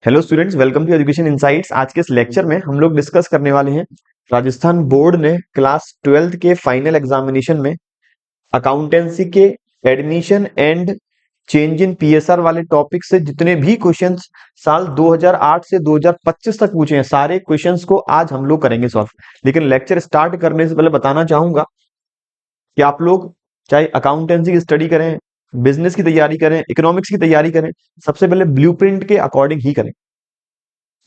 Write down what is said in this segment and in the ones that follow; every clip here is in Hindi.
Hello students, welcome to education insights. आज के इस लेक्चर में हम लोग डिस्कस करने वाले हैं राजस्थान बोर्ड ने क्लास 12th के फाइनल एग्जामिनेशन में अकाउंटेंसी के admission and change in PSR वाले टॉपिक से जितने भी क्वेश्चंस साल 2008 से 2025 तक पूछे हैं, सारे क्वेश्चंस को आज हम लोग करेंगे सॉल्व। लेकिन लेक्चर स्टार्ट करने से पहले बताना चाहूंगा कि आप लोग चाहे अकाउंटेंसी की स्टडी करें, बिजनेस की तैयारी करें, इकोनॉमिक्स की तैयारी करें, सबसे पहले ब्लूप्रिंट के अकॉर्डिंग ही करें।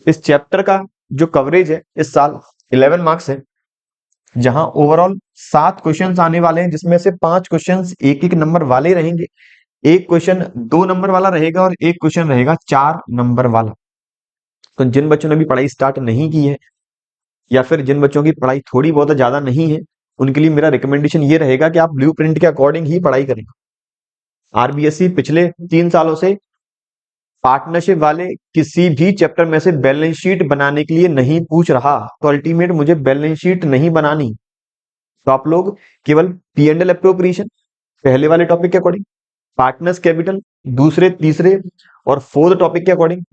इस चैप्टर का जो कवरेज है इस साल 11 मार्क्स है, जहां ओवरऑल 7 क्वेश्चंस आने वाले हैं, जिसमें से 5 क्वेश्चंस एक एक नंबर वाले रहेंगे, एक क्वेश्चन 2 नंबर वाला रहेगा और एक क्वेश्चन रहेगा 4 नंबर वाला। तो जिन बच्चों ने भी पढ़ाई स्टार्ट नहीं की है या फिर जिन बच्चों की पढ़ाई थोड़ी बहुत ज्यादा नहीं है, उनके लिए मेरा रिकमेंडेशन ये रहेगा कि आप ब्लूप्रिंट के अकॉर्डिंग ही पढ़ाई करें। आरबीएससी पिछले 3 सालों से पार्टनरशिप वाले किसी भी चैप्टर में से बैलेंस शीट बनाने के लिए नहीं पूछ रहा, तो अल्टीमेट मुझे बैलेंस शीट नहीं बनानी। तो आप लोग केवल पी एंड एल अप्रोप्रिएशन पहले वाले टॉपिक के अकॉर्डिंग, पार्टनर्स कैपिटल दूसरे तीसरे और फोर्थ टॉपिक के अकॉर्डिंग,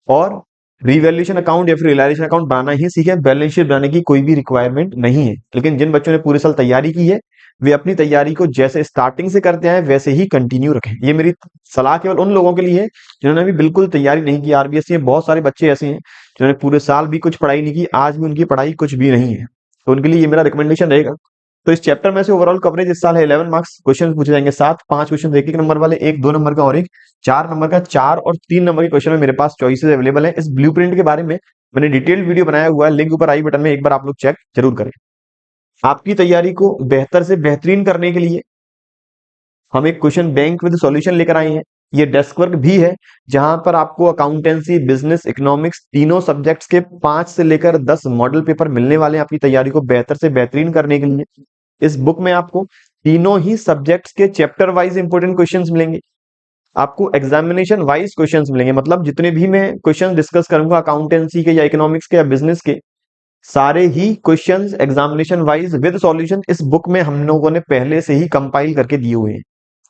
और रिवैल्यूएशन अकाउंट या फिर रियलाइजेशन अकाउंट बनाना ही सीखे। बैलेंस शीट बनाने की कोई भी रिक्वायरमेंट नहीं है। लेकिन जिन बच्चों ने पूरे साल तैयारी की है, वे अपनी तैयारी को जैसे स्टार्टिंग से करते आए वैसे ही कंटिन्यू रखें। ये मेरी सलाह केवल उन लोगों के लिए है जिन्होंने भी बिल्कुल तैयारी नहीं की। आरबीएससी में बहुत सारे बच्चे ऐसे हैं जिन्होंने पूरे साल भी कुछ पढ़ाई नहीं की, आज भी उनकी पढ़ाई कुछ भी नहीं है, तो उनके लिए ये मेरा रिकमेंडेशन रहेगा। तो इस चैप्टर में से ओवरऑल कवरेज इस साल है 11 मार्क्स। क्वेश्चन पूछे जाएंगे 7, 5 क्वेश्चन एक एक नंबर वाले, एक 2 नंबर का और एक 4 नंबर का। 4 और 3 नंबर के क्वेश्चन में मेरे पास चॉइसेस अवेलेबल है। इस ब्लूप्रिंट के बारे में मैंने डिटेल्ड वीडियो बनाया हुआ है, लिंक ऊपर आई बटन में, एक बार आप लोग चेक जरूर करें। आपकी तैयारी को बेहतर से बेहतरीन करने के लिए हम एक क्वेश्चन बैंक विद सॉल्यूशन लेकर आए हैं। ये डेस्क वर्क भी है, जहां पर आपको अकाउंटेंसी, बिजनेस, इकोनॉमिक्स तीनों सब्जेक्ट्स के 5 से लेकर 10 मॉडल पेपर मिलने वाले हैं आपकी तैयारी को बेहतर से बेहतरीन करने के लिए। इस बुक में आपको तीनों ही सब्जेक्ट्स के चैप्टर वाइज इंपोर्टेंट क्वेश्चंस मिलेंगे, आपको एग्जामिनेशन वाइज क्वेश्चंस मिलेंगे। मतलब जितने भी मैं क्वेश्चन डिस्कस करूंगा अकाउंटेंसी के या इकोनॉमिक्स के या बिजनेस के, सारे ही questions examination wise with solution इस बुक में हम लोगों ने पहले से ही कंपाइल करके दिए हुए हैं।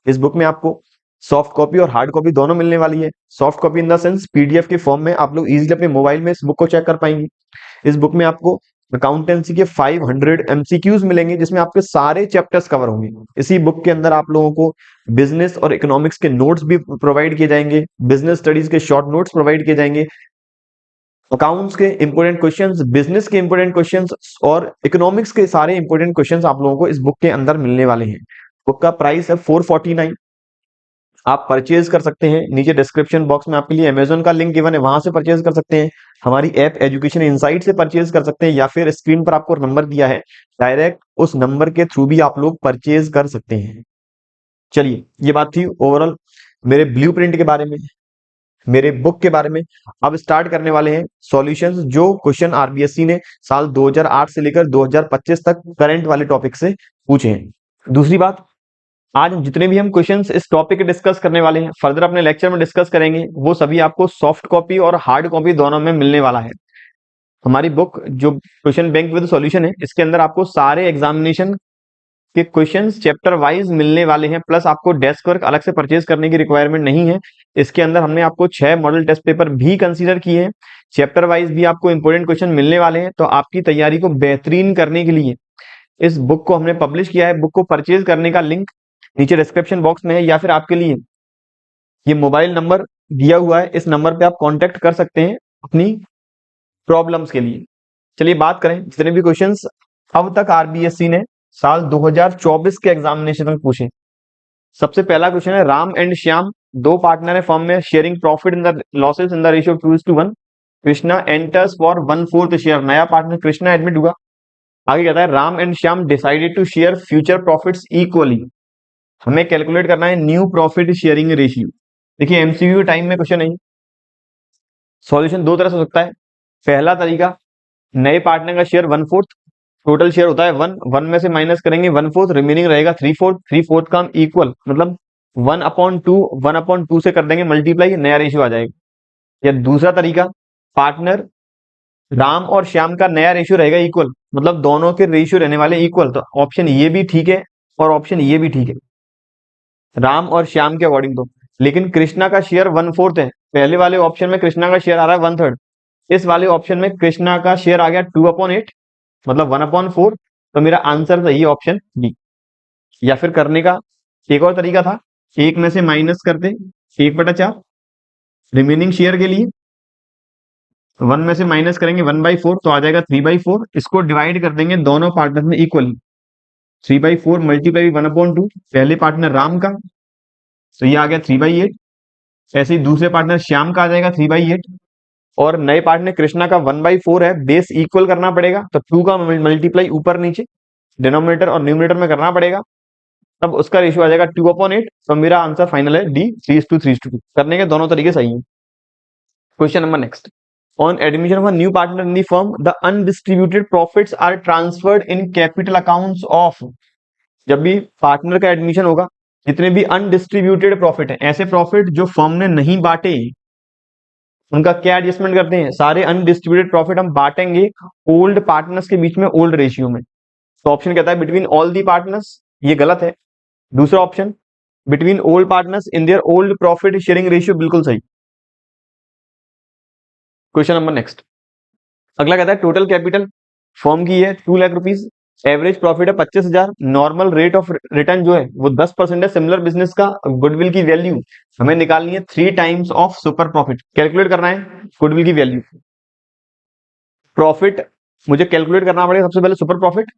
इस बुक में आपको सॉफ्ट कॉपी और हार्ड कॉपी दोनों मिलने वाली है। Soft copy in the sense PDF के फॉर्म में आप लोग इजीली अपने मोबाइल में इस बुक को चेक कर पाएंगे। इस बुक में आपको अकाउंटेंसी के 500 एमसीक्यूज मिलेंगे, जिसमें आपके सारे चैप्टर्स कवर होंगे। इसी बुक के अंदर आप लोगों को बिजनेस और इकोनॉमिक्स के नोट्स भी प्रोवाइड किए जाएंगे, बिजनेस स्टडीज के शॉर्ट नोट्स प्रोवाइड किए जाएंगे, अकाउंट्स के इंपोर्टेंट क्वेश्चंस, बिजनेस के इंपोर्टेंट क्वेश्चंस और इकोनॉमिक्स के सारे इंपोर्टेंट क्वेश्चंस आप लोगों को इस बुक के अंदर मिलने वाले हैं। बुक का प्राइस है 449। आप परचेज कर सकते हैं, नीचे डिस्क्रिप्शन बॉक्स में आपके लिए अमेजोन का लिंक गिवन है, वहां से परचेज कर सकते हैं, हमारी ऐप एजुकेशन इनसाइट से परचेज कर सकते हैं, या फिर स्क्रीन पर आपको नंबर दिया है, डायरेक्ट उस नंबर के थ्रू भी आप लोग परचेज कर सकते हैं। चलिए, ये बात थी ओवरऑल मेरे ब्लूप्रिंट के बारे में, मेरे बुक के बारे में। अब स्टार्ट करने वाले हैं सॉल्यूशंस, जो क्वेश्चन आरबीएससी ने साल 2008 से लेकर 2025 तक करंट वाले टॉपिक से पूछे हैं। दूसरी बात, आज जितने भी हम क्वेश्चंस इस टॉपिक डिस्कस करने वाले हैं, फर्दर अपने लेक्चर में डिस्कस करेंगे, वो सभी आपको सॉफ्ट कॉपी और हार्ड कॉपी दोनों में मिलने वाला है। हमारी बुक जो क्वेश्चन बैंक विद सॉल्यूशन है, इसके अंदर आपको सारे एग्जामिनेशन के क्वेश्चंस चैप्टर वाइज मिलने वाले हैं, प्लस आपको डेस्क वर्क अलग से परचेज करने की रिक्वायरमेंट नहीं है। इसके अंदर हमने आपको 6 मॉडल टेस्ट पेपर भी कंसीडर किए हैं, चैप्टर वाइज भी आपको इंपोर्टेंट क्वेश्चन मिलने वाले हैं। तो आपकी तैयारी को बेहतरीन करने के लिए इस बुक को हमने पब्लिश किया है। बुक को परचेज करने का लिंक नीचे डिस्क्रिप्शन बॉक्स में है, या फिर आपके लिए ये मोबाइल नंबर दिया हुआ है, इस नंबर पे आप कांटेक्ट कर सकते हैं अपनी प्रॉब्लम्स के लिए। चलिए बात करें जितने भी क्वेश्चंस अब तक आरबीएससी ने साल 2024 के एग्जामिनेशन में पूछे। सबसे पहला क्वेश्चन है, राम एंड श्याम दो पार्टनर है फर्म में, sharing profit in the losses in the ratio 2:1। Krishna enters for 1/4 share, नया पार्टनर कृष्णा एडमिट हुआ। आगे कहता है, Ram and Shyam decided to share future profits equally. हमें कैलकुलेट करना है न्यू प्रॉफिट शेयरिंग रेशियो। देखिए एमसीक्यू टाइम में क्वेश्चन नहीं, सॉल्यूशन दो तरह से हो सकता है। पहला तरीका, नए पार्टनर का शेयर 1/4, टोटल शेयर होता है 1 में से माइनस करेंगे 1/4, रिमेनिंग रहेगा 3/4, 3/4 का हम इक्वल मतलब 1/2 से कर देंगे मल्टीप्लाई, नया रेशियो आ जाएगा। या दूसरा तरीका, पार्टनर राम और श्याम का नया रेशियो रहेगा इक्वल, मतलब दोनों के रेशियो रहने वाले इक्वल। तो ऑप्शन ये भी ठीक है और ऑप्शन ये भी ठीक है, राम और श्याम के अकॉर्डिंग। तो लेकिन कृष्णा का शेयर 1/4 है। पहले वाले ऑप्शन में कृष्णा का शेयर आ रहा है 1/3, इस वाले ऑप्शन में कृष्णा का शेयर आ गया 2/8, मतलब 1/4। तो मेरा आंसर सही है ऑप्शन बी। या फिर करने का एक और तरीका था, एक में से माइनस करते 1/4 रिमेनिंग शेयर के लिए, 1 में से माइनस करेंगे 1/4 तो आ जाएगा 3/4। इसको डिवाइड कर देंगे दोनों पार्टनर में इक्वली, 3/4 मल्टीप्लाई 1/2, पहले पार्टनर राम का तो ये आ गया 3/8। ऐसे ही दूसरे पार्टनर श्याम का आ जाएगा 3/8, और नए पार्टनर कृष्णा का 1/4 है। बेस इक्वल करना पड़ेगा तो 2 का मल्टीप्लाई ऊपर नीचे डिनोमिनेटर और न्यूमिनेटर में करना पड़ेगा, तब उसका रेशियो आ जाएगा 2/8। तो मेरा आंसर फाइनल है डी, 3:2 करने के दोनों तरीके सही हैं। Question number next, on admission of a new partner in the firm the undistributed profits are transferred in capital accounts of. जब भी पार्टनर का एडमिशन होगा, जितने भी अनडिस्ट्रीब्यूटेड प्रॉफिट है, ऐसे प्रॉफिट जो फर्म ने नहीं बांटे, उनका क्या एडजस्टमेंट करते हैं, सारे अनडिस्ट्रीब्यूटेड प्रॉफिट हम बांटेंगे ओल्ड पार्टनर्स के बीच में ओल्ड रेशियो में। तो ऑप्शन कहता है बिटवीन ऑल दी पार्टनर्स, ये गलत है। दूसरा option between old partners in their old profit sharing ratio, बिल्कुल सही। क्वेश्चन नंबर नेक्स्ट, अगला कहता है टोटल कैपिटल फर्म की है 2 लाख रुपीज, एवरेज प्रॉफिट है 25,000, नॉर्मल रेट ऑफ रिटर्न जो है वो 10% है। सिमिलर बिजनेस का गुडविल की वैल्यू हमें निकालनी है 3 times of super profit, calculate करना है गुडविल की वैल्यू। प्रॉफिट मुझे कैलकुलेट करना पड़ेगा सबसे पहले सुपर प्रॉफिट।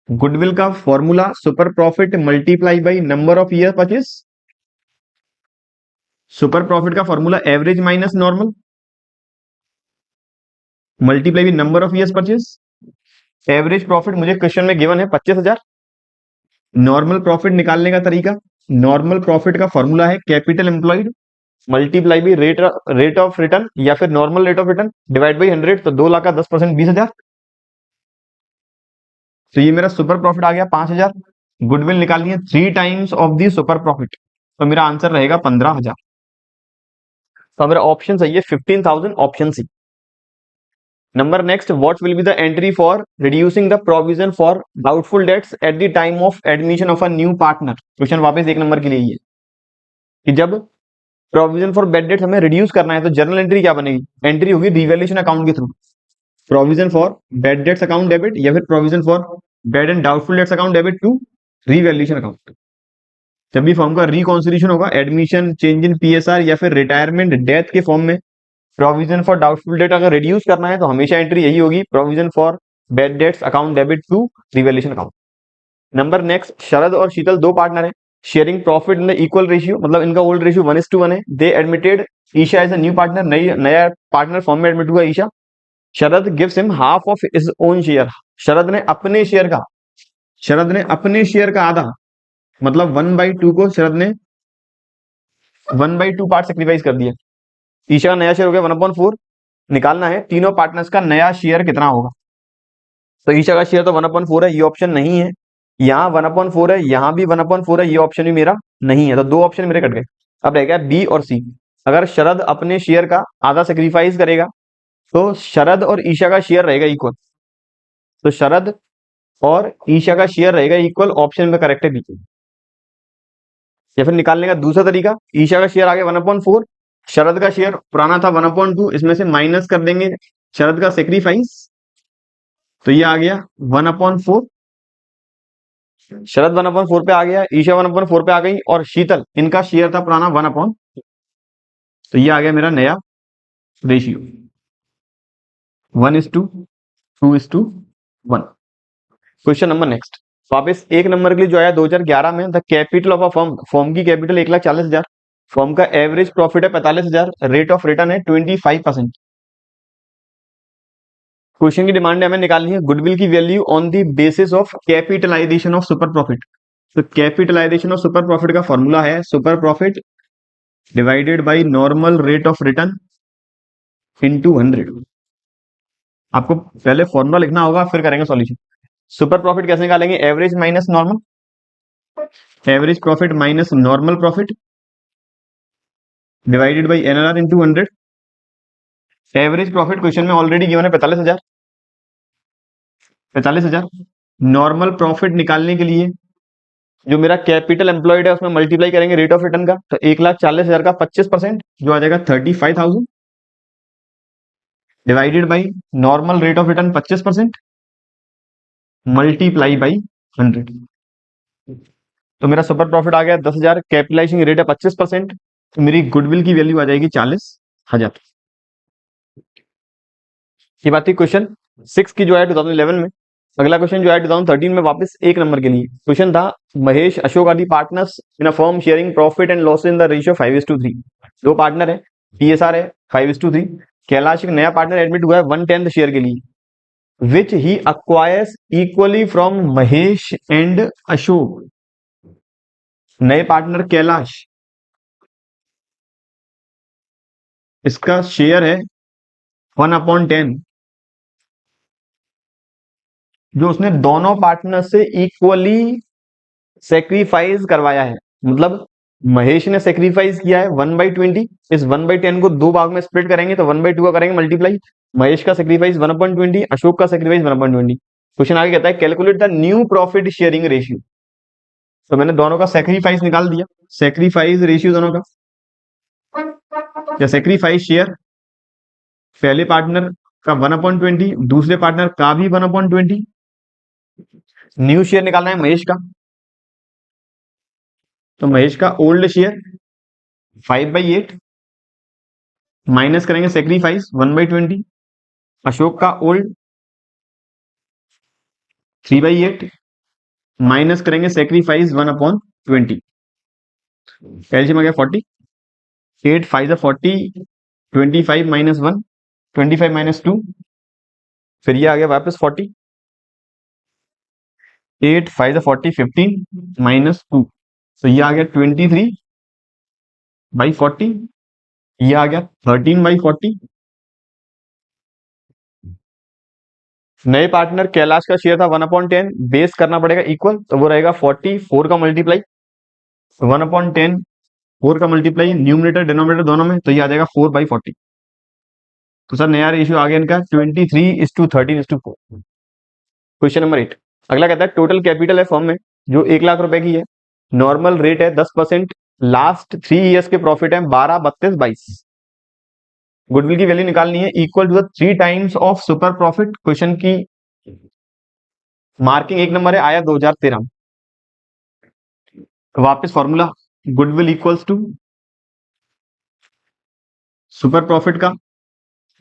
गुडविल का formula super profit multiply by number of year purchase. Super profit का formula average minus normal multiply by number of years purchase. Average profit मुझे क्वेश्चन में गिवन है 25,000। नॉर्मल प्रॉफिट निकालने का तरीका, नॉर्मल प्रॉफिट का फॉर्मूला है capital employed multiply by rate of return या फिर normal rate of return divide by 100। तो 2 लाख का 10% 20,000। तो ये मेरा सुपर प्रॉफिट आ गया 5,000। गुडविल निकालनी है 3 times of the super profit, तो मेरा आंसर रहेगा 15,000। तो मेरा ऑप्शन सही है 15,000, option C. Number next, what will be the entry for reducing the provision for doubtful debts at the time of admission of a new partner. Question वापस 1 नंबर के लिए ही है कि जब प्रोविजन फॉर बैड डेट्स हमें रिड्यूस करना है तो जर्नल एंट्री क्या बनेगी, एंट्री होगी रिवैल्यूएशन अकाउंट के through. Provision for bad debts account debit या फिर provision for bad and doubtful debts account debit to revaluation account. जब भी फॉर्म का रिकॉन्सिलिएशन होगा, एडमिशन, चेंज इन पीएसआर या फिर रिटायरमेंट, डेथ के फॉर्म में, प्रोविजन फॉर डाउटफुल डेट अगर रिड्यूस करना है तो हमेशा एंट्री यही होगी, provision for bad debts account debit to revaluation account. Number next, Sharad और शीतल 2 पार्टनर है, sharing profit in the equal ratio, मतलब इनका ओल्ड रेशियो 1:1 है। They admitted Isha as a new partner, नया पार्टनर फॉर्म में एडमिट हुआ Isha. Sharad gives him half of his own share, शरद ने अपने शेयर का आधा, मतलब 1/2 को शरद ने 1/2 पार्ट सेक्रीफाइस कर दिया। ईशा का नया शेयर हो गया 1/4। निकालना है तीनों पार्टनर्स का नया शेयर कितना होगा। तो ईशा का शेयर तो 1/4 है, ये ऑप्शन नहीं है। यहाँ 1/4 है, यहाँ भी 1/4 है, ये ऑप्शन भी मेरा नहीं है। तो 2 ऑप्शन मेरे कट गए। अब रह गया बी और सी। अगर शरद अपने शेयर का आधा सेक्रीफाइस करेगा तो शरद और ईशा का शेयर रहेगा इक्वल, तो शरद और ईशा का शेयर रहेगा इक्वल, ऑप्शन में करेक्ट है बी। या फिर निकालने का दूसरा तरीका, ईशा का शेयर आ गया 1/4, शरद का शेयर पुराना था 1/2, इसमें से माइनस कर देंगे शरद का सेक्रीफाइस, तो ये आ गया 1/4। शरद 1/4 पे आ गया, ईशा 1/4 पे आ गई, और शीतल इनका शेयर था पुराना 1/, तो ये आ गया मेरा नया रेशियो 1:2:1। क्वेश्चन नंबर नेक्स्ट, वापस 1 नंबर के लिए जो आया 2011 में, the capital of a firm, firm की कैपिटल 1,40,000, फर्म का एवरेज प्रॉफिट है 45,000, रेट ऑफ रिटर्न है 25%। क्वेश्चन की डिमांड है हमें निकालनी है गुडविल की value on the basis of capitalisation of super profit. तो कैपिटलाइजेशन ऑफ सुपर प्रॉफिट का फॉर्मूला है super profit divided by normal rate of return into 100। आपको पहले फॉर्मूला लिखना होगा, फिर करेंगे सॉल्यूशन। सुपर प्रॉफिट कैसे निकालेंगे, average minus normal, average profit minus normal profit divided bye NRR into 100। Average profit question में ऑलरेडी गिवन है 45,000। नॉर्मल प्रॉफिट निकालने के लिए जो मेरा कैपिटल एम्प्लॉयड है उसमें मल्टीप्लाई करेंगे रेट ऑफ रिटर्न का, तो 1,40,000 का 25% जो आ जाएगा 35,000 divided by normal rate of return 25% multiply by 100। तो मेरा सुपर प्रॉफिट आ गया 10,000, कैपिटलाइजेशन रेट है 25%, तो मेरी गुडविल की वैल्यू आ जाएगी 40,000। ये बात थी क्वेश्चन 6 की जो है 2011 में। अगला क्वेश्चन जो है 2013 में वापस 1 नंबर के लिए क्वेश्चन था, महेश अशोक आदि partners in a firm sharing profit and loss in the ratio 5:3। दो पार्टनर है, टीएसआर है 5:3। कैलाश एक नया पार्टनर एडमिट हुआ है 1/10 शेयर के लिए, which he acquires equally from Mahesh and Ashok. नए पार्टनर कैलाश, इसका शेयर है 1/10 जो उसने दोनों पार्टनर से इक्वली सेक्रीफाइस करवाया है। मतलब महेश ने सेक्रीफाइस किया है 1/20, इस 1/10 को दो भाग में स्प्लिट करेंगे तो 1/2 का करेंगे मल्टीप्लाई। महेश का सेक्रीफाइस 1/20, अशोक का सेक्रीफाइस 1/20। क्वेश्चन आगे कहता है calculate the new profit sharing ratio. तो मैंने दोनों का सेक्रीफाइस निकाल दिया, सेक्रीफाइस रेशियो दोनों का या सेक्रीफाइस शेयर, पहले पार्टनर का 1/20, दूसरे पार्टनर का भी 1/20। न्यू शेयर निकालना है महेश का, तो महेश का ओल्ड शेयर 5/8 माइनस करेंगे सेक्रीफाइस 1/20। अशोक का ओल्ड 3/8 माइनस करेंगे सेक्रीफाइस 1/20। कैल्शियम आ गया 40, 8 5 40, 25 माइनस 1, 25 माइनस 2, फिर ये आ गया वापस 40, 8 5 40, 15 माइनस 2, तो ये आ गया 23/40, ये आ गया 13/40। नए पार्टनर कैलाश का शेयर था 1/10, बेस करना पड़ेगा इक्वल, तो वो रहेगा 44 का मल्टीप्लाई 1/10, 4 का मल्टीप्लाई न्यूमरेटर डिनोमिनेटर दोनों में, तो ये आ जाएगा 4/40। तो सर नया रेशियो आ गया इनका 23:13:4। क्वेश्चन नंबर 8 अगला कहता है टोटल कैपिटल है फर्म में जो 1,00,000 रुपए की है, नॉर्मल रेट है 10%, लास्ट 3 ईयर्स के प्रॉफिट है 12, 32, 22। गुडविल की वैल्यू निकालनी है equal to the 3 times of super profit. Question की मार्किंग 1 नंबर है, आया 2013 में। वापस formula goodwill equals to super profit का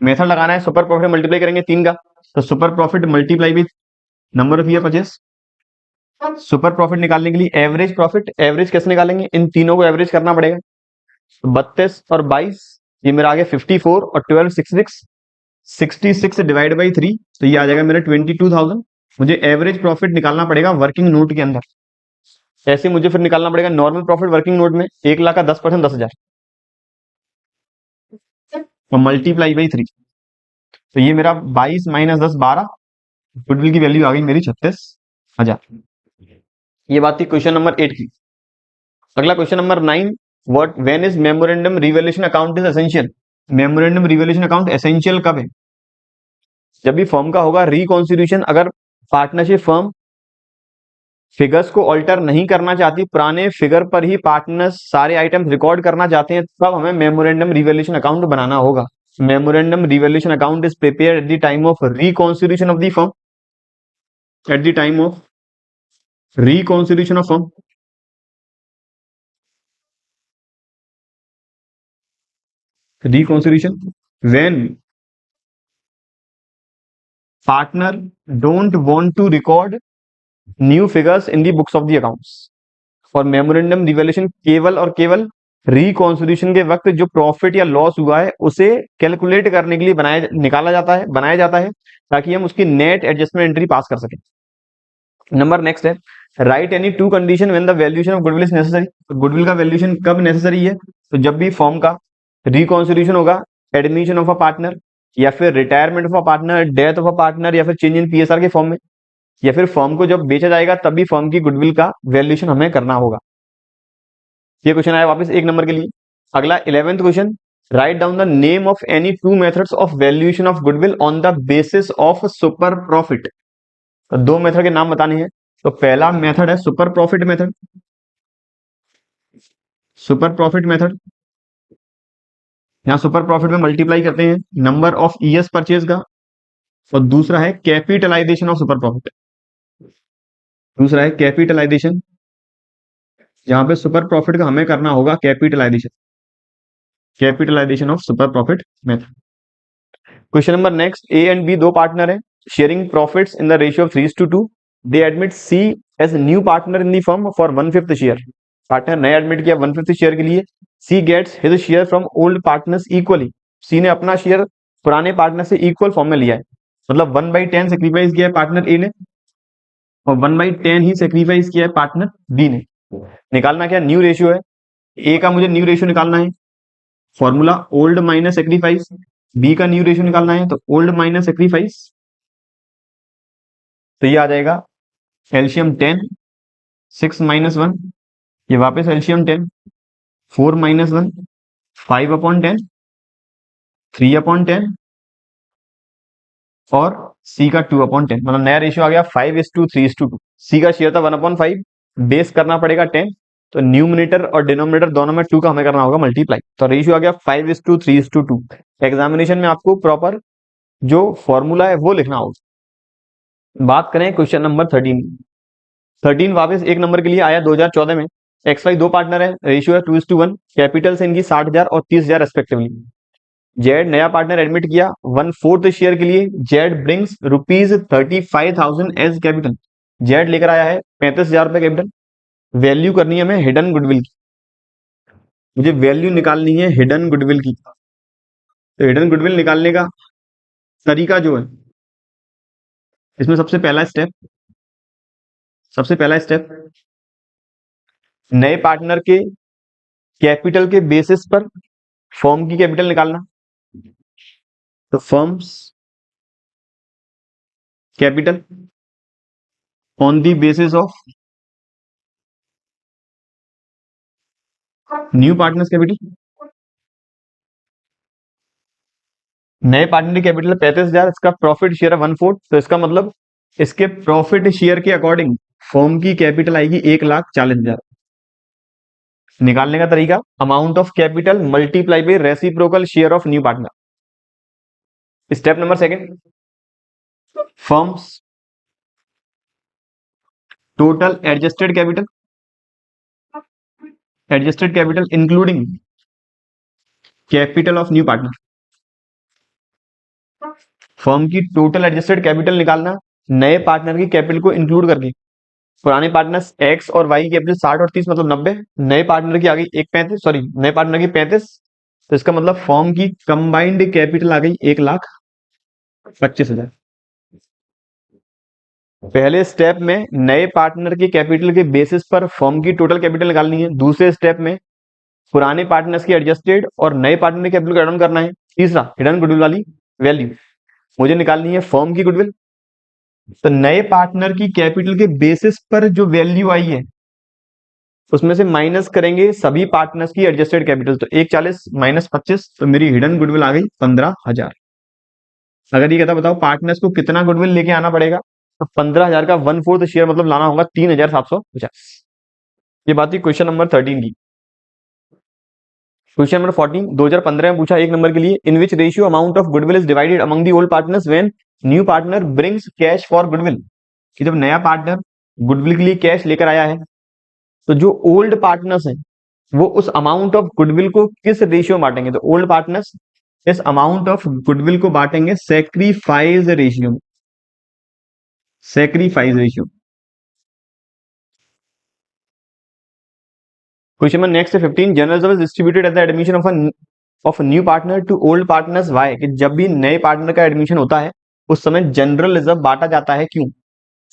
मेथड लगाना है, सुपर प्रॉफिट मल्टीप्लाई करेंगे 3 का, तो super profit multiply with number of year 25। Super profit निकालने के लिए एवरेज प्रॉफिट, एवरेज कैसे निकालेंगे, इन तीनों को एवरेज करना पड़ेगा। 32 और 22, ये मेरा आ गया 54 और 12 66, 66 डिवाइड बाई 3, तो ये आ जाएगा मेरा 22,000। मुझे एवरेज प्रॉफिट निकालना पड़ेगा वर्किंग नोट के अंदर, ऐसे मुझे फिर निकालना पड़ेगा नॉर्मल प्रॉफिट वर्किंग नोट में 1,00,000 का 10% 10,000 और मल्टीप्लाई बाई 3, तो ये मेरा 22 माइनस 10 12, गुडविल की वैल्यू आ गई मेरी 36,000। ये बात थी क्वेश्चन नंबर 8 की। अगला question number 9, what when is memorandum revaluation account is essential. Memorandum revaluation account essential कब है, जब भी फर्म का होगा रिकॉन्स्टिट्यूशन, अगर पार्टनरशिप फर्म फिगर्स को ऑल्टर नहीं करना चाहती, पुराने फिगर पर ही पार्टनर्स सारे आइटम्स रिकॉर्ड करना चाहते हैं, तब हमें मेमोरेंडम रिवैल्यूएशन अकाउंट बनाना होगा। Memorandum revaluation account is prepared eight the time of reconstitution of the firm, eight the time of reconstitution of firm. Reconciliation when partner don't want to record new figures in the books of the accounts। और मेमोरेंडम रिवैल्यूएशन केवल और केवल रिकॉन्सिलिएशन के वक्त जो प्रॉफिट या लॉस हुआ है उसे कैलकुलेट करने के लिए बनाया जाता है ताकि हम उसकी नेट एडजस्टमेंट एंट्री पास कर सकें। नंबर नेक्स्ट है right any two condition when the valuation of goodwill is necessary. तो गुडविल का वैल्यूएशन कब नेसेसरी है, तो जब भी फॉर्म का रिकॉन्सिलिएशन होगा, एडमिशन ऑफ अ पार्टनर या फिर retirement of a partner, death of a partner या फिर चेंज इन पीएसआर के फॉर्म में, या फिर फॉर्म को जब बेचा जाएगा तब भी फॉर्म की गुडविल का वैल्यूएशन हमें करना होगा। ये क्वेश्चन आया वापस 1 नंबर के लिए। अगला 11th question, write down the name of any two methods of valuation of goodwill on the basis of super profit. तो दो मेथड के नाम बताने हैं, तो पहला मेथड है super profit method, super profit method. यहाँ सुपर प्रॉफिट में मल्टीप्लाई करते हैं नंबर ऑफ ईयर्स परचेज का। और दूसरा है कैपिटलाइजेशन ऑफ सुपर प्रॉफिट, दूसरा है कैपिटलाइजेशन, जहां पे सुपर प्रॉफिट का हमें करना होगा capitalisation, capitalisation of super profit method. Question number next, A and B दो पार्टनर है sharing profits in the ratio of 3:2। They admit C as new partner in the firm for 1/5 share. Partner नया एडमिट किया 1/5 शेयर के लिए। C gets his share from old partners equally. C ने अपना शेयर पुराने पार्टनर से इक्वल फॉर्म में लिया है, मतलब 1/10 सेक्रीफाइस किया है पार्टनर ए ने और 1/10 ही सेक्रीफाइस किया है पार्टनर बी ने। निकालना क्या, न्यू रेशियो है। ए का मुझे न्यू रेशियो निकालना है, formula old minus sacrifice. B का न्यू रेशियो निकालना है तो ओल्ड माइनस सेक्रीफाइस। तो ये आ जाएगा एलसीएम 10, 6 - 1, ये वापस एलसीएम 10, 4 - 1, 5/10, 3/10 और सी का 2/10, मतलब नया रेशियो आ गया 5:3:2। सी का शेयर था 1/5, बेस करना पड़ेगा 10, तो न्यूमिनेटर और डिनोमिनेटर दोनों में 2 का हमें करना होगा मल्टीप्लाई, तो रेशियो आ गया 5:3:2। एग्जामिनेशन में आपको प्रॉपर जो फॉर्मूला है वो लिखना होगा। बात करें क्वेश्चन नंबर 13 वापस एक नंबर के लिए आया 2014 में। एक्स वाई दो पार्टनर है, रेशियो है 2:1, कैपिटल से इनकी 60,000 और 30,000 रेस्पेक्टिवली। जेड नया पार्टनर एडमिट किया 1/4 शेयर के लिए। Z brings ₹35,000 as capital. Z लेकर आया है 35,000 रुपए कैपिटल। वैल्यू करनी है हमें हिडन गुडविल की, मुझे वैल्यू निकालनी है हिडन गुडविल की। तो हिडन गुडविल निकालने का तरीका जो है, इसमें सबसे पहला स्टेप नए पार्टनर के कैपिटल के बेसिस पर फर्म की कैपिटल निकालना। तो firms capital on the basis of new partners capital. नए पार्टनर की कैपिटल 35,000, इसका प्रॉफिट शेयर है 1/4, तो इसका मतलब इसके प्रॉफिट शेयर के अकॉर्डिंग फर्म की कैपिटल आएगी 1,40,000। निकालने का तरीका, amount of capital multiply by reciprocal share of new partner. Step number second, firms total adjusted capital including capital of new partner. Firm की टोटल एडजस्टेड कैपिटल निकालना नए पार्टनर की कैपिटल को इंक्लूड करके। पुराने पार्टनर्स एक्स और वाई की कैपिटल 60 और 30 मतलब 90। नए पार्टनर की आ गई 35, तो इसका मतलब फर्म की कंबाइंड कैपिटल आ गई 1,25,000। पहले स्टेप में नए पार्टनर की कैपिटल के बेसिस पर फर्म की टोटल कैपिटल निकालनी है। दूसरे स्टेप में पुराने पार्टनर्स की एडजस्टेड और नए पार्टनर की कैपिटल को एड ऑन करना है। तीसरा हिडन गुडविल वाली वैल्यू मुझे निकालनी है फर्म की गुडविल। तो नए पार्टनर की कैपिटल के बेसिस पर जो वैल्यू आई है उसमें से माइनस करेंगे सभी पार्टनर्स की एडजस्टेड कैपिटल। तो 1,40 - 25, तो मेरी हिडन गुडविल आ गई 15,000। अगर ये कहता बताओ पार्टनर्स को कितना गुडविल लेके आना पड़ेगा, तो 15,000 का 1/4 शेयर मतलब लाना होगा 3,750। ये बात थी क्वेश्चन नंबर 13 की। क्वेश्चन नंबर 14 2015 में पूछा एक नंबर के लिए, in which ratio amount of goodwill is divided among the old partners when new partner brings cash for goodwill. कि जब नया पार्टनर गुडविल के लिए कैश लेकर आया है तो जो ओल्ड पार्टनर्स हैं वो उस अमाउंट ऑफ गुडविल को किस रेशियो में बांटेंगे। तो ओल्ड पार्टनर्स इस अमाउंट ऑफ गुडविल को बांटेंगे सैक्रिफाइस रेशियो में, sacrifice ratio. Question number next 15 general reserve is distributed at the admission of new partner to old partners why. कि जब भी नए पार्टनर का एडमिशन होता है उस समय जनरल रिजर्व बांटा जाता है, क्यों।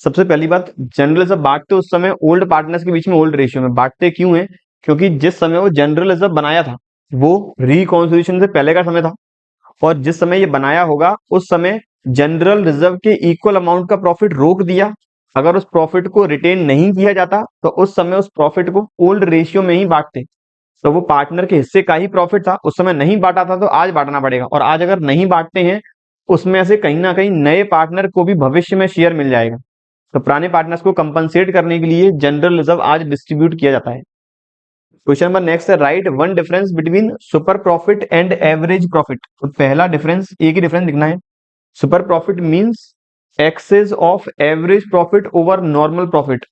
सबसे पहली बात, जनरल रिजर्व बांटते उस समय ओल्ड पार्टनर्स के बीच में ओल्ड रेशियो में बांटते क्यों है, क्योंकि जिस समय वो जनरल रिजर्व बनाया था वो रिकॉन्स्टिट्यूशन से पहले का समय था, और जिस समय ये बनाया होगा उस समय जनरल रिजर्व के इक्वल अमाउंट का प्रॉफिट रोक दिया। अगर उस प्रॉफिट को रिटेन नहीं किया जाता तो उस समय उस प्रॉफिट को ओल्ड रेशियो में ही बांटते, तो वो पार्टनर के हिस्से का ही प्रॉफिट था, उस समय नहीं बांटा था तो आज बांटना पड़ेगा। और आज अगर नहीं बांटते हैं उसमें से कहीं ना कहीं नए पार्टनर को भी भविष्य में शेयर मिल जाएगा। तो पुराने पार्टनर्स को कंपनसेट करने के लिए जनरल रिजर्व आज डिस्ट्रीब्यूट किया जाता है। क्वेश्चन नंबर नेक्स्ट है, write one difference between super profit and average profit. तो पहला डिफरेंस, एक ही डिफरेंस लिखना है। Super profit means excess of average profit over normal profit.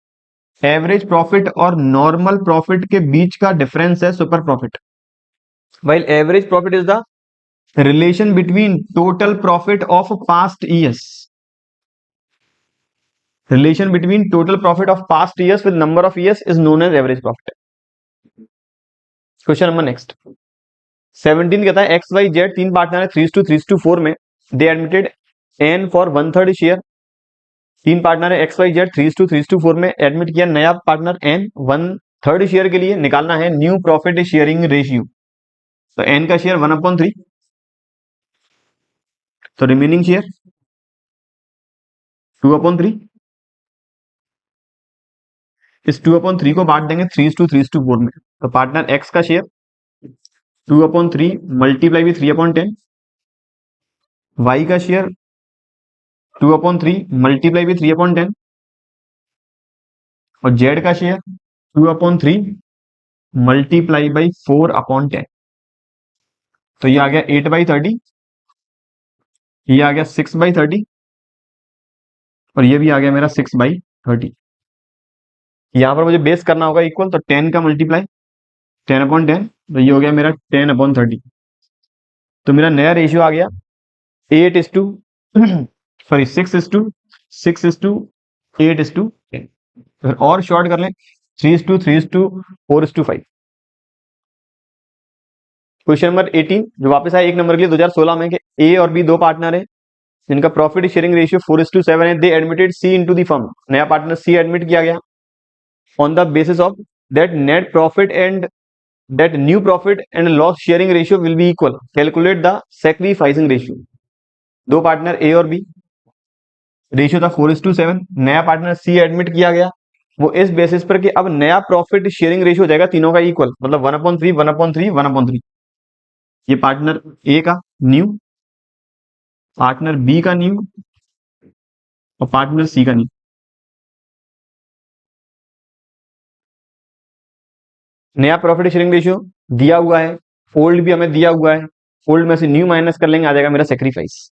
Average profit और नॉर्मल प्रॉफिट के बीच का डिफरेंस है super profit. While average profit is the relation between total profit of past years. Relation between total profit of past years with number of years is known as average profit. Question number next 17 कहता है एक्स वाई जेड तीन पार्टनर है 3:3:4 में। They admitted N for 1/3 share. तीन पार्टनर है एक्स वाई जेड 3:3:4 में एडमिट किया नया पार्टनर एन 1/3 शेयर के लिए। निकालना है न्यू प्रॉफिट शेयरिंग रेशियो। तो एन का शेयर 1/3, तो रिमेनिंग शेयर 2/3। इस 2/3 को बांट देंगे 3:3:4 में। तो पार्टनर एक्स का शेयर 2/3 मल्टीप्लाई भी 3/10। वाई का शेयर 2/3 मल्टीप्लाई भी 3/10। और जेड का शेयर 2/3 मल्टीप्लाई बाई 4/10। तो ये आ गया 8/30, ये आ गया 6/30 और ये भी आ गया मेरा 6/30। यहां पर मुझे बेस करना होगा इक्वल, तो 10 का मल्टीप्लाई 10/10, तो ये हो गया मेरा 10/30। तो मेरा नया रेशियो आ गया 6:8 फिर और शॉर्ट कर लें 3:3:4:5। क्वेश्चन नंबर 18 जो वापस आया एक नंबर के लिए 2016 में कि ए और बी दो पार्टनर है जिनका प्रॉफिट शेयरिंग रेशियो 4:7 है। They admitted C into the firm. नया पार्टनर सी एडमिट किया गया on the basis of that net profit and that new profit and loss sharing ratio will be equal. Calculate the sacrificing ratio. दो पार्टनर ए और बी, रेशियो था 4:7। नया पार्टनर सी एडमिट किया गया वो इस बेसिस पर कि अब नया प्रॉफिट शेयरिंग रेशियो हो जाएगा तीनों का इक्वल, मतलब 1/3 1/3 1/3। ये पार्टनर ए का न्यू, पार्टनर बी का न्यू और पार्टनर सी का न्यू। नया प्रॉफिट शेयरिंग रेशियो दिया हुआ है, ओल्ड भी हमें दिया हुआ है, ओल्ड में से न्यू माइनस कर लेंगे, आ जाएगा मेरा सेक्रीफाइस।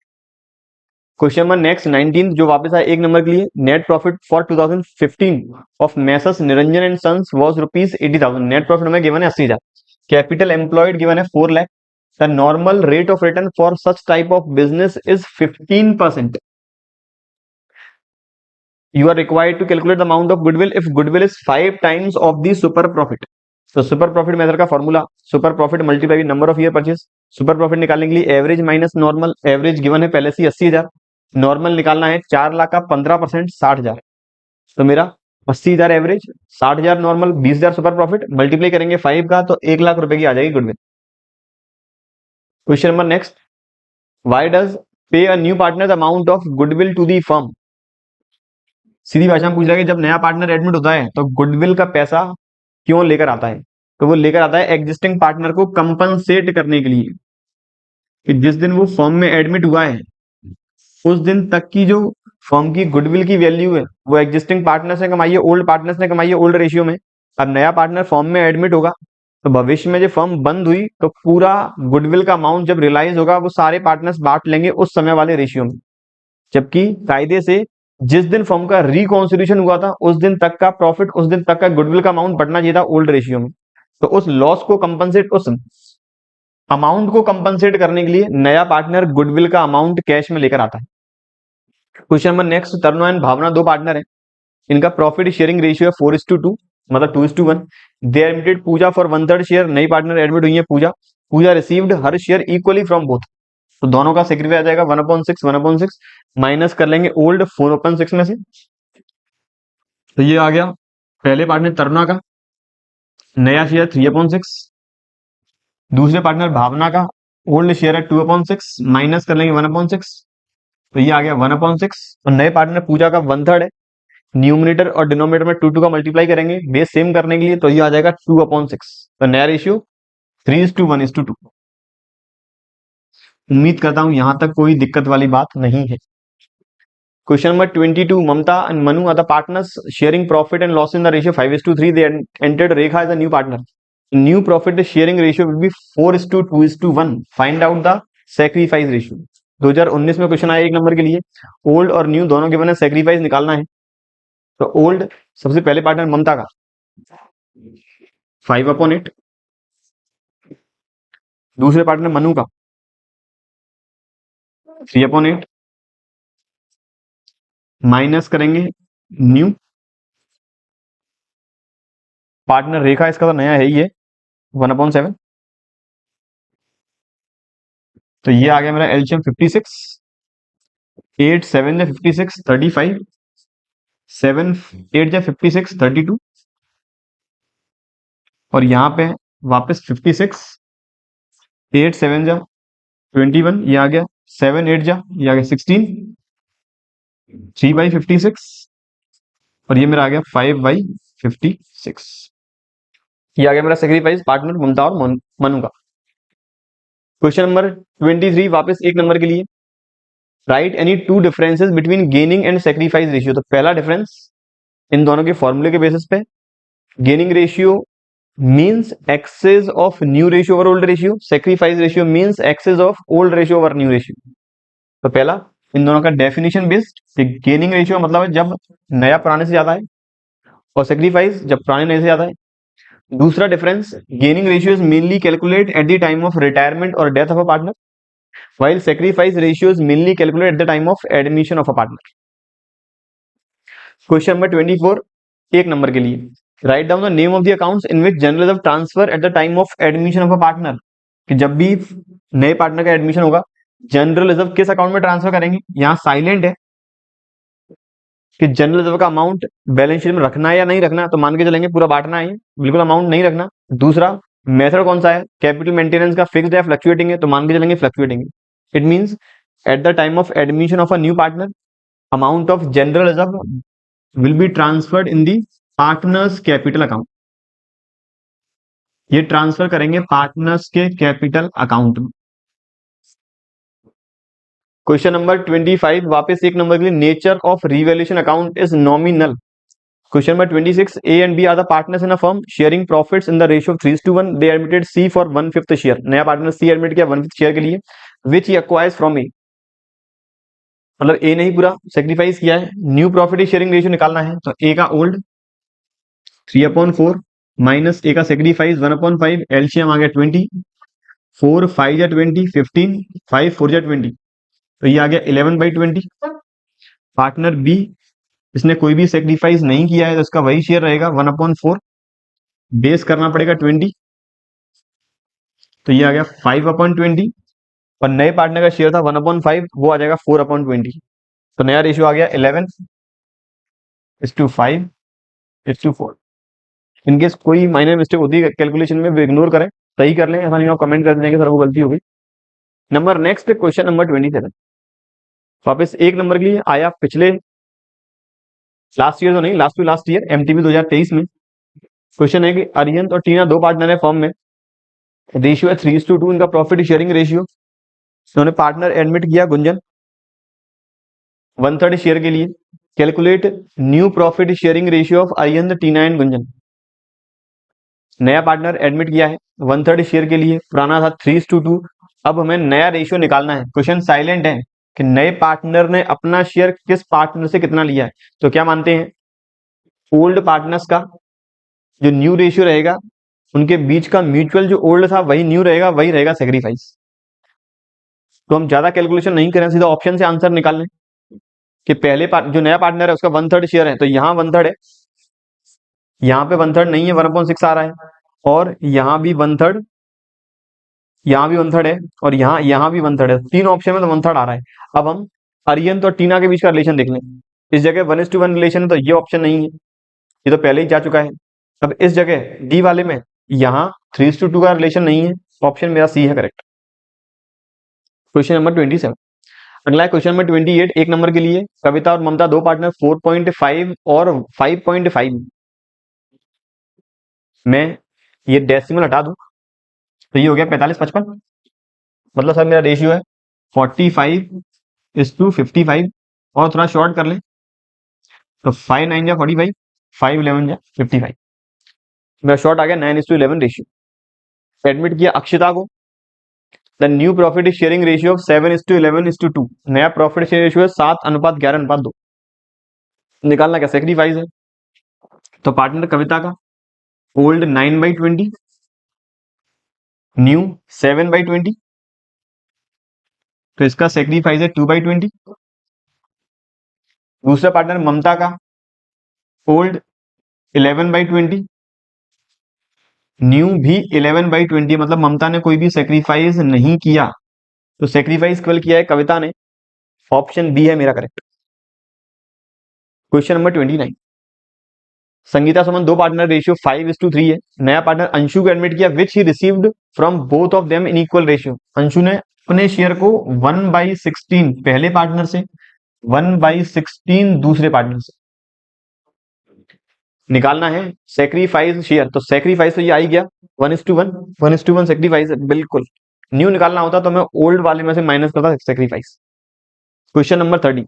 क्वेश्चन नंबर नेक्स्ट 19 जो वापस आया एक नंबर के लिए, net profit for 2015 of messrs Niranjan and sons was ₹80,000। Net profit हमें गिवन है 80,000। कैपिटल एम्प्लॉयड गिवन है 4 lakh. The normal rate of return for such type of business is 15%। You are required to calculate the amount of goodwill if goodwill is 5 times of the super profit। तो सुपर प्रॉफिट मेथड का formula super profit multiply number of year purchase. Super profit निकालने के लिए average minus normal. Average given है पहले से 80,000, नॉर्मल निकालना है 4 लाख का 15% 60,000। तो मेरा 80,000 average, 60,000 normal, 20,000 super profit, multiply करेंगे 5 का तो 1 लाख रुपए की आ जाएगी goodwill. Question number next, why does pay a new partner the amount of goodwill to the firm. सीधी भाषा में पूछ रहा है कि जब नया पार्टनर एडमिट होता है तो गुडविल का पैसा क्यों लेकर आता है। तो वो लेकर आता है एग्जिस्टिंग पार्टनर को कंपनसेट करने के लिए कि जिस दिन वो फर्म में एडमिट हुआ है उस दिन तक की जो फर्म की गुडविल की वैल्यू है वो एग्जिस्टिंग पार्टनर्स ने कमाई है, ओल्ड पार्टनर्स ने कमाई है ओल्ड रेशियो में। अब नया पार्टनर फर्म में एडमिट होगा तो भविष्य में जब फर्म बंद हुई तो पूरा गुडविल का अमाउंट जब रियलाइज होगा वो सारे पार्टनर्स बांट लेंगे उस समय वाले रेशियो में। जबकि कायदे से जिस दिन फर्म का रिकॉन्स्टिट्यूशन हुआ था उस दिन तक का प्रॉफिट, उस दिन तक का गुडविल का अमाउंट बढ़ना चाहिए था ओल्ड रेशियो में। तो उस लॉस को कंपनसेट, उस अमाउंट को कंपनसेट करने के लिए नया पार्टनर गुडविल का अमाउंट कैश में लेकर आता है। Question number next, Tarun and Bhavana दो पार्टनर है, इनका प्रॉफिट शेयरिंग रेशियो है 4:2 मतलब 2:1। They admitted Pooja for 1/3 share. नई पार्टनर एडमिट हुई है Pooja. Pooja received her share equally from both. तो दोनों का सेक्रीफाइस आ जाएगा 1/6 1/6 माइनस कर लेंगे ओल्ड 4/6 में से। तो ये आ गया पहले पार्टनर तरुणा का नया शेयर 3/6, दूसरे पार्टनर भावना का ओल्ड शेयर है 2/6 माइनस कर लेंगे 1/6। तो ये आ गया 1/6 और नए पार्टनर पूजा का 1/3 है। न्यूमिनेटर और डिनोमिनेटर में 2 का मल्टीप्लाई करेंगे बेस सेम करने के लिए, तो ये आ जाएगा 2/6। तो नया रेशियो 3:1:2। उम्मीद करता हूं यहां तक कोई दिक्कत वाली बात नहीं है। Question number 22, Mamta and Manu are the partners sharing profit and loss in the ratio 5:3. They entered Rekha as a new partner. New profit sharing ratio will be 4:2:1. Find out the sacrifice ratio. 2019 में क्वेश्चन आया एक नंबर के लिए, ओल्ड और न्यू दोनों के बने, सेक्रीफाइस निकालना है। तो ओल्ड सबसे पहले पार्टनर ममता का 5/8, दूसरे पार्टनर मनु का 3/8, माइनस करेंगे न्यू पार्टनर रेखा, इसका तो नया है ही है, 1/7। तो ये आ गया मेरा एलसीएम 56, 8 7 56, 35, 7 8 56, 32, और यहाँ पे वापस 56, 8 7 21, ये आ गया 7 8 ये आ गया 16, 3/56, और ये मेरा आ गया 5/56। ये आ गया मेरा सेक्रीफाइस पार्टनर ममता और मनु का। क्वेश्चन नंबर 23 वापस एक नंबर के लिए, right any two differences between gaining and sacrifice ratio. तो पहला डिफरेंस इन दोनों के फॉर्मूले के बेसिस पे, gaining ratio means excess of new ratio over old ratio, sacrifice ratio means excess of old ratio over new ratio. तो पहला इन दोनों का डेफिनेशन बेस्ड, गेनिंग रेशियो मतलब है जब नया पुराने से ज्यादा है, और सेक्रीफाइस जब पुराने नए से ज्यादा है। दूसरा difference, gaining ratio is mainly calculate at the time of retirement और death of a partner, while sacrifice ratio is mainly calculated at the time of admission of a partner. Question number 24, एक नंबर के लिए, write down the name of the accounts in which general reserve transfer at the time of admission of a partner. कि जब भी नए पार्टनर का एडमिशन होगा, जनरल रिजर्व किस अकाउंट में ट्रांसफर करेंगे। यहाँ साइलेंट है कि जनरल रिजर्व का अमाउंट बैलेंस शीट में रखना है या नहीं रखना, तो मान के चलेंगे पूरा बांटना है, बिल्कुल अमाउंट नहीं रखना। दूसरा मेथड कौन सा है, कैपिटल मेंटेनेंस का, फिक्स्ड है फ्लक्चुएटिंग है, तो मान के चलेंगे फ्लक्चुएटिंग है। It means at the time of admission of a new partner, amount of general reserve will be transferred in the partners capital account. ये ट्रांसफर करेंगे पार्टनर्स के कैपिटल अकाउंट में। क्वेश्चन नंबर 25 वापस एक नंबर के लिए, nature of revaluation account is nominal. Question number 26, A and B are the partners in a firm sharing profits in the ratio of 3:1। They admitted C for 1/5 share. नया पार्टनर सी एडमिट किया 1/5 शेयर के लिए, विच ही एक्वायर्स फ्रॉम ए, मतलब ए ने ही पूरा सेक्रीफाइस किया है। न्यू प्रॉफिट शेयरिंग रेशियो निकालना है, तो ए का ओल्ड 3/4 माइनस ए का सेक्रीफाइस 1/5, एलसीएम आ गया 20, 4 5 20, 15, 5 4 20, तो ये आ गया 11/20। पार्टनर बी, इसने कोई भी सेक्रीफाइस नहीं किया है, तो इसका वही शेयर रहेगा 1/4, बेस करना पड़ेगा 20, तो ये आ गया 5/20, और नए पार्टनर का शेयर था 1/5, वो आ जाएगा 4/20। तो नया रेशियो आ गया 11:5:4। इनकेस कोई माइनर मिस्टेक होती है कैलकुलेशन में, इग्नोर करें, सही कर लें, ऐसा नहीं कमेंट कर देंगे सर वो गलती हो गई। नंबर नेक्स्ट क्वेश्चन नंबर 27, वापस एक नंबर के लिए आया, पिछले लास्ट ईयर तो नहीं, last to last year MTB 2023 में। क्वेश्चन है कि अरियंत और टीना दो पार्टनर है फर्म में, रेशियो है 3:2, इनका प्रॉफिट शेयरिंग रेशियो। उन्होंने पार्टनर एडमिट किया गुंजन 1/3 शेयर के लिए। Calculate new profit sharing ratio of अरियंत, Tina and Gunjan. नया पार्टनर एडमिट किया है 1/3 शेयर के लिए, पुराना था 3:2। अब हमें नया रेशियो निकालना है। क्वेश्चन साइलेंट है कि नए पार्टनर ने अपना शेयर किस पार्टनर से कितना लिया है, तो क्या मानते हैं, ओल्ड पार्टनर्स का जो न्यू रेशियो रहेगा, उनके बीच का म्यूचुअल जो ओल्ड था वही न्यू रहेगा, वही रहेगा सेक्रीफाइस। तो हम ज्यादा कैलकुलेशन नहीं करें, सीधा ऑप्शन से आंसर निकाल लें कि पहले जो नया पार्टनर है उसका 1/3 शेयर है, तो यहाँ 1/3 है, यहाँ पे 1/3 नहीं है, 1/6 आ रहा है, और यहाँ भी 1/3, यहाँ भी 1/3 है, और यहाँ भी 1/3 है। तीन ऑप्शन में तो 1/3 आ रहा है। अब हम अरियंत और टीना के बीच का रिलेशन देख लें। इस जगह 1:1 रिलेशन है, तो ये ऑप्शन नहीं है, ये तो पहले ही जा चुका है। अब इस जगह डी वाले में यहाँ 3:2 का रिलेशन नहीं है, ऑप्शन मेरा सी है करेक्ट। क्वेश्चन नंबर 27, अगला है क्वेश्चन नंबर 28 एक नंबर के लिए, कविता और ममता दो पार्टनर 4.5 और 5.5 में, ये डेसिमल हटा दूं तो ये हो गया 45-55, मतलब सर मेरा रेशियो है 45:55, और थोड़ा शॉर्ट कर लें तो 5 9 जा 45, 5 11 जा 55। मेरा शॉर्ट आ गया 9:11 रेशियो। एडमिट किया अक्षिता को। The new profit is sharing ratio of 7:11:2। नया प्रॉफिट शेयर रेशियो है 7:11:2। निकालना क्या, सेक्रीफाइस है। तो पार्टनर कविता का ओल्ड 9/20, न्यू 7/20, तो इसका सेक्रीफाइस है 2/20। दूसरा पार्टनर ममता का ओल्ड 11/20, न्यू भी 11/20, मतलब ममता ने कोई भी सेक्रीफाइस नहीं किया, तो सेक्रीफाइस केवल किया है कविता ने। ऑप्शन बी है मेरा करेक्ट। Question number 29। संगीता सुमन दो पार्टनर, रेशियो 5:3 है। नया पार्टनर अंशु को एडमिट किया, which he received from both of them in equal ratio. Anshu ने अपने शेयर को 1/16 पहले पार्टनर से, 1/16 दूसरे पार्टनर से निकालना है सेक्रीफाइस शेयर। तो सेक्रीफाइस तो ये आ ही गया 1:1, 1:1 सेक्रीफाइस है बिल्कुल। न्यू निकालना होता तो मैं ओल्ड वाले में से माइनस करता सेक्रीफाइस। Question number 30।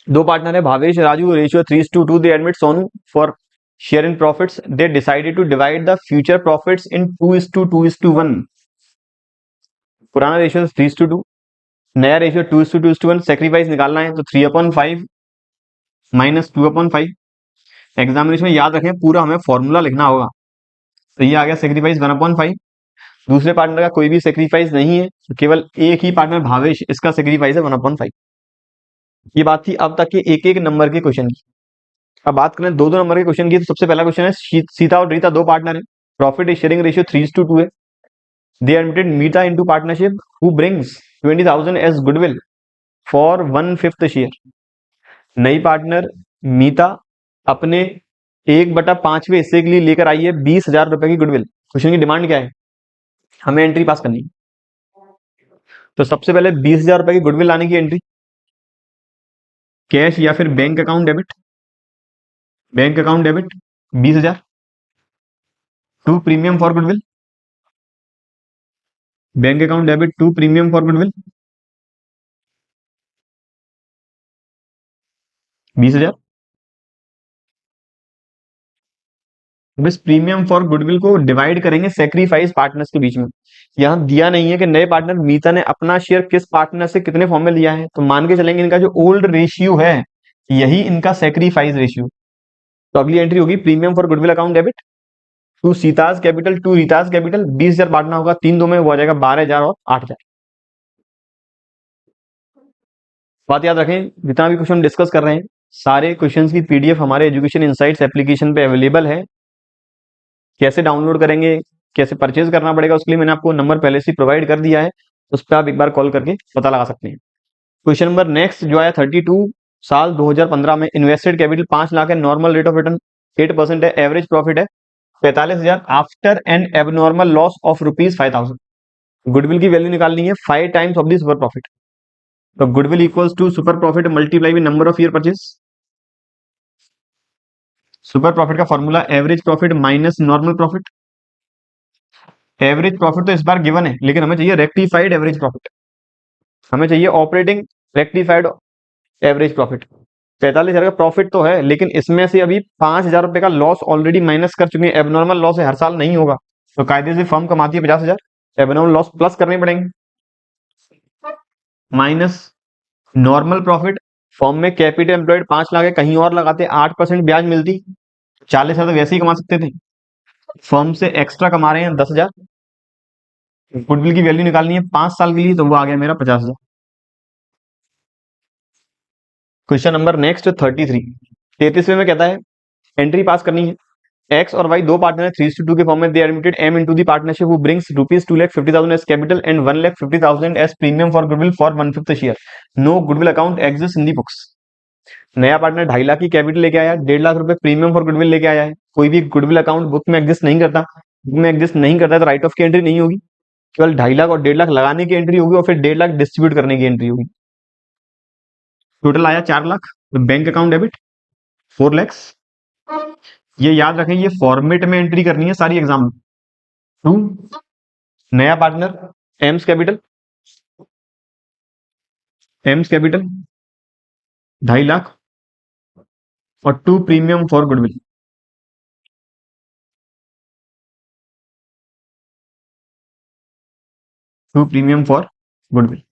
दो पार्टनर है Bhavesh Raju, ratio 3:2। They admit Sonu for share in profits. They decided to divide the future profits in 2:2:1। पुराना रेशियो 3:2, नया रेशियो 2:2:1। सेक्रीफाइस निकालना है तो 3/5 माइनस 2/5। एग्जामिनेशन में याद रखें पूरा हमें फॉर्मूला लिखना होगा। तो ये आ गया सेक्रीफाइस 1/5। दूसरे पार्टनर का कोई भी सेक्रीफाइस नहीं है, तो केवल एक ही पार्टनर भावेश, इसका सेक्रीफाइस है 1/5। ये बात थी अब तक के एक एक नंबर के क्वेश्चन की। अब बात करें दो दो नंबर के क्वेश्चन की, तो सबसे पहला क्वेश्चन है सीता और रीता दो पार्टनर है, प्रॉफिट शेयरिंग रेशियो 3:2 है। They admitted Meeta into partnership who brings 20,000 as goodwill for 1/5 share. नई पार्टनर मीता अपने 1/5वें हिस्से के लिए लेकर आई है 20,000 रुपए की गुडविल। क्वेश्चन की डिमांड क्या है, हमें एंट्री पास करनी है। तो सबसे पहले 20,000 रुपए की गुडविल लाने की एंट्री, कैश या फिर bank account debit. Bank account debit 20,000 to premium for goodwill. Bank account debit to premium for goodwill 20,000। बस प्रीमियम फॉर गुडविल को डिवाइड करेंगे सेक्रीफाइस पार्टनर्स के बीच में। यहाँ दिया नहीं है कि नए पार्टनर मीता ने अपना शेयर किस पार्टनर से कितने फॉर्म में लिया है, तो मान के चलेंगे इनका जो ओल्ड रेशियो है यही इनका सेक्रीफाइस रेशियो। तो अगली एंट्री होगी premium for goodwill account debit to Sita's capital to Rita's capital. 20,000 बांटना होगा 3 दो में, वो आ जाएगा 12,000 और 8,000। बात याद रखें जितना भी क्वेश्चन डिस्कस कर रहे हैं सारे क्वेश्चंस की पीडीएफ हमारे एजुकेशन इनसाइट्स एप्लीकेशन पे अवेलेबल है। कैसे डाउनलोड करेंगे, कैसे परचेज करना पड़ेगा, उसके लिए मैंने आपको नंबर पहले से प्रोवाइड कर दिया है, उस पर आप एक बार कॉल करके पता लगा सकते हैं। क्वेश्चन नंबर नेक्स्ट जो आया 32। साल 2015 में इन्वेस्टेड कैपिटल 5 लाख है, नॉर्मल रेट ऑफ रिटर्न 8% है, एवरेज प्रॉफिट है 45,000 after an abnormal loss of ₹5,000। Goodwill की वैल्यू निकालनी है 5 times of the super profit. तो goodwill equals to super profit multiply with number of year purchase. Super profit का formula average profit minus normal profit. Average profit तो इस बार गिवन है, लेकिन हमें चाहिए रेक्टिफाइड एवरेज प्रॉफिट। हमें चाहिए ऑपरेटिंग रेक्टिफाइड एवरेज प्रॉफिट। 45,000 का प्रॉफिट तो है, लेकिन इसमें से अभी 5,000 रुपए का लॉस ऑलरेडी माइनस कर चुके हैं। एबनॉर्मल लॉस है, हर साल नहीं होगा, तो कायदे से फर्म कमाती है 50,000, एबनॉर्मल लॉस प्लस करने पड़ेंगे माइनस नॉर्मल प्रॉफिट। फॉर्म में कैपिटल एम्प्लॉयड 5 लाख है, कहीं और लगाते 8% ब्याज मिलती, 40,000 तो वैसे ही कमा सकते थे। फर्म से एक्स्ट्रा कमा रहे हैं 10,000। गुडविल की वैल्यू निकालनी है 5 साल के लिए, तो वो आ गया मेरा 50,000। Question number next 33। 33वें में कहता है एंट्री पास करनी है। एक्स और वाई दो पार्टनर है 3:2 के फॉर्म में। They admitted M into the partnership who brings ₹2,50,000 as capital and 1,50,000 as premium for goodwill for 1/5 share. No goodwill account exist in the books. नया पार्टनर 2.5 लाख की कैपिटल लेके आया, 1.5 लाख रुपए प्रीमियम फॉर गुडविल लेके आया है। कोई भी गुडविल अकाउंट बुक में एग्जिस्ट नहीं करता, बुक में एग्जिस्ट नहीं करता है तो राइट ऑफ की एंट्री नहीं होगी, केवल 2.5 लाख और 1.5 लाख लगाने की एंट्री होगी और फिर 1.5 लाख डिस्ट्रीब्यूट करने की एंट्री होगी। टोटल आया 4 लाख। तो बैंक अकाउंट डेबिट 4 लैक्स। ये याद रखें ये फॉर्मेट में एंट्री करनी है सारी एग्जाम में। टू नया पार्टनर एम्स कैपिटल 2.5 लाख और 2 premium for goodwill. 2 premium for goodwill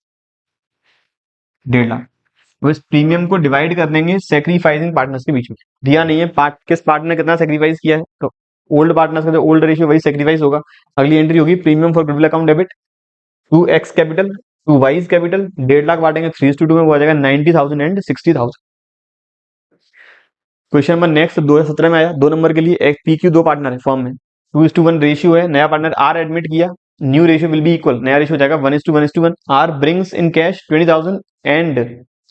1.5 lakh. वो इस प्रीमियम को डिवाइड कर देंगे सेक्रीफाइसिंग पार्टनर्स के बीच में। दिया नहीं है किस पार्टनर ने कितना सेक्रीफाइस किया है, तो ओल्ड पार्टनर्स का जो ओल्ड रेशियो वही सेक्रीफाइस होगा। अगली एंट्री होगी premium for goodwill account debit 2x capital 2y capital. 1.5 lakh बांटेंगे 3:2 में, वो आ जाएगा 90,000 एंड 60,000। क्वेश्चन नंबर नेक्स्ट 2017 में आया 2 नंबर के लिए। एक पी क्यू दो पार्टनर है फॉर्म में, 2:1 रेशियो है। नया पार्टनर आर एडमिट किया, new ratio will be equal, नया रेशियो हो जाएगा 1:1:1। R brings in cash 20,000 and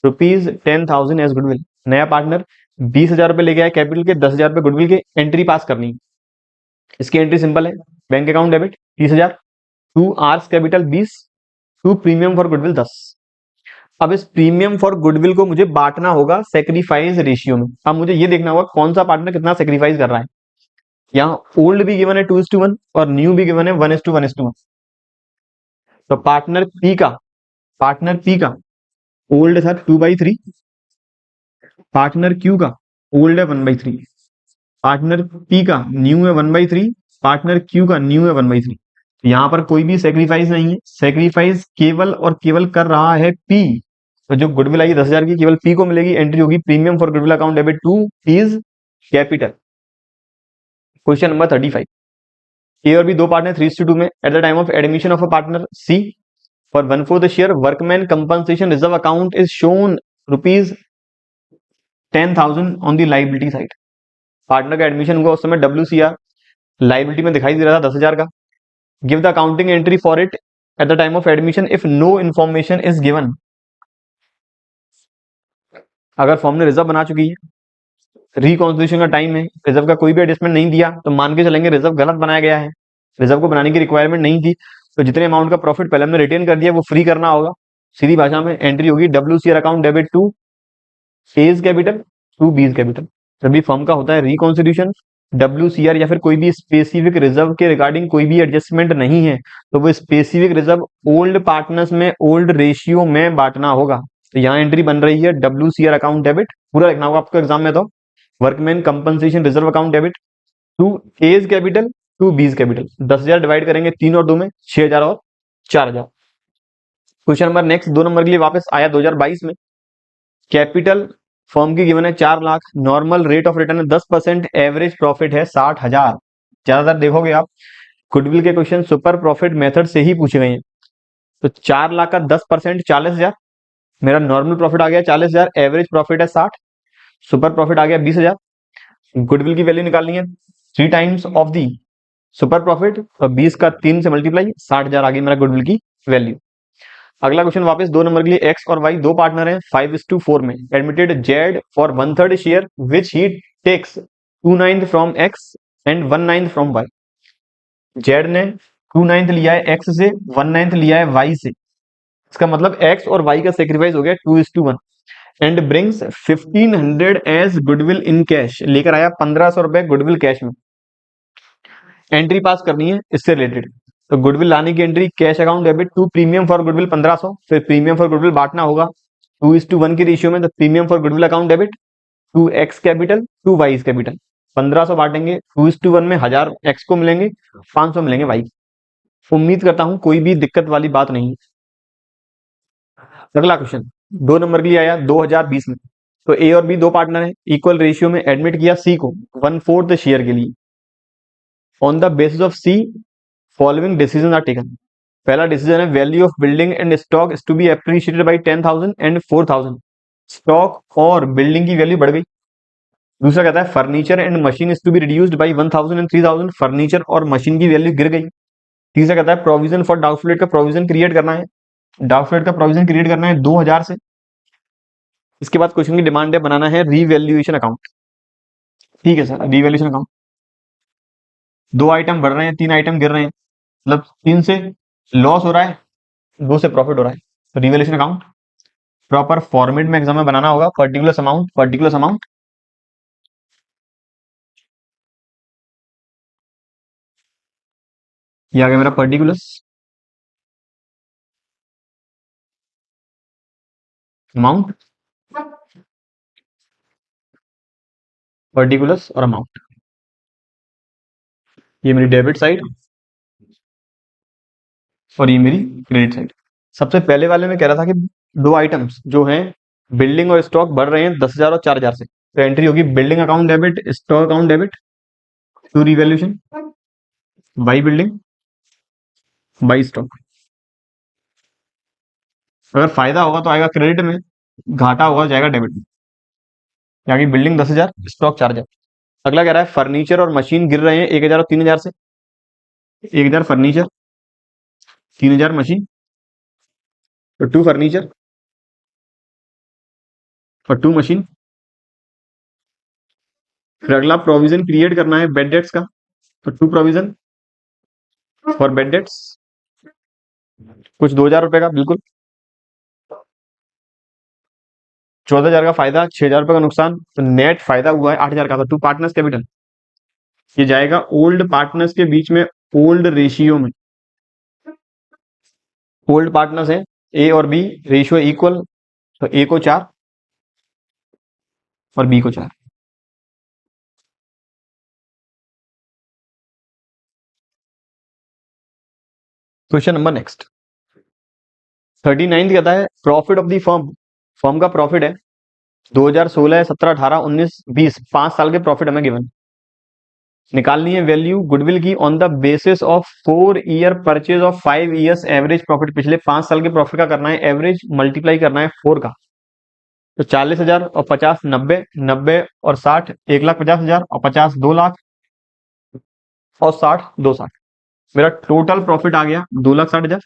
₹10,000 as goodwill. नया पार्टनर 20,000 रुपए लेके आया कैपिटल के, 10,000 रुपए गुडविल के, एंट्री पास करनी। इसकी एंट्री सिंपल है, bank account debit 30,000, 2 R's capital 20, 2 premium for goodwill 10। अब इस प्रीमियम फॉर गुडविल को मुझे बांटना होगा सेक्रीफाइस रेशियो में। अब मुझे ये देखना होगा कौन सा पार्टनर कितना सेक्रीफाइस कर रहा है। यहाँ ओल्ड भी गिवन है 2:1 और न्यू भी गिवन है 1:1:1। तो पार्टनर पी का ओल्ड था 2/3, पार्टनर क्यू का ओल्ड है 1/3, पार्टनर पी का न्यू है 1/3, पार्टनर क्यू का न्यू है 1/3। यहाँ पर कोई भी सेक्रीफाइस नहीं है, सेक्रीफाइस केवल और केवल कर रहा है पी। तो जो गुडविल आई 10,000 की केवल पी को मिलेगी। एंट्री होगी premium for goodwill account debit to is capital. Question number 35। A और बी दो पार्टनर 3:2 में। At the time of admission of a partner C for 1/4 share workman compensation reserve account is shown ₹10,000 on the liability side. Partner का एडमिशन हुआ उस समय WCR लाइबिलिटी में दिखाई दे रहा था 10,000 का। Give the accounting entry for it at the time of admission if no information is given. अगर फॉर्म ने रिजर्व बना चुकी है, रिकॉन्स्टिट्यूशन का टाइम है, रिजर्व का कोई भी एडजस्टमेंट नहीं दिया, तो मान के चलेंगे रिजर्व गलत बनाया गया है, रिजर्व को बनाने की रिक्वायरमेंट नहीं थी। तो जितने अमाउंट का प्रॉफिट पहले हमने रिटेन कर दिया वो फ्री करना होगा। सीधी भाषा में एंट्री होगी WCR account debit to A's capital to B's capital. जब भी फर्म का होता है रिकॉन्स्टिट्यूशन, WCR या फिर कोई भी स्पेसिफिक रिजर्व के रिगार्डिंग कोई भी एडजस्टमेंट नहीं है, तो वो स्पेसिफिक रिजर्व ओल्ड पार्टनर्स में ओल्ड रेशियो में बांटना होगा। तो यहाँ एंट्री बन रही है WCR अकाउंट डेबिट, पूरा लिखना होगा आपको एग्जाम में। तो workman compensation reserve account debit to A's capital to B's capital. 10,000 divide करेंगे 3 और 2 में, 6,000 और 4,000। क्वेश्चन नंबर नेक्स्ट 2 नंबर के लिए वापस आया 2022 में। कैपिटल फर्म की गिवन है 4 lakh, normal rate of return है 10%, एवरेज प्रॉफिट है 60,000। ज्यादातर देखोगे आप गुडविल के क्वेश्चन सुपर प्रॉफिट मेथड से ही पूछे गए हैं। तो 4 लाख का 10% 40,000, मेरा नॉर्मल प्रॉफिट आ गया 40,000, एवरेज प्रॉफिट है 60, सुपर प्रॉफिट आ गया 20,000। गुडविल की वैल्यू निकालनी है 3 times of the super profit, तो 20 का 3 से मल्टीप्लाई 60,000 आ गई मेरा गुडविल की वैल्यू। अगला क्वेश्चन वापस 2 नंबर के लिए। एक्स और वाई दो पार्टनर हैं 5:4 में। Admitted Z for 1/3 share which he takes 2/9 from X and 1/9 from Y. Z ने 2/9 लिया है एक्स से, 1/9 लिया है वाई से। इसका मतलब एक्स और वाई का सेक्रीफाइस हो गया 2:1 and brings 1,500 as goodwill in cash. लेकर आया 1,500 रुपए गुडविल कैश में। एंट्री पास करनी है इससे रिलेटेड। तो गुडविल लाने की entry cash account debit to premium for goodwill 1,500, फिर प्रीमियम फॉर गुडविल बांटना होगा 2:1 की रेशियो में। तो premium for goodwill account debit 2x capital 2y capital. 1,500 बांटेंगे 2:1 में, 1,000 x को मिलेंगे, 500 मिलेंगे y। उम्मीद करता हूं कोई भी दिक्कत वाली बात नहीं। अगला क्वेश्चन 2 नंबर के लिए आया 2020 में। तो ए और बी दो पार्टनर हैं, इक्वल रेशियो में एडमिट किया सी को 1/4 शेयर के लिए। On the basis of C following decision are taken. पहला डिसीजन है value of building and stock is to be appreciated by 10,000 and 4,000। Stock और बिल्डिंग की वैल्यू बढ़ गई। दूसरा कहता है furniture and machine is to be reduced by 1,000 and 3,000। Furniture और मशीन की वैल्यू गिर गई। तीसरा कहता है प्रोविजन फॉर डाउटफुल डेट का प्रोविजन क्रिएट करना है। डाउटफुल डेट का प्रोविजन क्रिएट करना है 2,000 से। इसके बाद क्वेश्चन की डिमांड है बनाना है रीवैल्यूएशन अकाउंट। ठीक है सर, रीवैल्यूएशन अकाउंट। 2 आइटम बढ़ रहे हैं, 3 आइटम गिर रहे हैं, मतलब 3 से लॉस हो रहा है, 2 से प्रॉफिट हो रहा है। तो रीवैल्यूएशन अकाउंट प्रॉपर फॉर्मेट में एग्जाम में बनाना होगा। पर्टिकुलर अमाउंट, पर्टिकुलर अमाउंट, ये आ गया मेरा पर्टिकुलर अमाउंट पर्टिकुलर्स और अमाउंट। ये मेरी डेबिट साइड और ये मेरी क्रेडिट साइड। सबसे पहले वाले में कह रहा था कि दो आइटम्स जो हैं बिल्डिंग और स्टॉक बढ़ रहे हैं 10,000 और 4,000 से, तो एंट्री होगी building account debit, stock account debit to revaluation by building by stock. अगर फायदा होगा तो आएगा क्रेडिट में, घाटा होगा जाएगा डेबिट में। यानी बिल्डिंग 10,000, स्टॉक 4,000। अगला कह रहा है फर्नीचर और मशीन गिर रहे हैं 1,000 और 3,000 से। 1,000 फर्नीचर, 3,000 मशीन, तो टू फर्नीचर और टू मशीन। फिर अगला प्रोविजन क्रिएट करना है बेड डेट्स का, तो to provision for bad debts, कुछ 2,000 रुपए का, बिल्कुल 14,000 का फायदा, 6,000 रुपए का नुकसान, तो नेट फायदा हुआ है 8,000 का। तो टू पार्टनर्स कैपिटल ये जाएगा ओल्ड पार्टनर्स के बीच में, ओल्ड रेशियो में। ओल्ड पार्टनर्स है ए और बी, रेशियो इक्वल, तो ए को 4 और बी को 4। क्वेश्चन नंबर नेक्स्ट 39 कहता है profit of the firm. Firm का प्रॉफिट है 2016, 17, 18, 19, 20, 5 साल के प्रॉफिट हमें गिवन। निकालनी है वैल्यू गुडविल की on the basis of 4 year purchase of 5 years average profit. पिछले 5 साल के प्रॉफिट का करना है एवरेज, मल्टीप्लाई करना है 4 का। तो 40,000 और 50 90, 90 और 60 1,50,000 और 50 2,00,000 और 60 2,60। मेरा टोटल प्रॉफिट आ गया 2,60,000।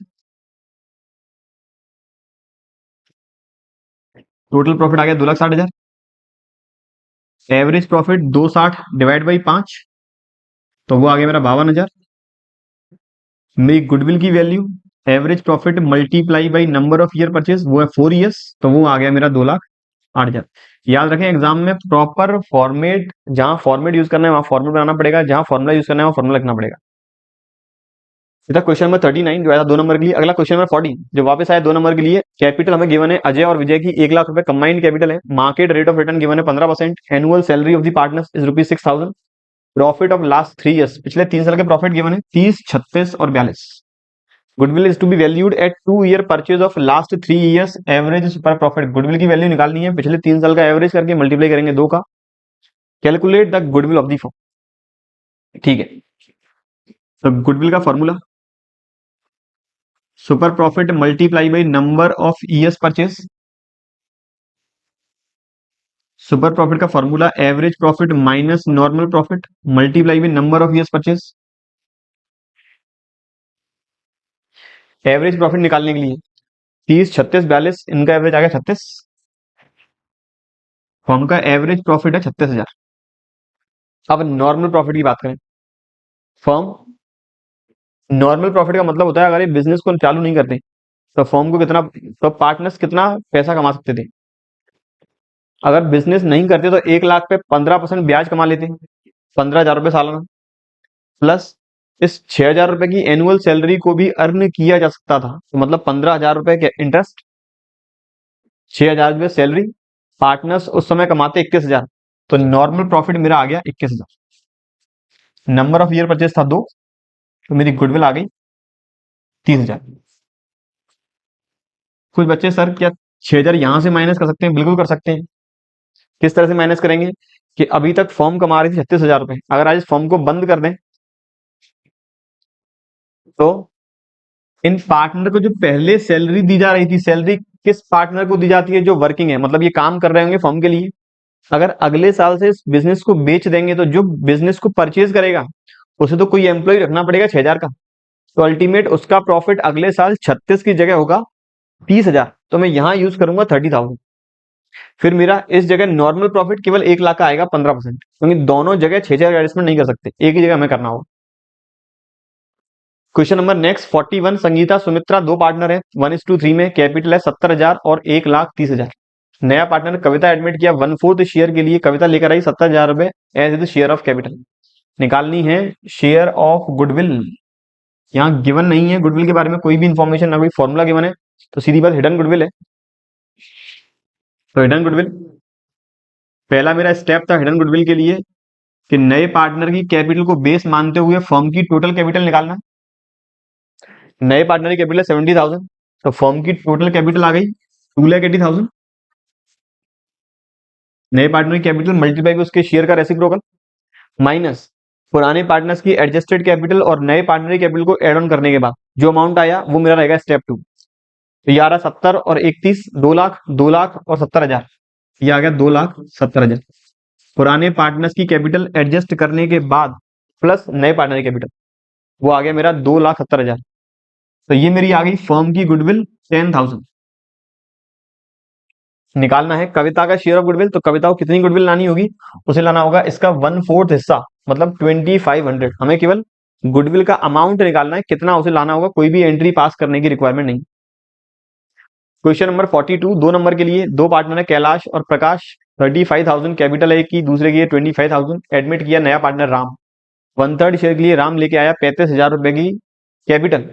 टोटल प्रॉफिट आ गया 2,60,000। एवरेज प्रॉफिट 260 डिवाइड बाई 5, तो वो आ गया मेरा 52,000। मेरी गुडविल की value average profit multiply by number of year purchase, वो है 4 ईयर्स, तो वो आ गया मेरा 2,08,000। याद रखें एग्जाम में प्रॉपर फॉर्मेट, जहां फॉर्मेट यूज करना है वहां फॉर्मेट बनाना पड़ेगा, जहां फॉर्मुला यूज करना है वहां फॉर्मुला लिखना पड़ेगा। इधर क्वेश्चन नंबर 39 जो आया 2 नंबर के लिए। अगला क्वेश्चन नंबर 40 जो वापस आया 2 नंबर के लिए। कैपिटल हमें गिवन है अजय और विजय की 1,00,000 रुपए कंबाइंड कैपिटल है। Market rate of return given है 15%। Annual salary of the partners is ₹6,000। Profit of last 3 years, पिछले 3 साल के प्रॉफिट गिवन है 30, 36 और 42। Goodwill is to be valued at 2 year purchase of last 3 years average super profit. Goodwill की वैल्यू निकालनी है, पिछले 3 साल का एवरेज करके मल्टीप्लाई करेंगे 2 का। Calculate the goodwill of the firm. ठीक है, तो गुडविल का formula super profit multiply by number of years purchase. Super profit का formula average profit minus normal profit multiply by number of years purchase. Average profit निकालने के लिए 30, 36, 42, इनका एवरेज आ गया 36। फर्म का एवरेज प्रॉफिट है 36,000। अब नॉर्मल प्रॉफिट की बात करें, फर्म नॉर्मल प्रॉफिट का मतलब होता है अगर ये बिजनेस को चालू नहीं करते तो फर्म को कितना, तो पार्टनर्स कितना पैसा कमा सकते थे। अगर बिजनेस नहीं करते तो 1,00,000 पे 15% ब्याज कमा लेते, 15,000 रुपए सालाना, प्लस इस 6,000 रुपए की एनुअल सैलरी को भी अर्न किया जा सकता था। तो मतलब 15,000 रुपए के इंटरेस्ट, 6,000 रुपए सैलरी, पार्टनर्स उस समय कमाते 21,000, तो नॉर्मल प्रॉफिट मेरा आ गया 21,000। नंबर ऑफ ईयर परचेज था 2, तो मेरी गुडविल आ गई 30,000। कुछ बच्चे सर क्या 6,000 यहां से माइनस कर सकते हैं? बिल्कुल कर सकते हैं। किस तरह से माइनस करेंगे कि अभी तक फर्म कमा रही थी 36,000 रुपए, अगर आज इस फर्म को बंद कर दें तो इन पार्टनर को जो पहले सैलरी दी जा रही थी, सैलरी किस पार्टनर को दी जाती है? जो वर्किंग है, मतलब ये काम कर रहे होंगे फर्म के लिए। अगर अगले साल से इस बिजनेस को बेच देंगे तो जो बिजनेस को परचेज करेगा उसे तो कोई एम्प्लॉय रखना पड़ेगा 6,000 का, तो अल्टीमेट उसका प्रॉफिट अगले साल 36 की जगह होगा 30,000, तो मैं यहां यूज करूंगा 30,000। फिर मेरा इस जगह नॉर्मल प्रॉफिट केवल 1,00,000 का आएगा 15%, क्योंकि दोनों जगह 6,000 एडजस्टमेंट नहीं कर सकते, एक ही जगह हमें करना होगा। Question number next 41 Sangeeta Sumitra दो पार्टनर है 1:3 में। कैपिटल है 70,000 और 1,30,000। नया पार्टनर कविता एडमिट किया 1/4 शेयर के लिए। कविता लेकर आई 70,000 रुपए as is share of capital. निकालनी है शेयर ऑफ गुडविल। यहाँ गिवन नहीं है गुडविल के बारे में कोई भी इंफॉर्मेशन, ना कोई फॉर्मूला गिवन है, तो सीधी बात हिडन गुडविल है। तो हिडन गुडविल पहला मेरा स्टेप था हिडन गुडविल के लिए कि नए पार्टनर की कैपिटल को बेस मानते हुए फर्म की टोटल कैपिटल निकालना। नए पार्टनर की कैपिटल 70,000, तो फर्म की टोटल कैपिटल आ गई 2,80,000। नए पार्टनर की कैपिटल मल्टीप्लाई भी उसके शेयर का रेसिप्रोकल माइनस पुराने पार्टनर्स की एडजस्टेड कैपिटल और नए पार्टनर की कैपिटल को एड ऑन करने के बाद जो अमाउंट आया वो मेरा रहेगा स्टेप 2। तो ये आ रहा 70 और 31, 2 लाख, 2 लाख और 70,000। ये आ गया 2,70,000 पुराने पार्टनर्स की कैपिटल एडजस्ट करने के बाद प्लस नए पार्टनर की कैपिटल, वो आ गया मेरा 2,70,000। तो ये मेरी आ गई फर्म की गुडविल 10,000। निकालना है कविता का शेयर ऑफ गुडविल, तो कविता को कितनी गुडविल लानी होगी, उसे लाना होगा इसका 1/4 हिस्सा, मतलब 2500। हमें केवल गुडविल का अमाउंट निकालना है, कितना उसे लाना होगा, कोई भी एंट्री पास करने की रिक्वायरमेंट नहीं। क्वेश्चन नंबर 42, 2 नंबर के लिए दो पार्टनर है कैलाश और प्रकाश। 35,000 कैपिटल है की, दूसरे की 25,000। एडमिट किया नया पार्टनर राम। 1/3 शेयर के लिए राम लेके आया 35,000 रुपए की कैपिटल।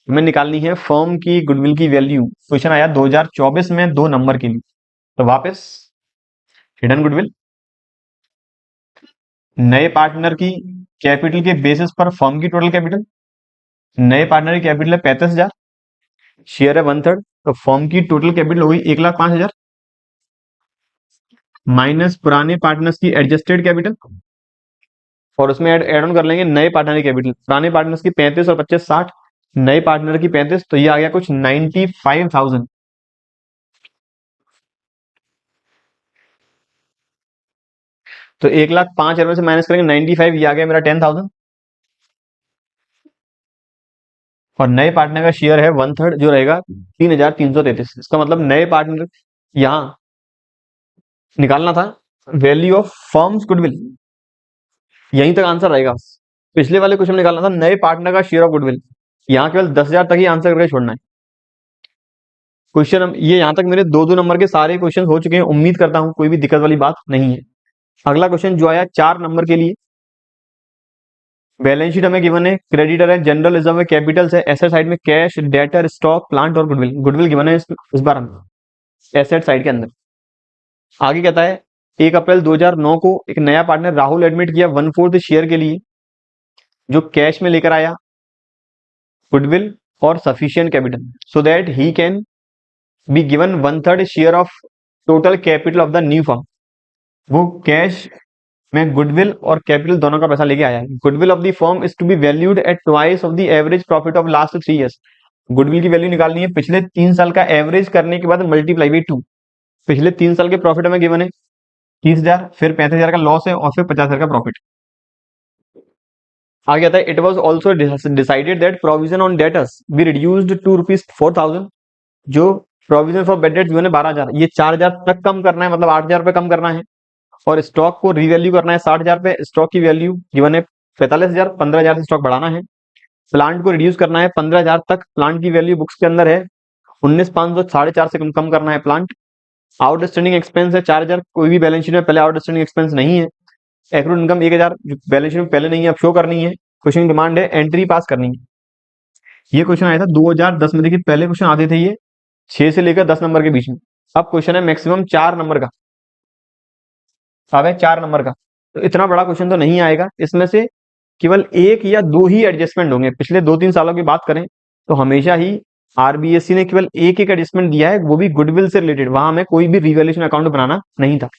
हमें निकालनी है फर्म की गुडविल की वैल्यू। क्वेश्चन आया 2024 में 2 नंबर के लिए। तो वापस हिडन गुडविल, नए पार्टनर की कैपिटल के बेसिस पर फर्म की टोटल कैपिटल। नए पार्टनर की कैपिटल है 35,000, शेयर है 1/3, तो फर्म की टोटल कैपिटल हो गई 1,05,000 माइनस पुराने पार्टनर्स की एडजस्टेड कैपिटल और उसमें एड ऑन कर लेंगे नए पार्टनर की कैपिटल। पुराने पार्टनर्स की 35 और 25 60, नए पार्टनर की 35, तो ये आ गया कुछ 95,000। तो 1,05,000 से माइनस करेंगे 95, ये आ गया मेरा 10,000। और नए पार्टनर का शेयर है 1/3 जो रहेगा 3,333। इसका मतलब नए पार्टनर यहां निकालना था वैल्यू ऑफ फर्म्स गुडविल, यहीं तक आंसर रहेगा। पिछले वाले क्वेश्चन में निकालना था नए पार्टनर का शेयर ऑफ गुडविल, यहाँ केवल 10,000 तक ही आंसर करके छोड़ना है। क्वेश्चन ये यहाँ तक मेरे 2-2 नंबर के सारे क्वेश्चन हो चुके हैं, उम्मीद करता हूं कोई भी दिक्कत वाली बात नहीं है। अगला क्वेश्चन जो आया 4 नंबर के लिए, बैलेंस शीट हमें गिवन है, क्रेडिटर है, जनरल रिजर्व है, कैपिटल्स है, एसेट साइड में कैश, डेटर, स्टॉक, प्लांट और गुडविल। गुडविल गिवन है इस बार हम एसेट साइड के अंदर। आगे कहता है 1 अप्रैल 2009 को एक नया पार्टनर राहुल एडमिट किया 1/4 शेयर के लिए, जो कैश में लेकर आया गुडविल और sufficient capital so that he can be given 1/3 share of total capital of the new firm. वो कैश में गुडविल और कैपिटल दोनों का पैसा लेके आया है। Goodwill of the firm is to be valued at twice of the average profit of last 3 years. Goodwill की वैल्यू निकालनी है पिछले 3 साल का एवरेज करने के बाद मल्टीप्लाई बाई 2। पिछले 3 साल के प्रॉफिट हमें गिवन है 30,000, फिर 35,000 का लॉस है और फिर 50,000 का प्रॉफिट। आगे आता है it was also decided that provision on debtors be reduced to ₹4,000। जो provision for bad debt given है 12,000, ये 4,000 तक कम करना है, मतलब 8,000 रुपए कम करना है। और स्टॉक को रिवैल्यू करना है 60,000 पे। स्टॉक की वैल्यू गिवन है 45,000, 15,000 से स्टॉक बढ़ाना है। प्लांट को रिड्यूस करना है 15,000 तक, प्लांट की वैल्यू बुक्स के अंदर है 19,500, 4,500 से कम करना है प्लांट। आउटस्टैंडिंग एक्सपेंस है 4,000, कोई भी बैलेंस शीट में पहले आउटस्टैंडिंग एक्सपेंस नहीं है। एक्रूड इनकम 1,000 बैलेंस शीट में पहले नहीं है, अब शो करनी है। क्वेश्चन की डिमांड है एंट्री पास करनी है। ये क्वेश्चन आया था 2010 में। देखिए पहले क्वेश्चन आते थे ये 6 से लेकर 10 नंबर के बीच में, अब क्वेश्चन है मैक्सिमम 4 नंबर का। अब है 4 नंबर का, तो इतना बड़ा क्वेश्चन तो नहीं आएगा। इसमें से केवल 1 या 2 ही एडजस्टमेंट होंगे। पिछले 2-3 सालों की बात करें तो हमेशा ही आरबीएससी ने केवल एक एडजस्टमेंट दिया है, वो भी गुडविल से रिलेटेड। वहां हमें कोई भी रिवैल्यूएशन अकाउंट बनाना नहीं था,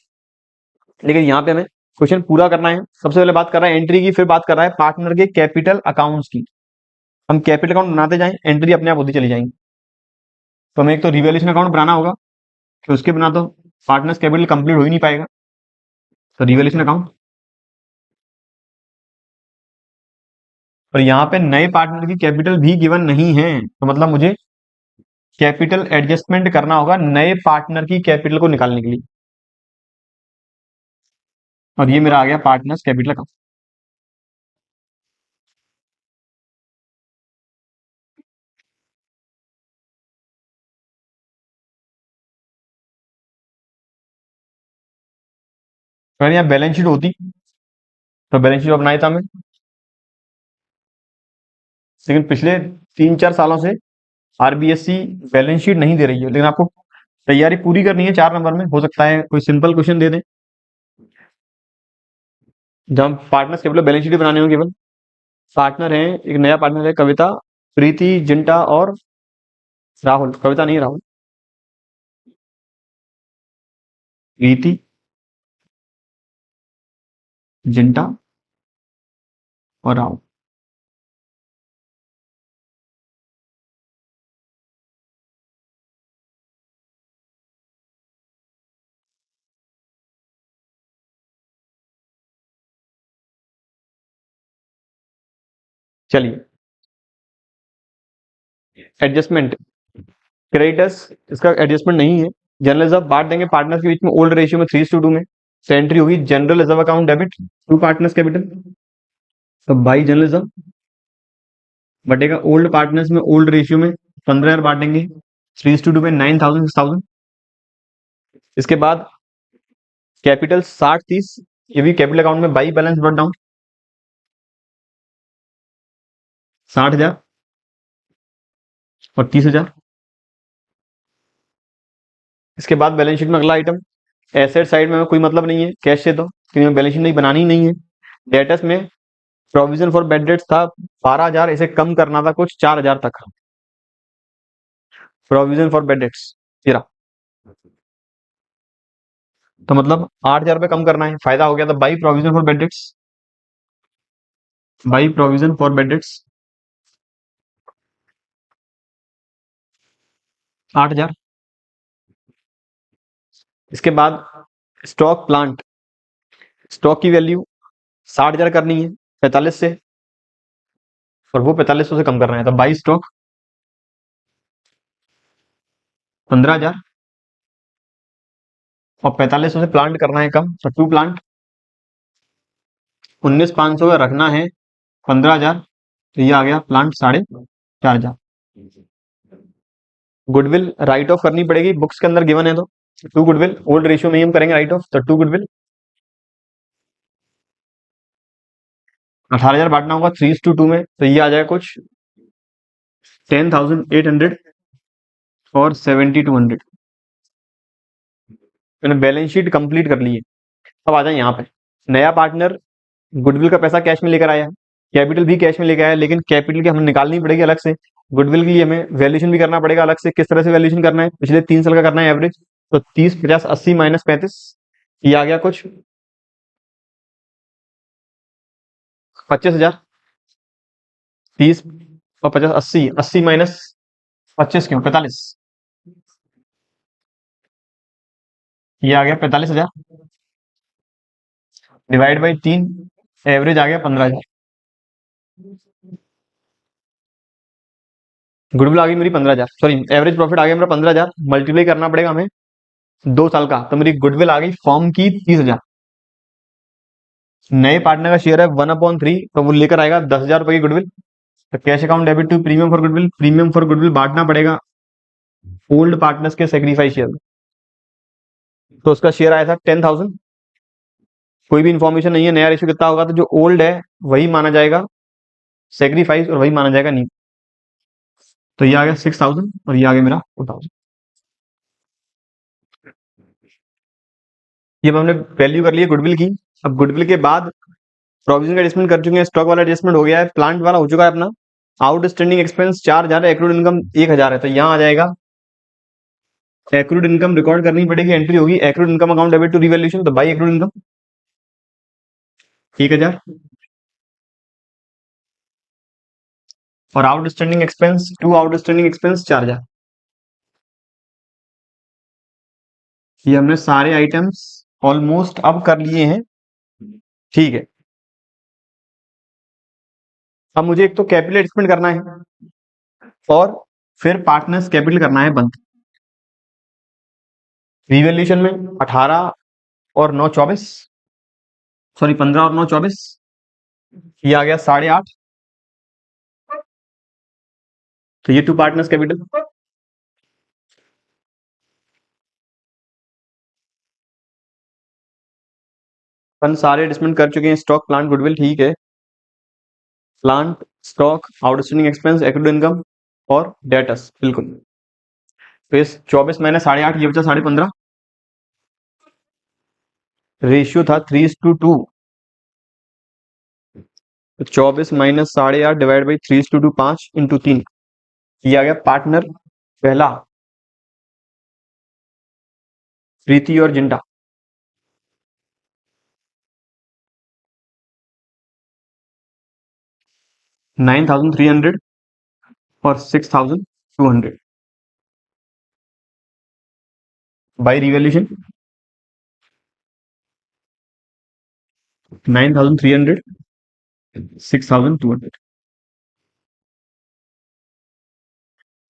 लेकिन यहाँ पे हमें क्वेश्चन पूरा करना है। सबसे पहले बात कर रहा है एंट्री की, फिर बात कर रहा है पार्टनर के कैपिटल अकाउंट्स की। हम कैपिटल अकाउंट बनाते जाएं, एंट्री अपने आप होती चली जाएंगी। तो हमें एक तो रिवैल्यूएशन अकाउंट बनाना होगा, तो उसके बिना तो पार्टनर्स कैपिटल कंप्लीट हो ही नहीं पाएगा। तो रिवैल्यूएशन अकाउंट, और यहाँ पे नए पार्टनर की कैपिटल भी गिवन नहीं है, तो मतलब मुझे कैपिटल एडजस्टमेंट करना होगा नए पार्टनर की कैपिटल को निकालने के लिए। और ये मेरा आ गया पार्टनर्स कैपिटल अकाउंट। अगर यहाँ बैलेंस शीट होती तो बैलेंस शीट बनाया था हमें, लेकिन पिछले 3-4 सालों से आरबीएससी बैलेंस शीट नहीं दे रही है। लेकिन आपको तैयारी पूरी करनी है 4 नंबर में, हो सकता है कोई सिंपल क्वेश्चन दे दें। जब पार्टनर्स केवल बैलेंस शीट बनाने हो, केवल पार्टनर हैं, एक नया पार्टनर है कविता, प्रीति, जिंटा और राहुल। कविता नहीं, राहुल। प्रीति, जिंटा और राहुल। चलिए, एडजस्टमेंट, क्रेडिटर्स, इसका एडजस्टमेंट नहीं है। जनरल रिजर्व बांट देंगे पार्टनर्स के बीच में ओल्ड रेशियो में 3:2 में। तो एंट्री होगी general reserve account debit to partners capital. तो बाई जनरल रिजर्व बटेगा ओल्ड पार्टनर्स में ओल्ड रेशियो में 15,000 बांटेंगे 3:2 में 9,000 6,000। इसके बाद कैपिटल 60-30, ये भी कैपिटल अकाउंट में बाई बैलेंस ब्रॉट डाउन 60,000 और 30,000। इसके बाद बैलेंस शीट में अगला आइटम, एसेट साइड में कोई मतलब नहीं है कैश से, तो क्योंकि बैलेंस शीट नहीं बनानी ही नहीं है। डेटर्स में प्रोविजन फॉर बैड डेट्स था 12,000, इसे कम करना था कुछ 4,000 तक। प्रोविजन फॉर बैड डेट्स 13, तो मतलब 8,000 रुपये कम करना है, फायदा हो गया था by provision for bad dates, by provision for bad dates 8,000। इसके बाद स्टॉक प्लांट, स्टॉक की वैल्यू 60,000 करनी है 45 से, और वो 4500 से कम करना है, तो बाई स्टॉक 15,000 और 4500 से प्लांट करना है कम, तो टू प्लांट 19,500 का रखना है 15,000, तो ये आ गया प्लांट 4,500। गुडविल राइट ऑफ करनी पड़ेगी, बुक्स के अंदर गिवन है, तो टू गुडविल ओल्ड रेशियो में ही हम करेंगे राइट ऑफ, तो टू गुडविल 18,000 बांटना होगा 3:2 में, तो ये आ जाएगा कुछ 10,800 और 7,200। मैंने बैलेंस शीट कंप्लीट कर ली है। अब आ जाए यहाँ पे, नया पार्टनर गुडविल का पैसा कैश में लेकर आया, कैपिटल भी कैश में लेकर आया, लेकिन कैपिटल की हमें निकालनी पड़ेगी अलग से। गुडविल के लिए हमें वैल्यूएशन भी करना पड़ेगा अलग से। किस तरह से वैल्यूएशन करना है, पिछले 3 साल का करना है एवरेज, तो 30, 50, 80 माइनस 35, ये आ गया कुछ 25,000। 30 और 50, 80, 80 माइनस 25 क्यों 45, ये आ गया 45,000 डिवाइड बाई 3, एवरेज आ गया 15,000। गुडविल आ गई मेरी 15,000, सॉरी एवरेज प्रॉफिट आ गया मेरा 15,000, मल्टीप्लाई करना पड़ेगा हमें 2 साल का, तो मेरी गुडविल आ गई फॉर्म की 30,000। नए पार्टनर का शेयर है 1/3, तो वो लेकर आएगा 10,000 रुपए की गुडविल। तो cash account debit to premium for goodwill, premium for goodwill बांटना पड़ेगा ओल्ड पार्टनर्स के सेक्रीफाइस शेयर में, तो उसका शेयर आया था 10,000। कोई भी इंफॉर्मेशन नहीं है, नया रेशियो कितना होगा, तो जो ओल्ड है वही माना जाएगा सेक्रीफाइस और वही माना जाएगा न्यू। तो ये आ गया 6,000 और ये आ गया मेरा 4,000। ये हमने वैल्यू कर ली है गुडविल की। अब गुडविल के बाद प्रोविजन का एडजस्टमेंट कर चुके हैं, स्टॉक वाला एडजस्टमेंट हो गया है, प्लांट वाला हो चुका है अपना। आउटस्टैंडिंग एक्सपेंस 4,000 है, एक्रूड इनकम 1,000 है, तो यहाँ आ जाएगा एक्रूड इनकम रिकॉर्ड करनी पड़ेगी, एंट्री होगी accrued income account debit to revaluation, तो बाई एक्रूड इनकम 1,000 और outstanding expense to outstanding expense 4,000। ये हमने सारे आइटम्स ऑलमोस्ट अब कर लिए हैं, ठीक है। अब मुझे एक तो कैपिटल एडजस्टमेंट करना है और फिर पार्टनर्स कैपिटल करना है बंद। रिवैल्यूएशन में 18 और 9 24, सॉरी 15 और 9 24, ये आ गया 8.5, तो ये टू पार्टनर्स कैपिटल। अपन सारे एडजस्टमेंट कर चुके हैं, स्टॉक प्लांट गुडविल, ठीक है। Plant, stock, outstanding expense, accrued income और डेटर्स, बिल्कुल। तो इस 24 माइनस 8.5, ये बचा 15.5। रेशियो था 3:2, तो 24 माइनस 8.5 डिवाइड बाई 3:2 5 इंटू 3, ये आ गया पार्टनर पहला प्रीति और जिंटा। 9,300 और 6,200 बाई रिवैल्यूएशन। 9,300 6,200।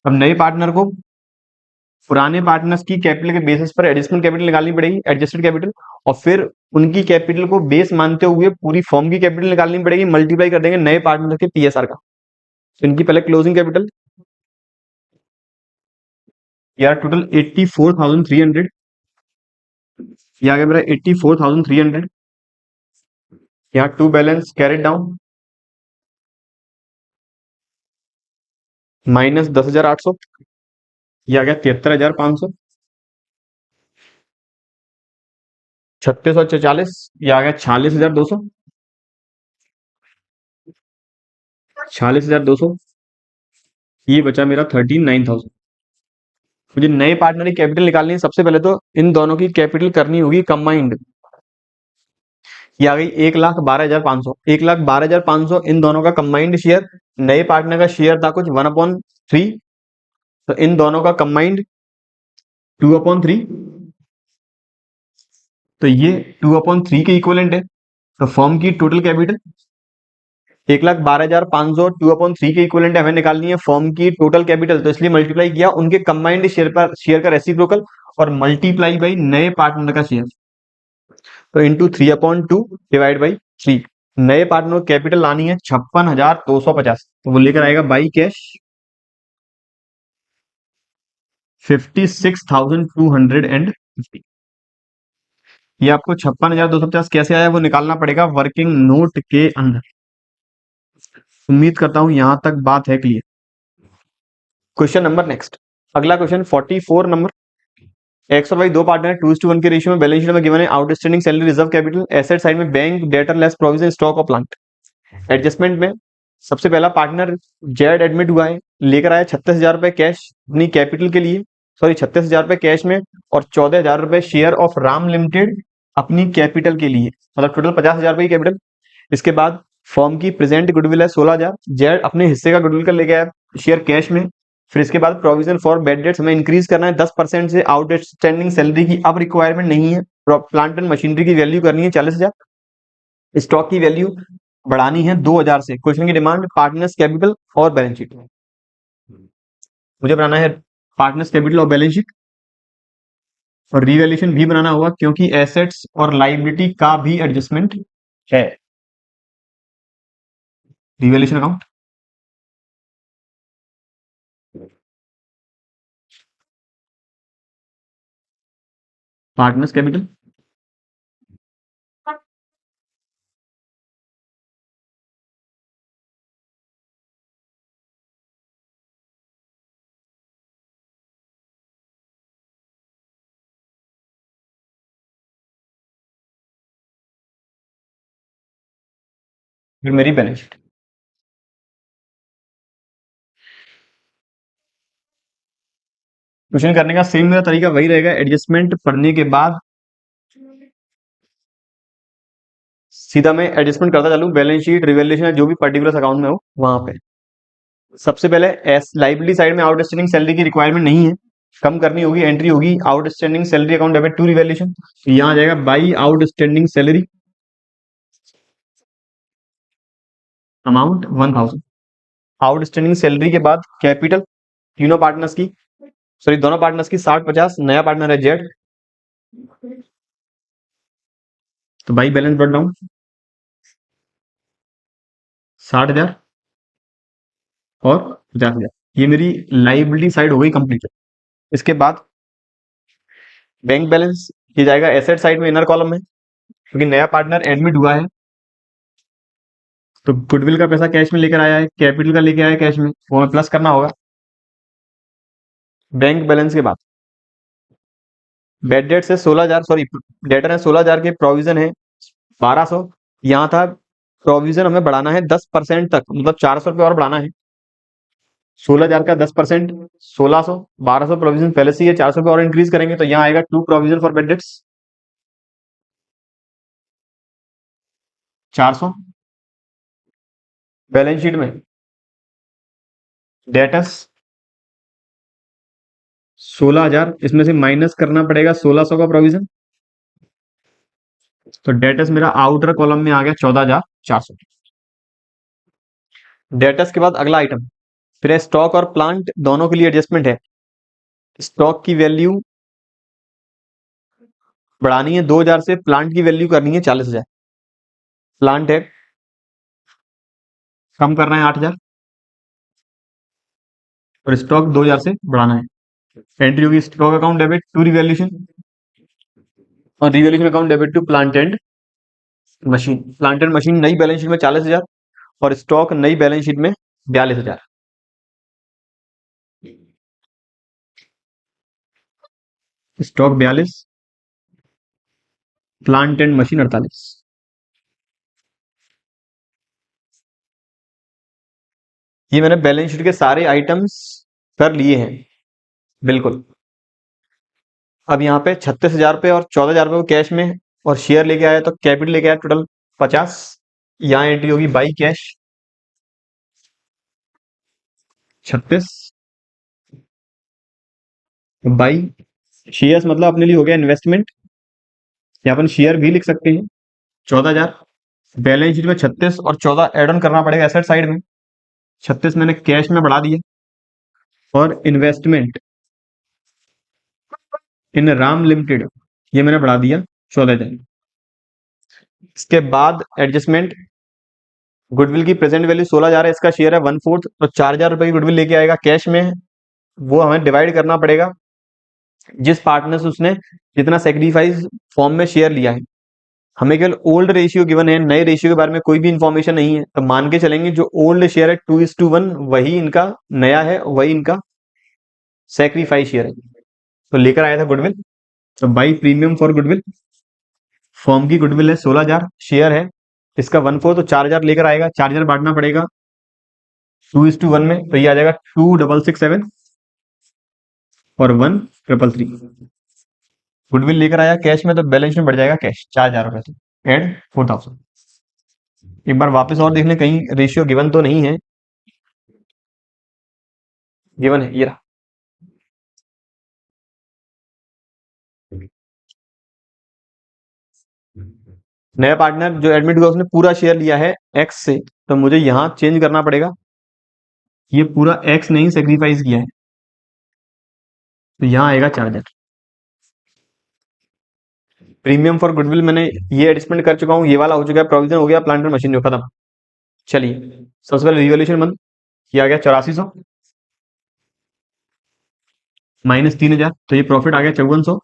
अब नए पार्टनर को पुराने पार्टनर्स की कैपिटल के बेसिस पर एडिशनल कैपिटल निकालनी पड़ेगी, एडजस्टेड कैपिटल, और फिर उनकी कैपिटल को बेस मानते हुए पूरी फॉर्म की कैपिटल निकालनी पड़ेगी, मल्टीप्लाई कर देंगे नए पार्टनर के पीएसआर का। तो इनकी पहले क्लोजिंग कैपिटल, यार टोटल 84,300, ये आ गया मेरा 84,300। यहाँ to balance carried down minus 10,800, ये आ गया 73,500। 3640, ये आ गया 46,200। 46,200, ये बचा मेरा 39,000। मुझे नए पार्टनर की कैपिटल निकालनी है। सबसे पहले तो इन दोनों की कैपिटल करनी होगी कंबाइंड। ये आ गई 1,12,500। 1,12,500 इन दोनों का कंबाइंड शेयर। नए पार्टनर का शेयर था कुछ 1/3, तो इन दोनों का कंबाइंड 2/3। तो ये 2/3 के इक्वलेंट है। तो फर्म की टोटल कैपिटल 1,12,500 2/3 के इक्वलेंट हमें निकालनी है फर्म की टोटल कैपिटल। तो इसलिए मल्टीप्लाई किया उनके कंबाइंड शेयर पर, शेयर का रेसिप्रोकल, और मल्टीप्लाई बाई नए पार्टनर का शेयर। तो इंटू 3/2 डिवाइड बाई 3। नए पार्टनर कैपिटल लानी है 56,250, तो वो लेकर आएगा बाई कैश 56,250। ये आपको 56,250 कैसे आया वो निकालना पड़ेगा वर्किंग नोट के अंदर। उम्मीद करता हूं यहां तक बात है क्लियर। क्वेश्चन नंबर नेक्स्ट, अगला क्वेश्चन 44 नंबर। एक्स और वाई दो पार्टनर 2:1 के रेशियो में बैलेंस शीट में गिवन है outstanding salary reserve capital asset side में bank debtor less provision stock of plant. Adjustment में सबसे पहला पार्टनर जेड एडमिट हुआ है, लेकर आया 36,000 रुपए कैश अपनी कैपिटल के लिए, सॉरी 36,000 रुपए कैश में, और 14,000 रुपए शेयर ऑफ राम लिमिटेड अपनी कैपिटल के लिए, मतलब टोटल 50,000 रुपए की कैपिटल। इसके बाद फर्म की प्रेजेंट गुडविल है 16,000, जेड अपने हिस्से का गुडविल का लेके आया शेयर कैश में। फिर इसके बाद प्रोविजन फॉर बैड डेट्स हमें इंक्रीज करना है 10% से, आउटस्टैंडिंग सैलरी की अब रिक्वायरमेंट नहीं है। प्लांट एंड मशीनरी की वैल्यू करनी है 40,000, स्टॉक की वैल्यू बढ़ानी है 2,000 से। क्वेश्चन की डिमांड पार्टनर्स कैपिटल और बैलेंस शीट। मुझे बनाना है पार्टनर्स कैपिटल और बैलेंस शीट, और रिवैल्यूएशन भी बनाना होगा क्योंकि एसेट्स और लाइबिलिटी का भी एडजस्टमेंट है। रिवैल्यूएशन अकाउंट, पार्टनर्स कैपिटल, फिर मेरी बैलेंस शीट। क्वेश्चन करने का सेम मेरा तरीका वही रहेगा, एडजस्टमेंट पढ़ने के बाद सीधा मैं एडजस्टमेंट करता चलूं, बैलेंस शीट रिवैल्यूएशन जो भी पर्टिकुलर अकाउंट में हो वहां पे। सबसे पहले एस लाइबिलिटी साइड में आउटस्टैंडिंग सैलरी की रिक्वायरमेंट नहीं है, कम करनी होगी, एंट्री होगी outstanding salary account debit to revaluation. यहां आ जाएगा by outstanding salary amount 1,000। Outstanding salary के बाद कैपिटल तीनों पार्टनर्स की, सॉरी दोनों पार्टनर्स की 60-50, नया पार्टनर है जेड, तो बाई बैलेंस ब्रॉट डाउन 60,000 और 50,000। ये मेरी लाइबिलिटी साइड हो गई कंप्लीट। इसके बाद बैंक बैलेंस ये जाएगा एसेट साइड में इनर कॉलम में, क्योंकि नया पार्टनर एडमिट हुआ है, तो गुडविल का पैसा कैश में लेकर आया है, कैपिटल का लेके आया है कैश में, वो हमें प्लस करना होगा। बैंक बैलेंस के बाद बैड डेट से 16,000, सॉरी डेटर है 16,000 के, प्रोविजन है 1,200, यहाँ था प्रोविजन हमें बढ़ाना है 10% तक, मतलब 400 रुपये और बढ़ाना है। 16,000 का 10%, 1600, 1200 प्रोविजन पहले से ही है, 400 रुपये और इंक्रीज करेंगे तो यहाँ आएगा to provision for bad debts 400। Balance sheet में डेटस 16,000, इसमें से माइनस करना पड़ेगा 1600 का प्रोविजन, तो डेटस मेरा आउटर कॉलम में आ गया 14,400। डेटस के बाद अगला आइटम, फिर स्टॉक और प्लांट दोनों के लिए एडजस्टमेंट है। स्टॉक की वैल्यू बढ़ानी है 2,000 से, प्लांट की वैल्यू करनी है 40,000। प्लांट है, कम करना है 8,000 और स्टॉक 2,000 से बढ़ाना है। एंट्री होगी stock account debit to revaluation और revaluation account debit to plant and machine. Plant and machine नई बैलेंस शीट में 40,000 और स्टॉक नई बैलेंस शीट में 42,000। Stock 42, plant and machine 48। ये मैंने बैलेंस शीट के सारे आइटम्स कर लिए हैं, बिल्कुल। अब यहाँ पे 36,000 रुपये और 14,000 रुपये को कैश में और शेयर लेके आया तो कैपिटल लेके आया टोटल 50। यहाँ एंट्री होगी बाई कैश 36, बाई शेयर्स मतलब अपने लिए हो गया इन्वेस्टमेंट, या अपन शेयर भी लिख सकते हैं 14,000। बैलेंस शीट में 36 और 14 एड ऑन करना पड़ेगा एसेट साइड में। 36 मैंने कैश में बढ़ा दिया और इन्वेस्टमेंट इन राम लिमिटेड ये मैंने बढ़ा दिया 14,000। इसके बाद एडजस्टमेंट, गुडविल की प्रेजेंट वैल्यू 16,000 है, इसका शेयर है 1/4, तो 4,000 रुपये की गुडविल लेके आएगा कैश में। वो हमें डिवाइड करना पड़ेगा जिस पार्टनर से उसने जितना सेक्रीफाइस फॉर्म में शेयर लिया है। हमें केवल ओल्ड रेशियो गिवन है, नए रेशियो के बारे में कोई भी इंफॉर्मेशन नहीं है, तो मान के चलेंगे जो ओल्ड शेयर है 2:1 वही इनका नया है, वही इनका सेक्रीफाइस शेयर है। तो लेकर आया था गुडविल, तो by premium for goodwill, form की गुडविल है 16,000, शेयर है इसका 1/4, तो 4,000 लेकर आएगा। 4,000 बांटना पड़ेगा 2:1 में, तो ये आ जाएगा 2,667 और 1,333। गुडविल लेकर आया कैश में, तो बैलेंस में बढ़ जाएगा कैश 4,000 रुपये से एड 4,000। एक बार वापस और देख लें कहीं रेशियो गिवन तो नहीं है। गिवन है, ये रहा। नया पार्टनर जो एडमिट हुआ उसने पूरा शेयर लिया है एक्स से, तो मुझे यहां चेंज करना पड़ेगा, ये पूरा एक्स नहीं सेक्रीफाइस किया है, तो यहां आएगा 4,000। प्रीमियम फॉर गुडविल मैंने ये एडजस्टमेंट कर चुका हूँ, ये वाला हो चुका है, प्रोविजन हो गया, प्लांट एंड मशीन जो खत्म। चलिए सबसे पहले रिवॉल्यूशन बंद किया गया 8400 माइनस 3,000, तो ये प्रॉफिट आ गया 5400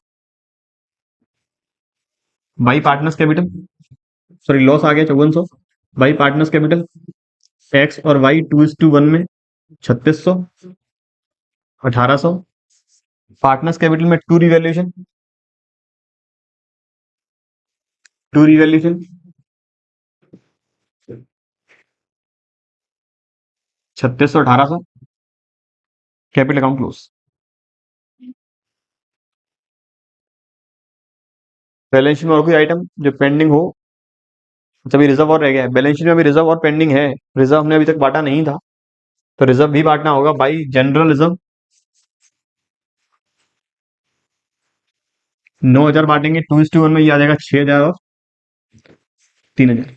by partners capital, sorry loss आ गया 5400 बाई पार्टनर्स कैपिटल। एक्स और वाई 2:1 में 3600, 1800। पार्टनर्स कैपिटल में to revaluation 3600, 1800। Capital account close. Balance sheet में और कोई आइटम जो पेंडिंग हो, अच्छा अभी रिजर्व और रह गया है। बैलेंस शीट में अभी रिजर्व और पेंडिंग है, रिजर्व हमने अभी तक बांटा नहीं था, तो रिजर्व भी बांटना होगा बाई जनरल रिजर्व। 9,000 बांटेंगे 2:1 में, ये आ जाएगा 6,000 और 3,000।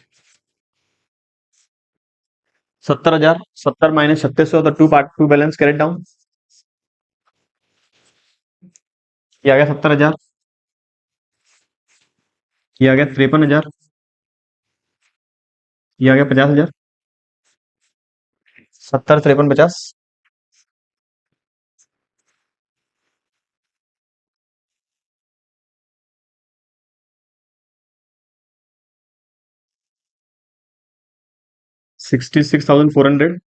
70,000, 70 माइनस 3600, तो टू बैलेंस कैरेट डाउन, ये आ गया 70,000, ये आ गया 53,000, ये आ गया 50,000। 70, 53, 50, 66,400,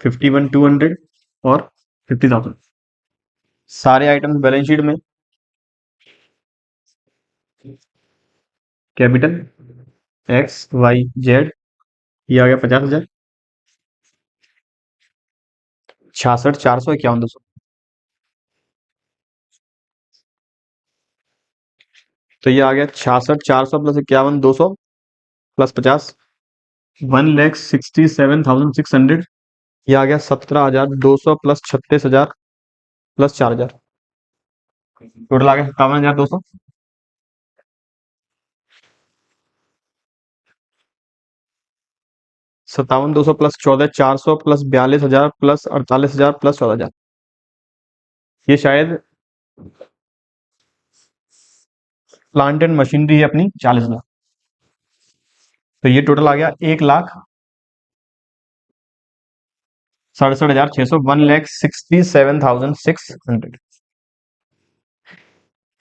51,200 और 50,000। सारे आइटम्स बैलेंस शीट में। कैपिटल एक्स वाई जेड, ये आ गया 50,000। 66, 400, 51, 200। तो ये आ गया 66, 400 प्लस 51, 200 प्लस 50, 1,67,600। ये आ गया 17,200 प्लस 36,000 प्लस 4,000। टोटल आ गया 57,200। 57,200 प्लस 14,400 प्लस 42,000 प्लस 48,000 प्लस 14,000। ये शायद प्लांट एंड मशीनरी है अपनी 40,000। तो ये टोटल आ गया 1,67,600, 1,67,600।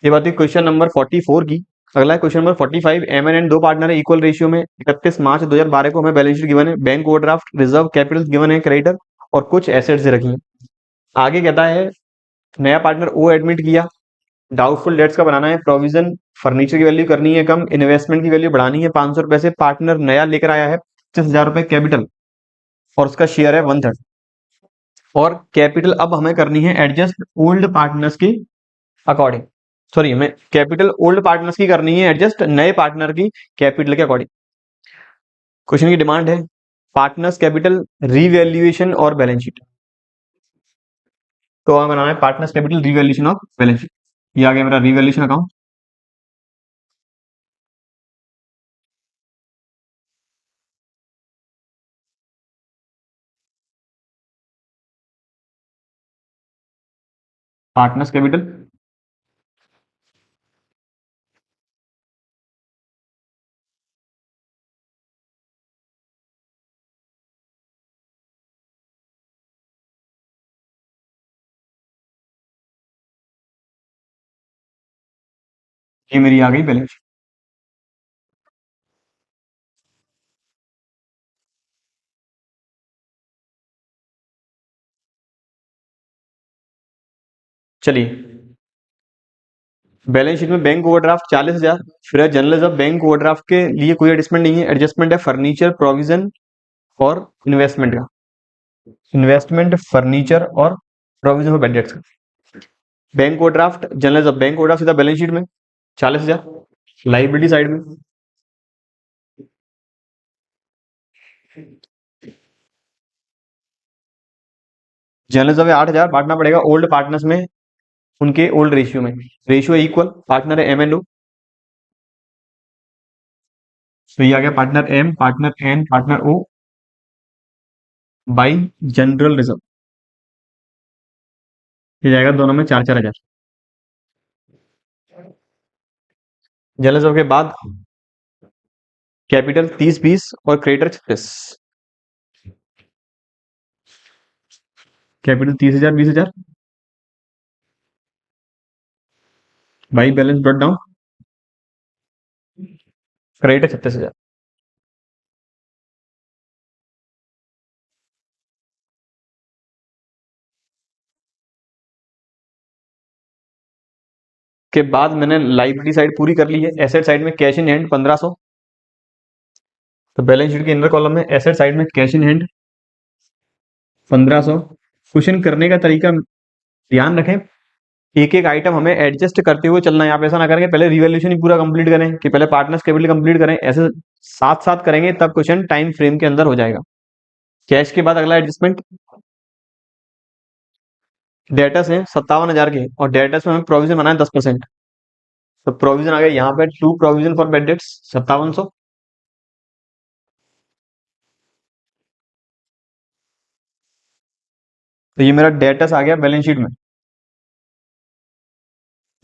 ये बात थी क्वेश्चन नंबर 44 की। अगला है क्वेश्चन नंबर 45। एम एन दो पार्टनर है इक्वल रेशियो में। 31 मार्च 2012 को हमें बैलेंस शीट गिवन है। Bank overdraft, reserve, capital given है, क्रेडिटर और कुछ एसेट्स रखी हैं। आगे कहता है नया पार्टनर ओ एडमिट किया, डाउटफुल डेट्स का बनाना है, प्रोविजन, फर्नीचर की वैल्यू करनी है कम, इन्वेस्टमेंट की वैल्यू बढ़ानी है 500 रुपए से। पार्टनर नया लेकर आया है 25,000 रुपए कैपिटल और उसका शेयर है 1/3। और कैपिटल अब हमें करनी है एडजस्ट ओल्ड पार्टनर्स की अकॉर्डिंग। सॉरी, हमें कैपिटल ओल्ड पार्टनर्स की करनी है एडजस्ट नए पार्टनर की कैपिटल के अकॉर्डिंग। क्वेश्चन की डिमांड है पार्टनर्स कैपिटल रीवैल्यूएशन और बैलेंस शीट। तो हमें बनाना है पार्टनर्स कैपिटल रीवैल्यूएशन और बैलेंस शीट। ये आ गया मेरा रीवैल्यूएशन अकाउंट। पार्टनर्स कैपिटल, ये मेरी आ गई बैलेंस शीट। चलिए, बैलेंस शीट में बैंक ओवरड्राफ्ट 40,000। फिर है जनरल रिजर्व। बैंक ओवरड्राफ्ट के लिए कोई एडजस्टमेंट नहीं है। एडजस्टमेंट है फर्नीचर, प्रोविजन और इन्वेस्टमेंट का। इन्वेस्टमेंट, फर्नीचर और प्रोविजन फॉर बैड डेट्स का। Bank overdraft, general reserve. Bank overdraft सीधा बैलेंस शीट में 40,000 लाइबिलिटी साइड में। जनरल रिजर्व है 8,000, बांटना पड़ेगा ओल्ड पार्टनर्स में उनके ओल्ड रेशियो में। रेशियो इक्वल, पार्टनर है एम एन ओ। तो ये आ गया partner M, partner N, partner O by general reserve. ये जाएगा दोनों में 4-4,000। जनरल रिजर्व के बाद कैपिटल 30-20 और creditor 36। Capital 30,000, 20,000 by balance brought down, creditor 36,000। के बाद मैंने लाइबिलिटी साइड पूरी कर ली है। एसेट साइड में कैश इन हैंड 1,500। तो बैलेंस शीट के इंदर कॉलम में एसेट साइड में कैश इन हैंड 1,500। क्वेश्चन करने का तरीका ध्यान रखें, एक एक आइटम हमें एडजस्ट करते हुए चलना है। आप ऐसा ना करेंगे पहले रिवैल्यूएशन ही पूरा कंप्लीट करें कि पहले पार्टनर्स कैपिटल कंप्लीट करें। ऐसे साथ साथ करेंगे तब क्वेश्चन टाइम फ्रेम के अंदर हो जाएगा। कैश के बाद अगला एडजस्टमेंट डेटर्स हैं 57,000 के और डेटर्स में हमें प्रोविजन बनाना है 10%। तो प्रोविजन आ गया यहाँ पे to provision for bad debts 5700। तो ये मेरा डेटर्स आ गया बैलेंस शीट में।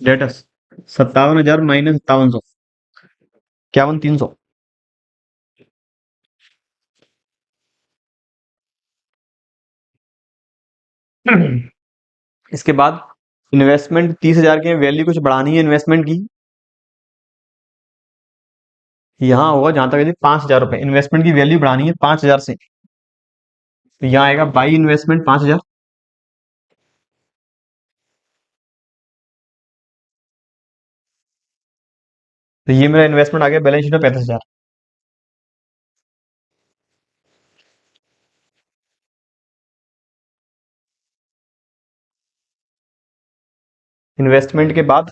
Debtors 57,000 minus 5700, 51,300। इसके बाद इन्वेस्टमेंट 30,000 के, वैल्यू कुछ बढ़ानी है इन्वेस्टमेंट की। यहाँ होगा जहां तक 5,000 रुपए इन्वेस्टमेंट की वैल्यू बढ़ानी है 5,000 से। तो यहाँ आएगा बाई इन्वेस्टमेंट 5,000। तो ये मेरा इन्वेस्टमेंट आ गया बैलेंस शीट में 35,000। इन्वेस्टमेंट के बाद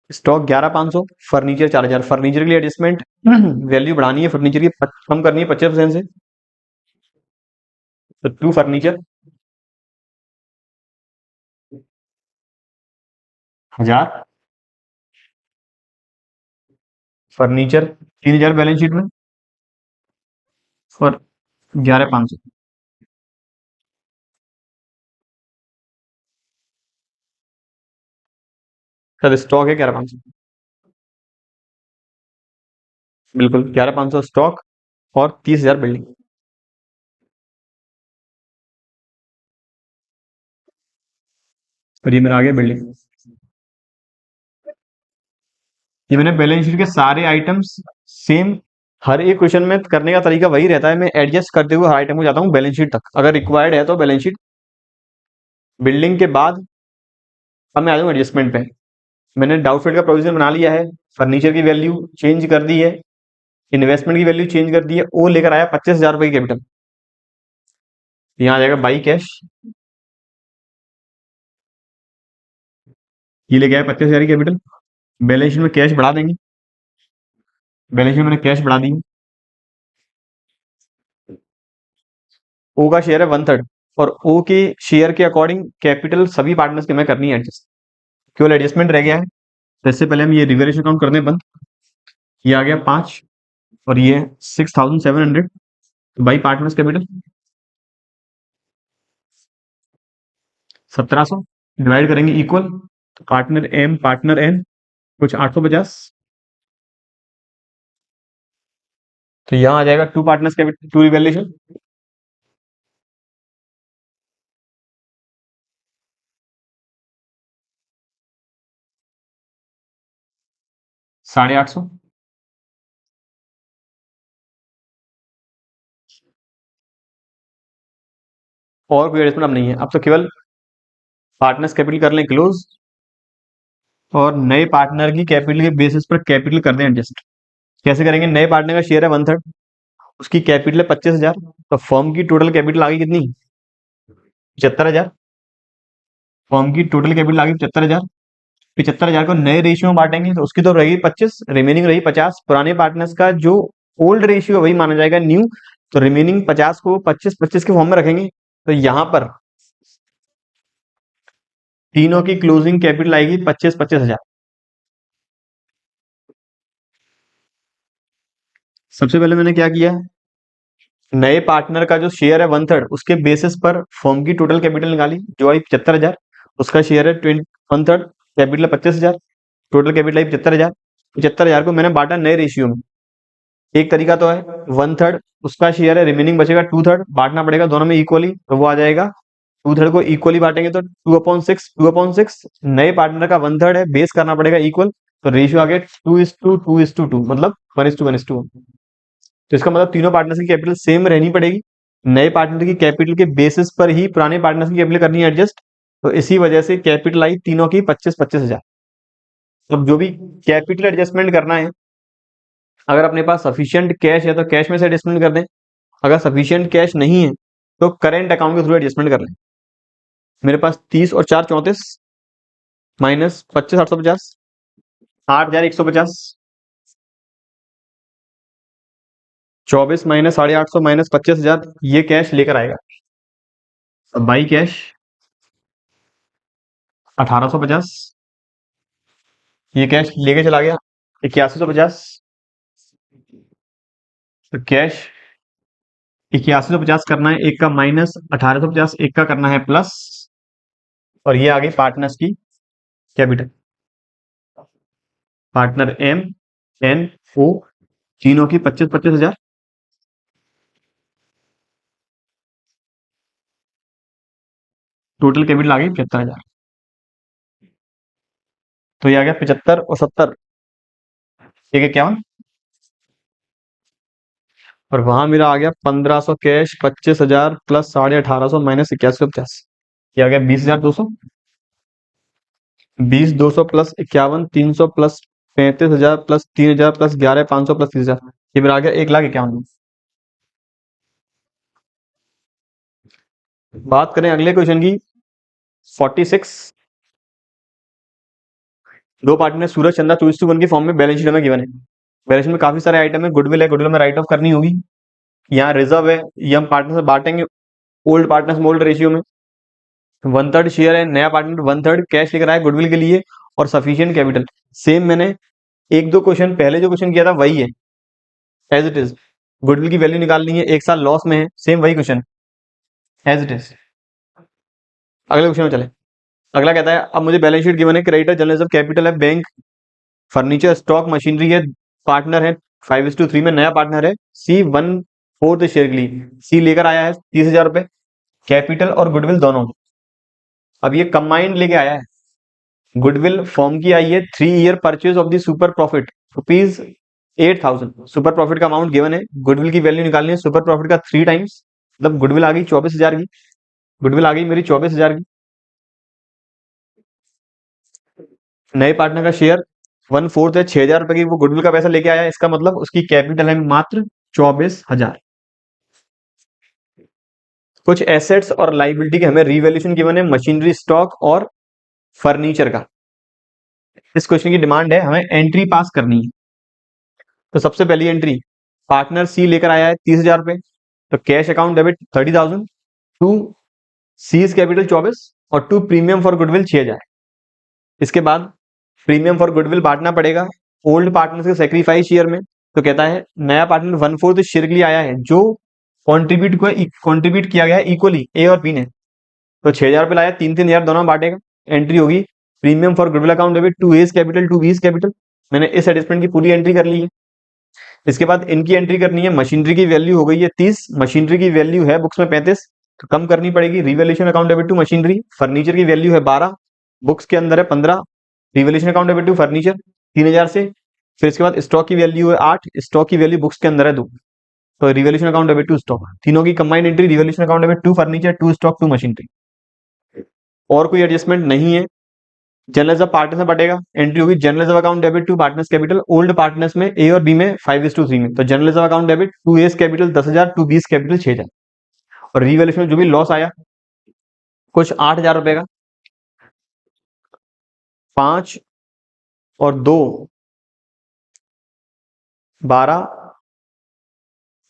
स्टॉक 11,500, फर्नीचर 4,000। फर्नीचर के लिए एडजस्टमेंट वैल्यू बढ़ानी है, फर्नीचर की कम करनी है 25% से, तो 2 फर्नीचर 1,000, फर्नीचर 3,000 बैलेंस शीट में, और 11,500। सर स्टॉक है 11,500, बिल्कुल 11,500 स्टॉक और 30,000 बिल्डिंग। और ये मेरा आ गया बिल्डिंग। ये मैंने बैलेंस शीट के सारे आइटम्स सेम, हर एक क्वेश्चन में करने का तरीका वही रहता है, मैं एडजस्ट करते हुए हर आइटम को जाता हूँ बैलेंस शीट तक, अगर रिक्वायर्ड है तो बैलेंस शीट। बिल्डिंग के बाद अब मैं आ जाऊँ एडजस्टमेंट पे। मैंने डाउटफिट का प्रोविजन बना लिया है, फर्नीचर की वैल्यू चेंज कर दी है, इन्वेस्टमेंट की वैल्यू चेंज कर दी है, वो लेकर आया 25,000 रुपए की कैपिटल। यहाँ आ जाएगा बाई कैश, ये लेके आया 25,000 की कैपिटल। बैलेंस शीट में कैश बढ़ा देंगे, बैलेंस शीट में मैंने कैश बढ़ा दी। ओ का शेयर है 1/3, और ओ के शेयर के अकॉर्डिंग कैपिटल सभी पार्टनर्स के में करनी है एडजस्ट, केवल एडजस्टमेंट रह गया है। तो इससे पहले हम ये रिवेल्यूशन अकाउंट करने बंद। ये आ गया 5, और ये 6,700 बाई पार्टनर्स कैपिटल 1,700, डिवाइड करेंगे इक्वल, तो पार्टनर एम पार्टनर एन कुछ 850। तो यहाँ आ जाएगा to partners capital to revaluation, 850। और कोई एडजस्टमेंट अब नहीं है, अब तो केवल पार्टनर्स कैपिटल कर लें क्लोज, और नए पार्टनर की कैपिटल के बेसिस पर कैपिटल कर दें एडजस्ट। कैसे करेंगे? नए पार्टनर का शेयर है 1/3, उसकी कैपिटल है 25,000, तो फर्म की टोटल कैपिटल आ गई कितनी? 75,000। फर्म की टोटल कैपिटल आ गई 75,000। 75,000 को नए रेशियो में बांटेंगे तो उसकी तो रहेगी 25, रिमेनिंग रही 50। पुराने पार्टनर्स का जो ओल्ड रेशियो वही माना जाएगा न्यू, तो रिमेनिंग 50 को 25-25 के फॉर्म में रखेंगे। तो यहां पर तीनों की क्लोजिंग कैपिटल आएगी 25-25,000। सबसे पहले मैंने क्या किया, नए पार्टनर का जो शेयर है 1/3, उसके बेसिस पर फर्म की टोटल कैपिटल निकाली जो आई 75,000, उसका शेयर है 1/3, कैपिटल 25,000, टोटल कैपिटल आई 75,000। 75,000 को मैंने बांटा नए रेशियो में। एक तरीका तो है 1/3 उसका शेयर है, रिमेनिंग बचेगा 2/3, बांटना पड़ेगा दोनों में इक्वली, तो वो आ जाएगा 2/3 को इक्वली बांटेंगे तो 2/6, 2/6। नए पार्टनर का 1/3 है, बेस करना पड़ेगा इक्वल, तो रेशियो आ गया 2:2:2, मतलब 1:1:1। तो इसका मतलब तीनों पार्टनर्स की कैपिटल सेम रहनी पड़ेगी, नए पार्टनर की कैपिटल के बेसिस पर ही पुराने पार्टनर्स की कैपिटल करनी है एडजस्ट। तो इसी वजह से कैपिटल आई तीनों की 25-25,000। अब जो भी कैपिटल एडजस्टमेंट करना है, अगर अपने पास सफिशियंट कैश है तो कैश में से एडजस्टमेंट कर दें, अगर सफिशियंट कैश नहीं है तो करेंट अकाउंट के थ्रू एडजस्टमेंट कर लें। मेरे पास 30 और 4 34, माइनस 25 850, 8,150, 24 माइनस 850 माइनस 25,000, ये कैश लेकर आएगा। अब बाई कैश 1,850, ये कैश लेके चला गया 8,150। तो कैश 8,150 करना है, एक का माइनस 1,850, एक का करना है प्लस, और ये आ गई पार्टनर्स की capital, partner M N O, तीनों की 25-25,000। टोटल कैपिटल आ गई 75,000। तो ये आ गया 75 और 70, 1,51, और वहां मेरा आ गया 1,500 कैश, 25,000 प्लस 1850 माइनस 8,150, ये आ गया 20,200। 20,200 plus 51,300 plus 35,000 plus 3,000 plus 11,500 plus 30,000, ये मेरा आ गया 1,51,000। बात करें अगले क्वेश्चन की, 46। दो पार्टनर सूरज चंदा 2:1 की फॉर्म में बैलेंस शीट में गिवन है। बैलेंस शीट में काफी सारे आइटम है, गुडविल है, गुडविल में राइट ऑफ करनी होगी, यहाँ रिजर्व है, ये हम पार्टनर से बांटेंगे ओल्ड पार्टनर्स मोल्ड रेशियो में। 1/3 शेयर है, नया पार्टनर 1/3 कैश लेकर आया गुडविल के लिए और सफिशिएंट कैपिटल। सेम मैंने एक दो क्वेश्चन पहले जो क्वेश्चन किया था वही है एज इट इज। गुडविल की वैल्यू निकालनी है, एक साल लॉस में है, सेम वही क्वेश्चन एज इट इज। अगले क्वेश्चन में चले। अगला कहता है अब मुझे बैलेंस शीट गिवन है, क्रेडिटर जनरल रिजर्व कैपिटल है, बैंक फर्नीचर स्टॉक मशीनरी है, पार्टनर है 5:3 में, नया पार्टनर है सी 1/4 शेयर के लिए, सी लेकर आया है 30,000 रुपए, कैपिटल और गुडविल दोनों। अब ये कंबाइंड लेके आया है, गुडविल फॉर्म की आई है 3 year purchase of the super profit rupees 8,000। Super profit का अमाउंट गिवन है, गुडविल की वैल्यू निकालनी है सुपर प्रॉफिट का 3 टाइम्स, मतलब गुडविल आ गई 24,000 की, गुडविल आ गई मेरी 24,000 की। नए पार्टनर का शेयर 1/4 है 6,000 रुपए की, वो गुडविल का पैसा लेके आया है, इसका मतलब उसकी कैपिटल है मात्र 24,000। कुछ एसेट्स और लाइबिलिटी के हमें रिवैल्यूएशन गिवन है, मशीनरी स्टॉक और फर्नीचर का। इस क्वेश्चन की डिमांड है हमें एंट्री पास करनी है। तो सबसे पहली एंट्री, पार्टनर सी लेकर आया है 30,000 रुपए, तो cash account debit 30,000, to C's capital 24 और टू प्रीमियम फॉर गुडविल 6,000। इसके बाद प्रीमियम फॉर गुडविल बांटना पड़ेगा ओल्ड पार्टनर के सेक्रीफाइस शेयर में। तो कहता है नया पार्टनर 1/4 शेयर के लिए आया है, जो कॉन्ट्रीब्यूट किया गया है इक्वली ए और बी ने, तो 6,000 रुपए लाया, 3,000 दोनों बांटेगा। एंट्री होगी premium for goodwill account debit to A's capital to B's capital. मैंने इस एडजस्टमेंट की पूरी एंट्री कर ली है। इसके बाद इनकी एंट्री करनी है, मशीनरी की वैल्यू हो गई है 30, मशीनरी की वैल्यू है बुक्स में 35, तो कम करनी पड़ेगी, revaluation account debit to machinery. Furniture की वैल्यू है 12, बुक्स के अंदर है 15, revaluation account debit to furniture 3,000 से। फिर इसके बाद स्टॉक की वैल्यू है 8, स्टॉक की वैल्यू बुक्स के अंदर है 2, तो revaluation account debit to stock. तीनों की combined entry revaluation account debit to furniture to stock to machinery. और कोई एडजस्टमेंट नहीं है। जनरल रिजर्व पार्टनर में बटेगा, एंट्री होगी general reserve account debit to partners capital old partners में ए और बी में 5:3 में, तो general reserve account debit to A's capital 10,000 to B's capital 6,000। और रिवैल्यूएशन में जो भी लॉस आया कुछ 8,000 रुपए का, 5 और 2 12,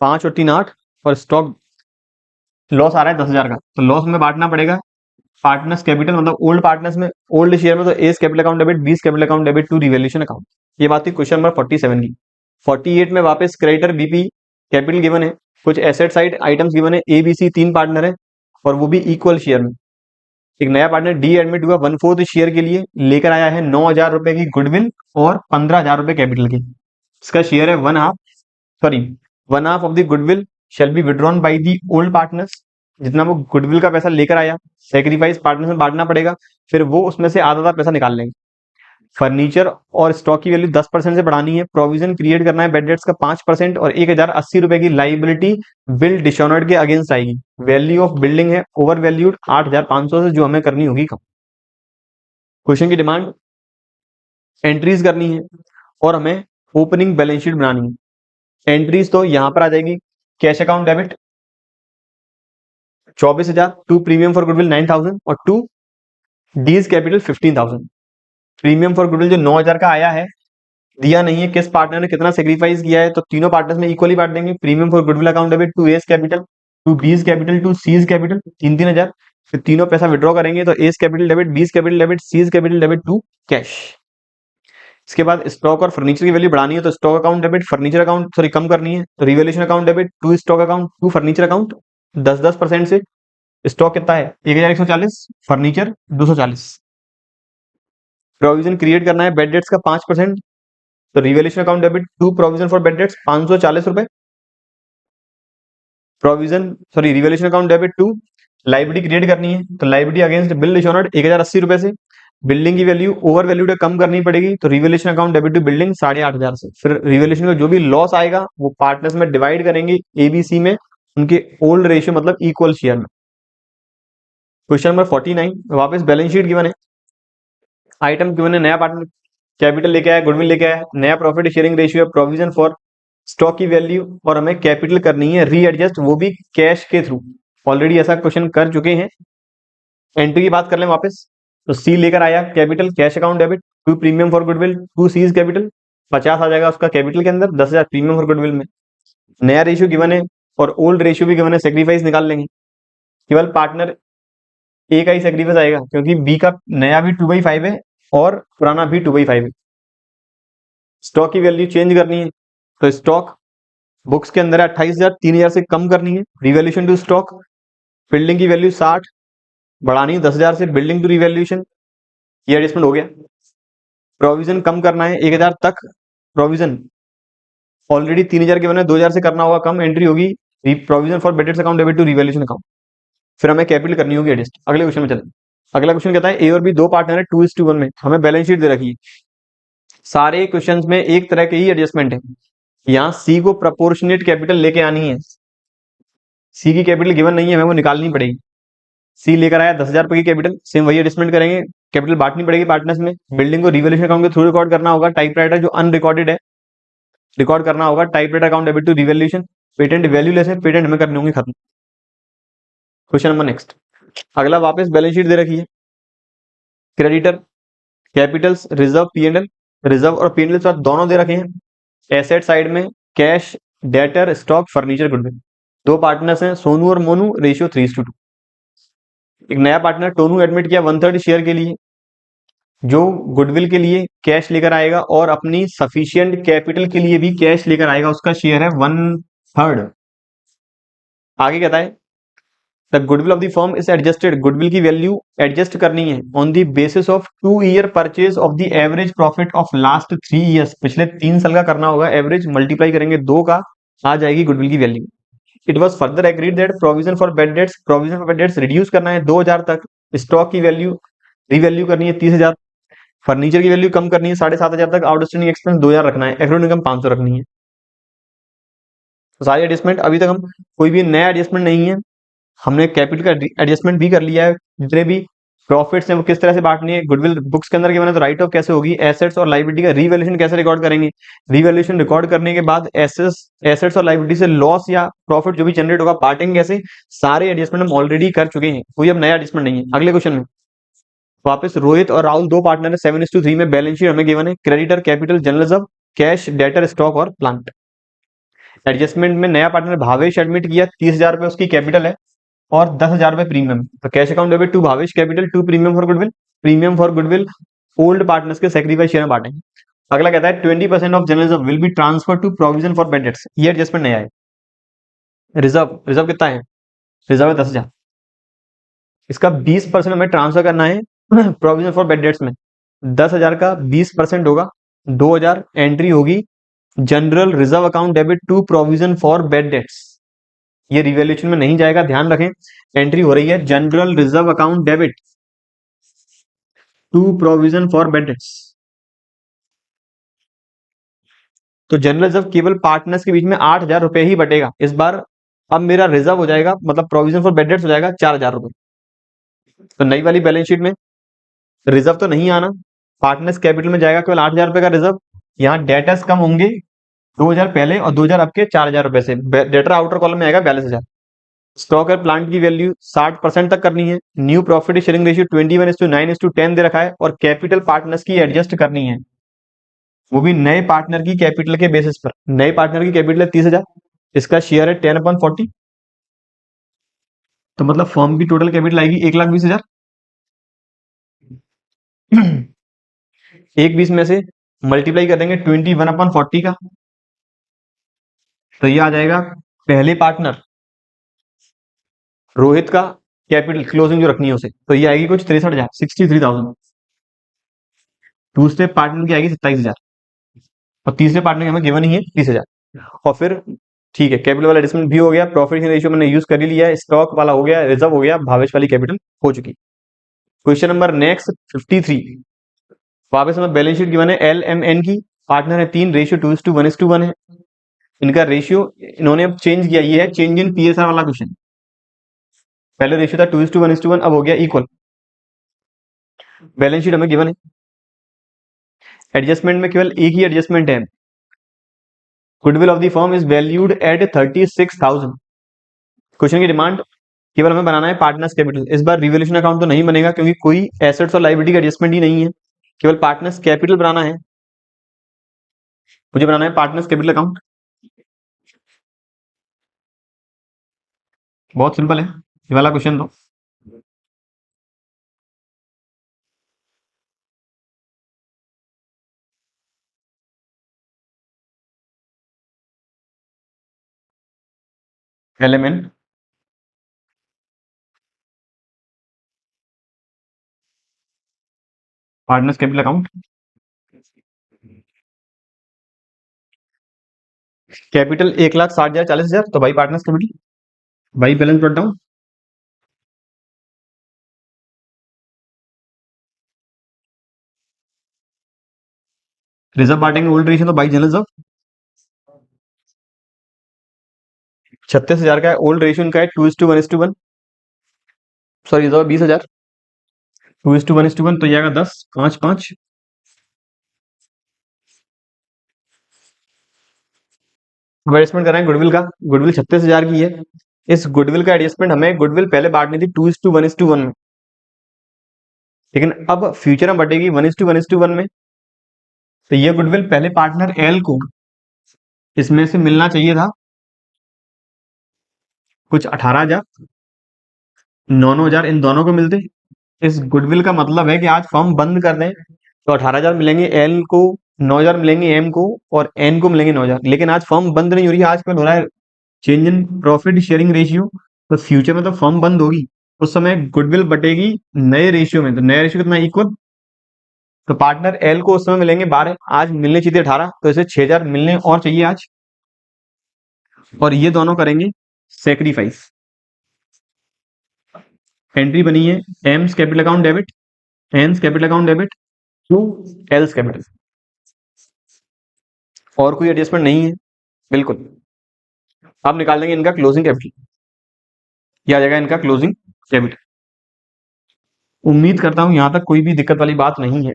5 और 3 8, और स्टॉक लॉस आ रहा है 10,000 का, तो लॉस में बांटना पड़ेगा पार्टनर्स कैपिटल, मतलब ओल्ड पार्टनर्स में ओल्ड शेयर में, तो A's capital account debit B's capital account debit to revaluation account. ये बात थी क्वेश्चन नंबर 47 की। 48 में वापस क्रेडिटर बीपी कैपिटल गिवन है, कुछ एसेट साइड आइटम्स गिवन है, ए बी सी 3 पार्टनर है और वो भी इक्वल शेयर में। एक नया पार्टनर डी एडमिट हुआ 1/4 शेयर के लिए, लेकर आया है 9,000 रुपए की गुडविल और 15,000 रुपए कैपिटल की। इसका शेयर है 1/2 of the goodwill shall be withdrawn by the old partners. जितना वो गुडविल का पैसा लेकर आया सेक्रीफाइस पार्टनर में बांटना पड़ेगा, फिर वो उसमें से आधा पैसा निकाल लेंगे। फर्नीचर और स्टॉक की वैल्यू 10% से बढ़ानी है, प्रोविजन क्रिएट करना है बेड डेट्स का 5% और 1,080 रुपए की लाइबिलिटी बिल डिसऑनर्ड के अगेंस्ट आएगी। वैल्यू ऑफ बिल्डिंग है ओवर वैल्यूड 8,500 से, जो हमें करनी होगी कम। क्वेश्चन की डिमांड एंट्रीज करनी है और हमें ओपनिंग बैलेंस शीट बनानी है। एंट्रीज तो यहां पर आ जाएगी, cash account debit 24,000, to premium for goodwill 9,000 और to D's capital 15,000। Premium for goodwill जो 9,000 का आया है, दिया नहीं है किस पार्टनर ने कितना सेक्रीफाइस किया है, तो तीनों पार्टनर्स में इक्वली बांट देंगे। Premium for goodwill account debit to A's capital to B's capital to C's capital 3,000। फिर तीनों पैसा विड्रॉ करेंगे, तो A's capital debit B's capital debit C's capital debit to cash. इसके बाद स्टॉक और फर्नीचर की वैल्यू बढ़ानी है, तो stock account debit furniture account कम करनी है, तो revaluation account debit to stock account to furniture account 10% से। स्टॉक कितना है 1,140, फर्नीचर 240। प्रोविजन क्रिएट करना है बेड डेट्स का 5%, तो revaluation account debit to provision for bad debts 540 रुपए। Revaluation account debit to liability create करनी है, तो लाइबिलिटी अगेंस्ट बिल डिसऑनर्ड 1,080 रुपए से। बिल्डिंग की वैल्यू ओवर वैल्यूड कम करनी पड़ेगी, तो revaluation account debit to building 8,500 से। फिर रिवैल्यूएशन का जो भी लॉस आएगा वो पार्टनर्स में डिवाइड करेंगे एबीसी में, उनके ओल्ड रेशियो मतलब इक्वल शेयर में। क्वेश्चन नंबर 49, वापस बैलेंस शीट गिवन है, आइटम गिवन है, नया पार्टनर कैपिटल लेके आया, गुडविल लेके आया, नया profit sharing ratio, provision for stock की वैल्यू, और हमें कैपिटल करनी है रीएडजस्ट, वो भी कैश के थ्रू। ऑलरेडी ऐसा क्वेश्चन कर चुके हैं, एंट्री की बात कर लें वापस, तो सी लेकर आया capital, cash account debit, to premium for goodwill, to C's capital, 50 आ जाएगा उसका कैपिटल के अंदर, 10,000 प्रीमियम फॉर गुडविल में। नया रेशियो गिवन है और ओल्ड रेशियो भी गिवन है, सेक्रीफाइस निकाल लेंगे। केवल पार्टनर ए का ही सेक्रीफाइस आएगा, क्योंकि बी का नया भी 2/5 है और पुराना भी 2/5 है। स्टॉक की वैल्यू चेंज करनी है, तो स्टॉक बुक्स के अंदर है 28,000, 3,000 से कम करनी है। रिवैल्यूएशन टू स्टॉक, बिल्डिंग की वैल्यू 60 बढ़ानी है 10,000 से, बिल्डिंग टू रिवैल्यूएशन, ये एडजस्टमेंट हो गया। प्रोविजन कम करना है 1,000 तक, प्रोविजन ऑलरेडी 3,000 के बने, 2,000 से करना होगा कम, एंट्री होगी provision for bad debt account debit to revaluation account. फिर हमें कैपिटल करनी होगी एडजस्ट। अगले क्वेश्चन में चलें। अगला क्वेश्चन कहता है ए और बी दो पार्टनर है 2:1 में, हमें बैलेंस शीट दे रखी है। सारे क्वेश्चन में एक तरह के ही एडजस्टमेंट है। यहाँ सी को प्रपोर्शनेट कैपिटल लेके आनी है, सी की कैपिटल गिवन नहीं है, हमें वो निकालनी पड़ेगी। सी लेकर आया 10,000 रुपए की कैपिटल, सेम वही एडजस्टमेंट करेंगे, कैपिटल बांटनी पड़ेगी पार्टनर्स में। बिल्डिंग को रिवैल्यूएशन अकाउंट के थ्रू रिकॉर्ड करना होगा, टाइपराइटर जो अनरिकॉर्डेड है रिकॉर्ड करना होगा, typewriter account debit to revaluation. Patent value less है, पेटेंट हमें करनी होंगी खत्म। Question number next. अगला वापस बैलेंस शीट दे रखी है। Creditor, capitals, reserve, P and L, reserve और पी&एल दोनों दे रखे हैं। एसेट साइड में cash, debtor, stock, furniture, goodwill. दो पार्टनर्स हैं सोनू और मोनू, रेशियो 3:2। एक नया पार्टनर टोनू एडमिट किया 1/3 शेयर के लिए, जो गुडविल के लिए कैश लेकर आएगा और अपनी सफिशियंट कैपिटल के लिए भी कैश लेकर आएगा, उसका शेयर है 1/3। आगे कहता है the goodwill of the firm is adjusted, goodwill की वैल्यू एडजस्ट करनी है on the basis of 2 year purchase of the average profit of last 3 years, पिछले 3 साल का करना होगा, एवरेज मल्टीप्लाई करेंगे 2 का, आ जाएगी गुडविल की value. It was further agreed that provision for bad dates, provision for bad dates reduce करना है 2,000 तक, स्टॉक की वैल्यू रिवैल्यू करनी है 30,000, फर्नीचर की वैल्यू कम करनी है 7,500 तक, आउटस्टैंडिंग एक्सपेंस 2,000 रखना है, एक्रूड इनकम 500 रखनी है। तो सारी एडजस्टमेंट, अभी तक हम कोई भी नया एडजस्टमेंट नहीं है, हमने कैपिटल का एडजस्टमेंट भी कर लिया है। जितने भी प्रॉफिट्स हैं वो किस तरह से बांटनी है, गुडविल बुक्स के अंदर के बने तो राइट ऑफ कैसे होगी, एसेट्स और लाइबिलिटी का रिवैल्यूएशन कैसे रिकॉर्ड करेंगे, रिवैल्यूएशन रिकॉर्ड करने के बाद एसेट्स और लाइबिलिटी से लॉस या प्रॉफिट जो भी जनरेट होगा बांटेंगे कैसे, सारे एडजस्टमेंट हम ऑलरेडी कर चुके हैं, कोई अब नया एडजस्टमेंट नहीं है। अगले क्वेश्चन में वापस रोहित और राहुल दो पार्टनर है 7:3 में, बैलेंस शीट हमें गिवन है, creditor, capital, general reserve, cash, debtor, stock और प्लांट। एडजस्टमेंट में नया पार्टनर भावेश एडमिट किया, 30,000 रुपए उसकी कैपिटल है और 10,000 रुपए प्रीमियम। तो cash account debit to Bhavesh capital, to premium for goodwill, premium for goodwill old partners के सेक्रीफाइस शेयर में बांटेंगे। अगला कहता है 20% of general reserve will be transfer to provision for bad debts, ये एडजस्टमेंट नया है। रिजर्व कितना है, रिजर्व है 10,000, इसका 20% हमें ट्रांसफर करना है प्रोविजन फॉर बैड डेट्स में। 10,000 का 20% होगा 2,000, एंट्री होगी general reserve account debit to provision for bad debts, ये रिवैल्यूएशन में नहीं जाएगा, ध्यान रखें। एंट्री हो रही है general reserve account debit to provision for bad debts. तो जनरल रिजर्व केवल पार्टनर्स के बीच में 8,000 रुपए ही बटेगा इस बार। अब मेरा रिजर्व हो जाएगा, मतलब प्रोविजन फॉर बैड डेट्स हो जाएगा 4,000 रुपए। तो नई वाली बैलेंस शीट में रिजर्व तो नहीं आना, पार्टनर्स कैपिटल में जाएगा केवल 8,000 रुपए का रिजर्व। यहाँ डेटर्स कम होंगे 2,000 पहले और 2,000 अब के 4,000 रुपए से, डेटर आउटर कॉलम में आएगा 42,000। स्टॉक और प्लांट की वैल्यू 60% तक करनी है। न्यू प्रॉफिट शेयरिंग रेशियो 21:9:10 दे रखा है और कैपिटल पार्टनर्स की एडजस्ट करनी है, वो भी नए पार्टनर की कैपिटल के बेसिस पर। नए पार्टनर की कैपिटल है 30,000, इसका शेयर है 10/40, तो मतलब फर्म की टोटल कैपिटल आएगी 1,20,000। 1,20 में से मल्टीप्लाई कर देंगे 21/40 का, तो ये आ जाएगा पहले पार्टनर रोहित का कैपिटल क्लोजिंग जो रखनी है उसे, तो ये आएगी कुछ 63,000, 63,000। दूसरे पार्टनर की आएगी 27,000 और तीसरे पार्टनर की हमें गिवन ही है 30,000। और फिर ठीक है, कैपिटल वाला एडजस्टमेंट भी हो गया, प्रॉफिट रेशियो मैंने यूज कर ही लिया है, स्टॉक वाला हो गया, रिजर्व हो गया, भावेश वाली कैपिटल हो चुकी। क्वेश्चन नंबर नेक्स्ट 53, वापस हमें बैलेंस शीट गिवन है LMN की, पार्टनर है 3, रेशियो 2:1:1 है। इनका रेशियो इन्होंने अब चेंज किया, ये है चेंज इन PSR वाला क्वेश्चन। पहले रेशियो था 2:1:1, अब हो गया इक्वल। बैलेंस शीट हमें गिवन है, एडजस्टमेंट में केवल एक ही एडजस्टमेंट है, goodwill of the firm is valued at 36,000। Question की डिमांड केवल हमें बनाना है पार्टनर्स कैपिटल। इस बार रिवोल्यूशन अकाउंट तो नहीं बनेगा क्योंकि कोई एसेट्स और लायबिलिटी का एडजस्टमेंट ही नहीं है, केवल पार्टनर्स कैपिटल बनाना है। मुझे बनाना है पार्टनर्स कैपिटल अकाउंट। बहुत सिंपल है ये वाला क्वेश्चन तो। Element partners capital account. Capital 1,60,000 40,000 तो भाई पार्टनर्स कैपिटल। भाई बैलेंस ब्रॉट डाउन। रिजर्व बांटेंगे ओल्ड रेशियो तो भाई जनरल रिजर्व 36,000 का है, ओल्ड रेशियो इनका है 2:1:1। सॉरी रिजर्व 20,000, 2:1:1 तो ये आएगा 10 5 5। अब एडजस्टमेंट कर रहे हैं गुडविल का। गुडविल 36,000 की है। इस गुडविल का एडजस्टमेंट हमें गुडविल पहले बांटनी थी 2:1:1 में, लेकिन अब फ्यूचर में बटेगी 1:1:1 में। तो ये गुडविल पहले पार्टनर एल को इसमें से मिलना चाहिए था कुछ 18,000, 9,000 इन दोनों को मिलते। इस गुडविल का मतलब है कि आज फर्म बंद कर दें तो 18,000 मिलेंगे एल को, 9,000 मिलेंगे एम को और एन को मिलेंगे 9,000। लेकिन आज फर्म बंद नहीं हो रही है, आज कल हो रहा है change in profit sharing ratio. तो फ्यूचर में तो फर्म बंद होगी, उस समय गुडविल बटेगी नए रेशियो में। तो नया रेशियो कितना इक्वल, तो पार्टनर एल को उस समय मिलेंगे 12, आज मिलने चाहिए 18, तो इसे 6,000 मिलने और चाहिए आज। और ये दोनों करेंगे सेक्रीफाइस। एंट्री बनी है M's capital account debit, N's capital account debit to L's capital. और कोई एडजस्टमेंट नहीं है बिल्कुल। अब निकाल देंगे इनका क्लोजिंग कैपिटल, यह आ जाएगा इनका क्लोजिंग कैपिटल। उम्मीद करता हूं यहां तक कोई भी दिक्कत वाली बात नहीं है।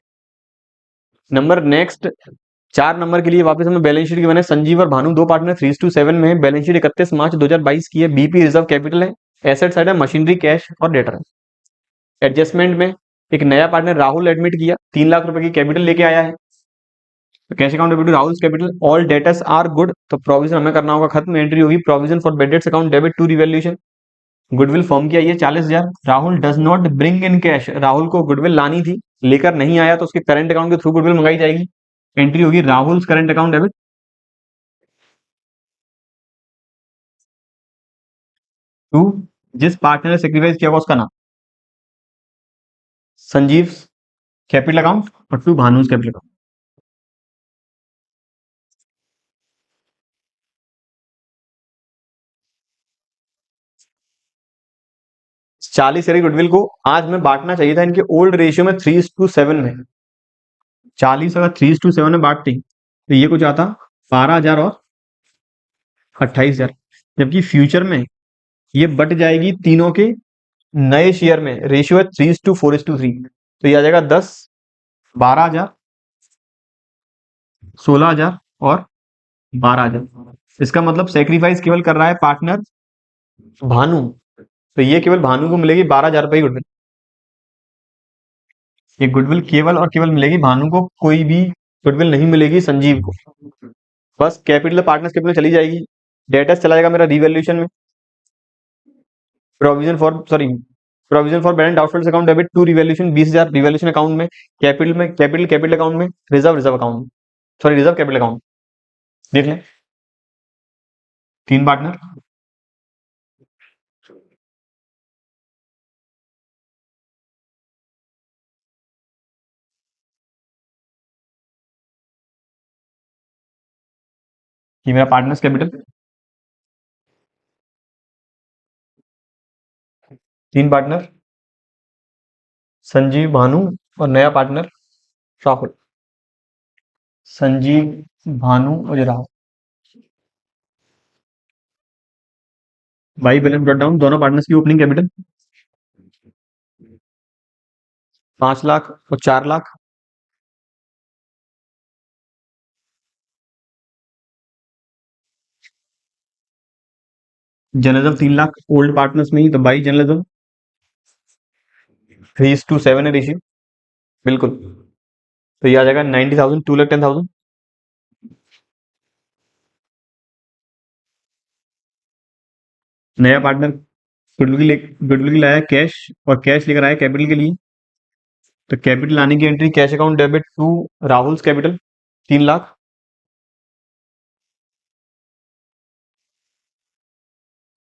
नंबर नेक्स्ट 4 नंबर के लिए वापस हमें बैलेंस शीट की बने। संजीव और भानु दो पार्टनर 3:7 में है। बैलेंस शीट 31 मार्च 2022 की है। बीपी रिजर्व कैपिटल है, एसेट साइड है मशीनरी कैश और डेटर है। एडजस्टमेंट में एक नया पार्टनर राहुल एडमिट किया, 3 लाख रुपए की कैपिटल लेके आया है। तो cash account debit Rahul capital, all debtors are good, तो प्रोविजन हमें करना होगा खत्म। एंट्री होगी provision for bad debts account debit to revaluation. Goodwill form की आई है 40,000। Rahul does not bring in cash, Rahul को गुडविल लानी थी लेकर नहीं आया, तो उसके करंट अकाउंट के थ्रू गुडविल मंगाई जाएगी। एंट्री होगी Rahul current account debit. To जिस पार्टनर ने सेक्रीफाइस किया होगा उसका नाम, संजीव कैपिटल अकाउंट और to Bhanu capital account. 40 share goodwill को आज में बांटना चाहिए था इनके ओल्ड रेशियो में 3:7 में। 40 अगर 3:7 में बांटती तो ये कुछ आता 12,000 और 28,000, जबकि फ्यूचर में ये बट जाएगी तीनों के नए शेयर में। रेशियो है 3:4:3, तो ये आ जाएगा 10, 12,000, 16,000 और 12,000। इसका मतलब सेक्रीफाइस केवल कर रहा है पार्टनर भानु, तो ये केवल भानु को मिलेगी 12,000 रुपए की गुडविल। ये गुडविल केवल और केवल मिलेगी भानु को, कोई भी गुडविल नहीं मिलेगी संजीव को। बस कैपिटल पार्टनर्स कैपिटल चली जाएगी, डेटर्स चला जाएगा मेरा रिवैल्यूएशन में। Provision for balance outstanding account debit to revaluation 20,000 revaluation account में। कैपिटल अकाउंट में, रिजर्व अकाउंट में, सॉरी रिजर्व कैपिटल अकाउंट। देख लें 3 पार्टनर। ये मेरा partners capital, 3 partner Sanjeev Bhanu और नया पार्टनर राहुल। संजीव भानु और Rahul. By balance brought down दोनों पार्टनर्स की ओपनिंग कैपिटल 5 लाख और 4 lakh. Journalism 3 lakh old partners में ही, तो बाई जर्नलिज्म 3:7 है रेशियो, बिल्कुल। तो ये आ जाएगा 90,000, 2,10,000। नया पार्टनर गुडविल की लाया कैश, और कैश लेकर आया कैपिटल के लिए। तो कैपिटल लाने की entry, cash account debit to Rahul's capital 3 lakh.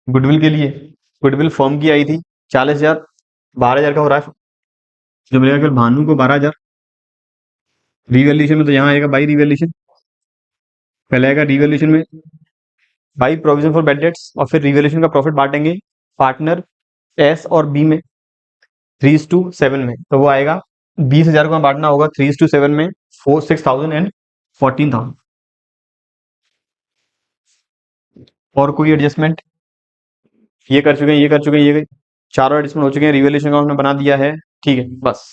Goodwill के लिए, गुडविल फर्म की आई थी 40,000, 12,000 का हो रहा है, जो मिलेगा केवल भानु को 12,000। रिवैल्यूएशन में तो यहाँ आएगा बाई रिवैल्यूएशन, पहले आएगा रिवैल्यूएशन में by provision for bad dates, और फिर रिवैल्यूएशन का प्रॉफिट बांटेंगे पार्टनर एस और बी में 3:7 में। तो वो आएगा 20,000 को बांटना होगा 3:7 में, 6,000 एंड 14,000। और कोई एडजस्टमेंट? ये कर चुके हैं, ये कर चुके हैं, ये चारों एडजस्टमेंट हो चुके हैं, रिवैल्यूएशन अकाउंट में बना दिया है, ठीक है बस।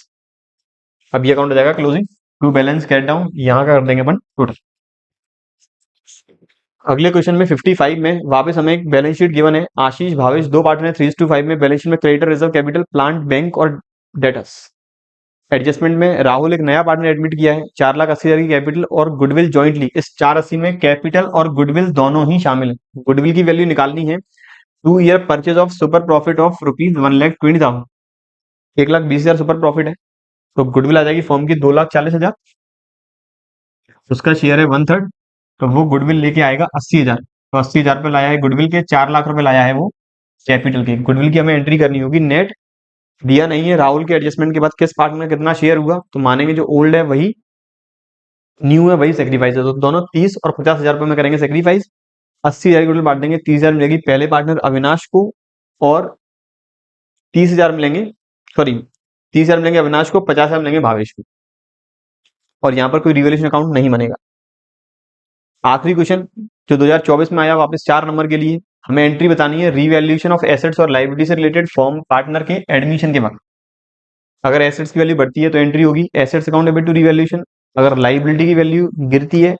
अब ये अकाउंट हो जाएगा closing to balance carried down, यहाँ का कर देंगे अपन टोटल। अगले क्वेश्चन में 55 में वापस हमें एक बैलेंस शीट गिवन है। आशीष भावेश दो पार्टनर है, 3:5 में। बैलेंस शीट में creditor, reserve capital, plant, bank और डेटर्स। एडजस्टमेंट में राहुल एक नया पार्टनर एडमिट किया है, 4,80,000 की कैपिटल और गुडविल जॉइंटली। इस 480 में कैपिटल और गुडविल दोनों ही शामिल है। गुडविल की वैल्यू निकालनी है। 2 year purchase of super profit of ₹1,20,000, 1,20,000 super profit है। तो गुडविल आ जाएगी फर्म की 2,40,000, उसका शेयर है 1/3, तो वो गुडविल लेके आएगा 80,000। तो 80,000 पे लाया है गुडविल के, 4 लाख रुपए लाया है वो कैपिटल के। गुडविल की हमें एंट्री करनी होगी। नेट दिया नहीं है, राहुल के एडजस्टमेंट के बाद किस पार्टनर में कितना शेयर हुआ, तो मानेंगे जो ओल्ड है वही न्यू है, वही सेक्रीफाइस है। तो दोनों 30 और 50,000 रुपए में करेंगे सेक्रीफाइस। 80,000 गुडविल बांट देंगे, 30,000 मिलेगी पहले पार्टनर अविनाश को, और 30,000 मिलेंगे, सॉरी 30,000 मिलेंगे अविनाश को, 50,000 मिलेंगे भावेश को। और यहाँ पर कोई रिवोल्यूशन अकाउंट नहीं बनेगा। आखिरी क्वेश्चन जो 2024 में आया, वापस 4 नंबर के लिए हमें एंट्री बतानी है रीवैल्यूएशन ऑफ एसेट्स और लाइबिलिटी से रिलेटेड फॉर्म पार्टनर के एडमिशन के वक्त। अगर एसेट्स की वैल्यू बढ़ती है तो एंट्री होगी assets account debit to revaluation. अगर लाइबिलिटी की वैल्यू गिरती है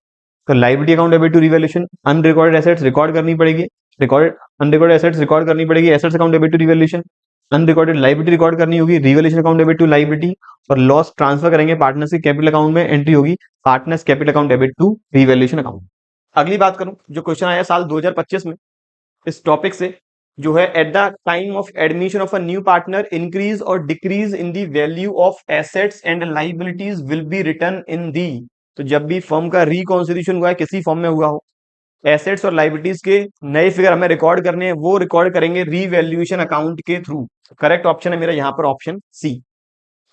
तो liability account debit to revaluation. Unrecorded assets record करनी पड़ेगी, रिकॉर्डेड अनरिकॉर्डेड एसेट्स रिकॉर्ड करनी पड़ेगी, assets account debit to revaluation. Unrecorded liability record करनी होगी, revaluation account debit to liability. और लॉस ट्रांसफर करेंगे पार्टनर्स के कैपिटल अकाउंट में, एंट्री होगी partners capital account debit to revaluation account. अगली बात करूं, जो क्वेश्चन आया साल 2025 में इस टॉपिक से, जो है at the time of admission of a new partner increase और decrease in the value of assets and liabilities will be written in the. तो जब भी फर्म का रिकॉन्स्टिट्यूशन हुआ है, किसी फर्म में हुआ हो, एसेट्स और लाइबिलिटीज के नए फिगर हमें रिकॉर्ड करने हैं, वो रिकॉर्ड करेंगे रीवैल्यूएशन अकाउंट के थ्रू। करेक्ट ऑप्शन है मेरा यहाँ पर ऑप्शन सी।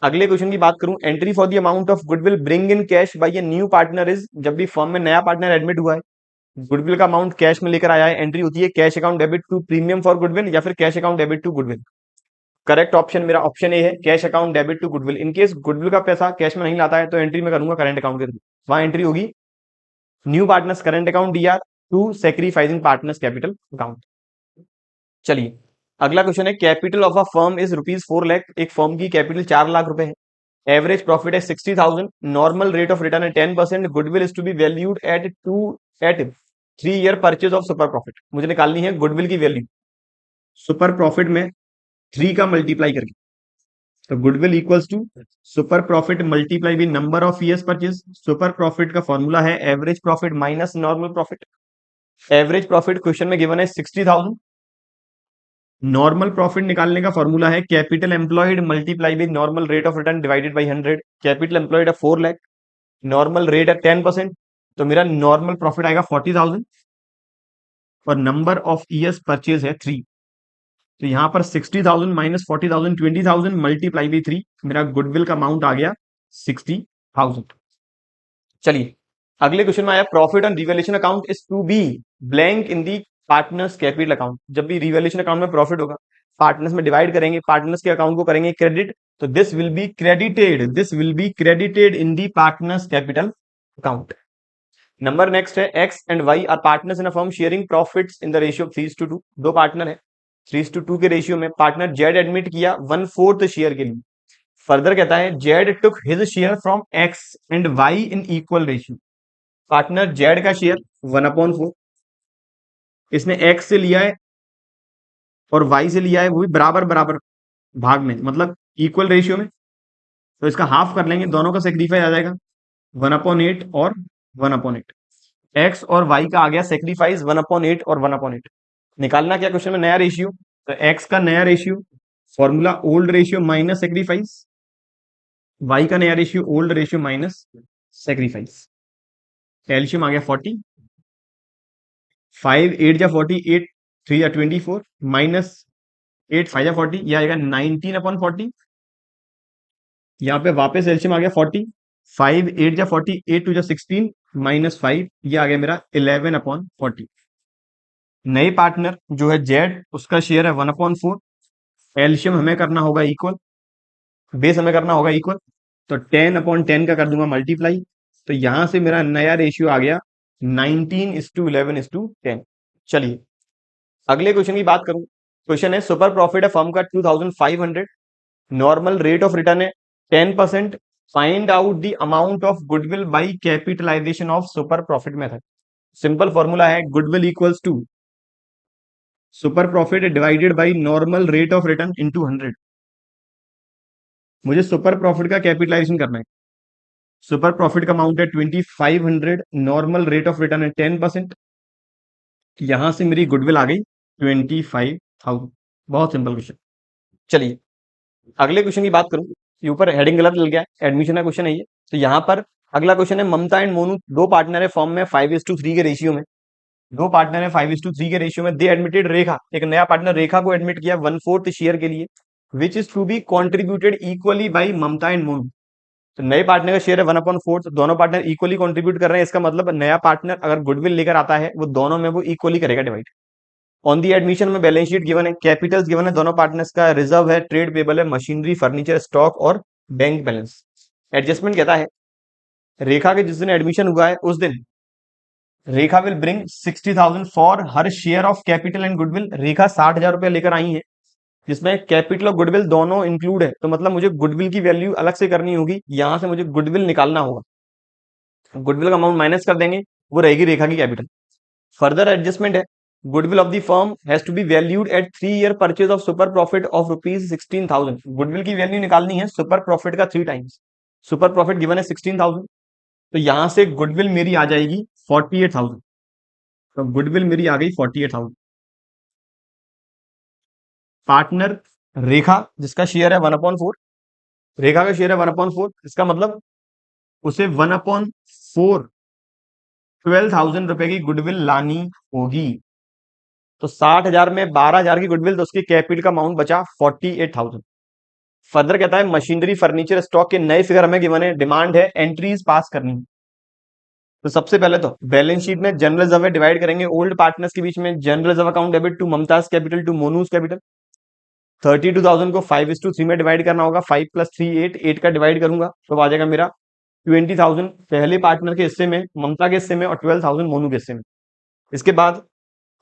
अगले क्वेश्चन की बात करूं, entry for the amount of goodwill bring in cash by a new partner is. जब भी फर्म में नया पार्टनर एडमिट हुआ है, गुडविल का अमाउंट कैश में लेकर आया है, एंट्री होती है cash account debit to premium for goodwill या फिर cash account debit to goodwill. Correct option मेरा ऑप्शन ए है, cash account debit to goodwill. In case goodwill का पैसा कैश में नहीं लाता है तो एंट्री में करूंगा करंट अकाउंट के थ्रू। वहां एंट्री होगी new partners current account D R to sacrificing partners capital account. चलिए अगला क्वेश्चन है, capital of a firm is ₹4 lakh. एक फर्म की कैपिटल 4 लाख रुपए है, एवरेज प्रॉफिट है 60,000, नॉर्मल रेट ऑफ रिटर्न है 10%, goodwill is to be valued at 3 year purchase of super profit. मुझे निकालनी है गुडविल की वैल्यू सुपर प्रॉफिट में 3 का मल्टीप्लाई करके। तो goodwill equals to super profit multiply by number of years purchase. Super profit का फॉर्मूला है average profit minus normal profit. Average profit question में गिवन है 60,000। नॉर्मल प्रॉफिट निकालने का फॉर्मूला है capital employed multiply by normal rate of return divided by 100। Capital employed है 4 लाख, नॉर्मल रेट है 10%, तो मेरा नॉर्मल प्रॉफिट आएगा 40,000 और नंबर ऑफ ईयर्स परचेज है 3। तो यहां पर 60,000 माइनस 40,000 20,000 मल्टीप्लाई बाई 3, मेरा गुडविल का अमाउंट आ गया 60,000। चलिए अगले क्वेश्चन में आया, profit on revaluation account is to be blank in the partners capital account. जब भी रिवैल्यूएशन अकाउंट में प्रॉफिट होगा, पार्टनर्स में डिवाइड करेंगे, पार्टनर्स के अकाउंट को करेंगे क्रेडिट, तो this will be credited in the partners capital account. Number next है, X and Y are partners in a firm sharing profits in the ratio of 3:2। दो पार्टनर है, 3:2 के रेशियो में। पार्टनर जेड एडमिट किया 1/4 शेयर के लिए। फर्दर कहता है Z took his share from X and Y in equal ratio. Partner Z का शेयर 1/4 इसने एक्स से लिया है और वाई से लिया है वो भी बराबर बराबर भाग में, मतलब इक्वल रेशियो में। तो इसका हाफ कर लेंगे, दोनों का सेक्रीफाइस आ जाएगा 1/8 और 1/8। एक्स और वाई का आ गया सेक्रीफाइस 1/8 और 1/8। निकालना क्या क्वेश्चन में, नया रेशियो। तो एक्स का नया ratio, formula old ratio minus sacrifice, Y का नया ratio old ratio minus sacrifice. एलशियम आ गया 40, 5 8 जा 40, 8 3 जा 24, माइनस 8 5 जा 40, यह आएगा 19/40। यहाँ पे वापस एलशियम आ गया 40, 5 8 जा 40, 8 2 जा 16, माइनस 5, ये आ गया मेरा 11/40। नए पार्टनर जो है जेड, उसका शेयर है 1/4। एलशियम हमें करना होगा इक्वल, बेस हमें करना होगा इक्वल, तो 10/10 का कर दूंगा मल्टीप्लाई। तो यहां से मेरा नया रेशियो आ गया 19:11:10। चलिए अगले क्वेश्चन की बात करूं। क्वेश्चन है सुपर प्रॉफिट है फर्म का 2500, नॉर्मल रेट ऑफ रिटर्न है 10%, find out the amount of goodwill by capitalization of super profit method. Simple formula है goodwill equals to super profit divided by normal rate of return into 100। मुझे सुपर प्रॉफिट का कैपिटलाइजेशन करना है। सुपर प्रॉफिट का अमाउंट है 2500, नॉर्मल रेट ऑफ रिटर्न है 10%, यहां से मेरी गुडविल आ गई 25,000। बहुत सिंपल क्वेश्चन। चलिए अगले क्वेश्चन की बात करूं। ये ऊपर हेडिंग गलत लग गया है, एडमिशन का क्वेश्चन है ये। तो यहाँ पर अगला क्वेश्चन है ममता एंड मोनू दो पार्टनर है फॉर्म में 5:3 के रेशियो में। दो पार्टनर है 5:3 के रेशियो में। दे एडमिटेड रेखा, एक नया पार्टनर रेखा को एडमिट किया 1/4 शेयर के लिए, which is to be contributed equally by Mamta and Monu. तो नए पार्टनर का शेयर है 1/4, तो दोनों पार्टनर इक्वली कंट्रीब्यूट कर रहे हैं। इसका मतलब नया पार्टनर अगर गुडविल लेकर आता है वो दोनों में वो इक्वली करेगा डिवाइड। ऑन दी एडमिशन में बैलेंस शीट गिवन है, कैपिटल्स गिवन है दोनों पार्टनर्स का, रिजर्व है, ट्रेड पेबल है, मशीनरी, फर्नीचर, स्टॉक और बैंक बैलेंस। एडजस्टमेंट कहता है रेखा के जिस दिन एडमिशन हुआ है उस दिन Rekha will bring 60,000 for her share of capital and goodwill. Rekha 60,000 रुपया लेकर आई है जिसमें कैपिटल और गुडविल दोनों इंक्लूड है। तो मतलब मुझे गुडविल की वैल्यू अलग से करनी होगी, यहां से मुझे गुडविल निकालना होगा। गुडविल का अमाउंट माइनस कर देंगे, वो रहेगी रेखा की कैपिटल। फर्दर एडजस्टमेंट है goodwill of the firm has to be valued at 3 year purchase of super profit of ₹16,000। Goodwill की वैल्यू निकालनी है सुपर प्रॉफिट का 3 टाइम्स। सुपर प्रॉफिट गिवन है 16,000, तो यहां से गुडविल मेरी आ जाएगी 48,000। तो गुडविल मेरी आ गई 48,000। पार्टनर रेखा जिसका शेयर है 1/4, रेखा का शेयर है 1/4, इसका मतलब उसे 1/4 12,000 रुपए की गुडविल लानी होगी। तो 60,000 में 12,000 की गुडविल, तो उसकी कैपिटल का अमाउंट बचा 48,000। फर्दर कहता है मशीनरी, फर्नीचर, स्टॉक के नए फिगर हमें गिवन है, डिमांड है एंट्रीज पास करनी। तो सबसे पहले तो बैलेंस शीट में जनरल रिजर्व डिवाइड करेंगे ओल्ड पार्टनर्स के बीच में। General reserve account debit to Mumtaz capital to Monu's capital. 32,000 को 5:3 में डिवाइड करना होगा। 5 + 3 8, 8 का डिवाइड करूंगा तो आ जाएगा मेरा 20,000 पहले पार्टनर के हिस्से में, ममता के हिस्से में, और 12,000 मोनू के हिस्से में। इसके बाद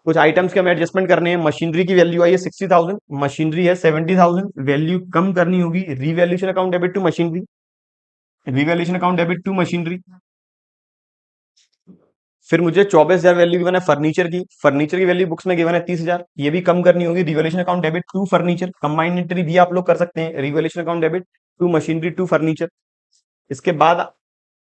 कुछ आइटम्स के हमें एडजस्टमेंट करने हैं। मशीनरी की वैल्यू आई है 60,000, मशीनरी है 70,000, वैल्यू कम करनी होगी। Revaluation account debit to machinery, revaluation account debit to machinery. फिर मुझे 24,000 वैल्यू गिवन है फर्नीचर की, फर्नीचर की वैल्यू बुक्स में गिवन है 30,000, ये भी कम करनी होगी। Revaluation account debit to furniture, combined entry भी आप लोग कर सकते हैं, revaluation account debit to machinery to furniture. इसके बाद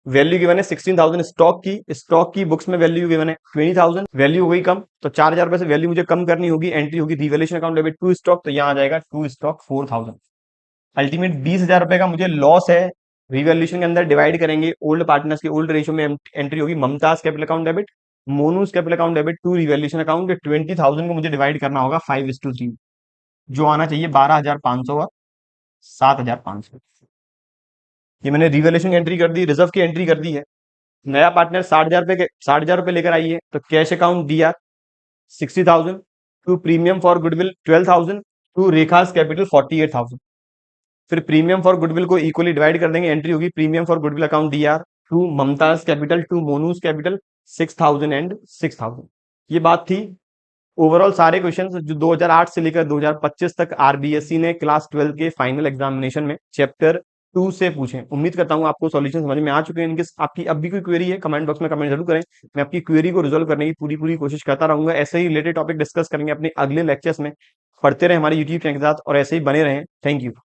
वैल्यू गिवन है 16,000 स्टॉक की, स्टॉक की बुक्स में वैल्यू गिवन है 20,000, वैल्यू हो गई कम, तो 4,000 रुपए से वैल्यू मुझे कम करनी होगी। एंट्री होगी revaluation account debit to stock, तो यहाँ आ जाएगा टू स्टॉक 4,000। अल्टीमेट 20,000 रुपए का मुझे लॉस है। रिवैल्यूएशन के अंदर डिवाइड करेंगे ओल्ड पार्टनर्स के ओल्ड रेशियो में, एंट्री होगी Mumtaz capital account debit, Monu's capital account debit to revaluation account. 20,000 को मुझे डिवाइड करना होगा 5:3, जो आना चाहिए 12,500 और 7,500। ये मैंने रिवैल्यूएशन एंट्री कर दी, रिजर्व की एंट्री कर दी है। नया पार्टनर 60,000 रुपए लेकर आई है, तो कैश अकाउंट दिया 60,000 to premium for goodwill 12,000 to Rekha's capital 48,000। फिर प्रीमियम फॉर गुडविल को इक्वली डिवाइड कर देंगे, एंट्री होगी premium for goodwill account D R to Mumtaz capital to Monu's capital 6,000 and 6,000। ये बात थी ओवरऑल सारे क्वेश्चंस जो 2008 से लेकर 2025 तक आरबीएससी ने क्लास 12 के फाइनल एग्जामिनेशन में चैप्टर 2 से पूछें। उम्मीद करता हूँ आपको सॉल्यूशन समझ में आ चुके हैं। इनके आपकी अब भी कोई क्वेरी है कमेंट बॉक्स में कमेंट जरूर करें। मैं आपकी क्वेरी को रिजॉल्व करने की पूरी कोशिश करता रहूंगा। ऐसे ही रिलेटेड टॉपिक डिस्कस करेंगे अपने अगले लेक्चर्स में। पढ़ते रहे हमारे यूट्यूब चैनल के साथ और ऐसे ही बने रहें। Thank you.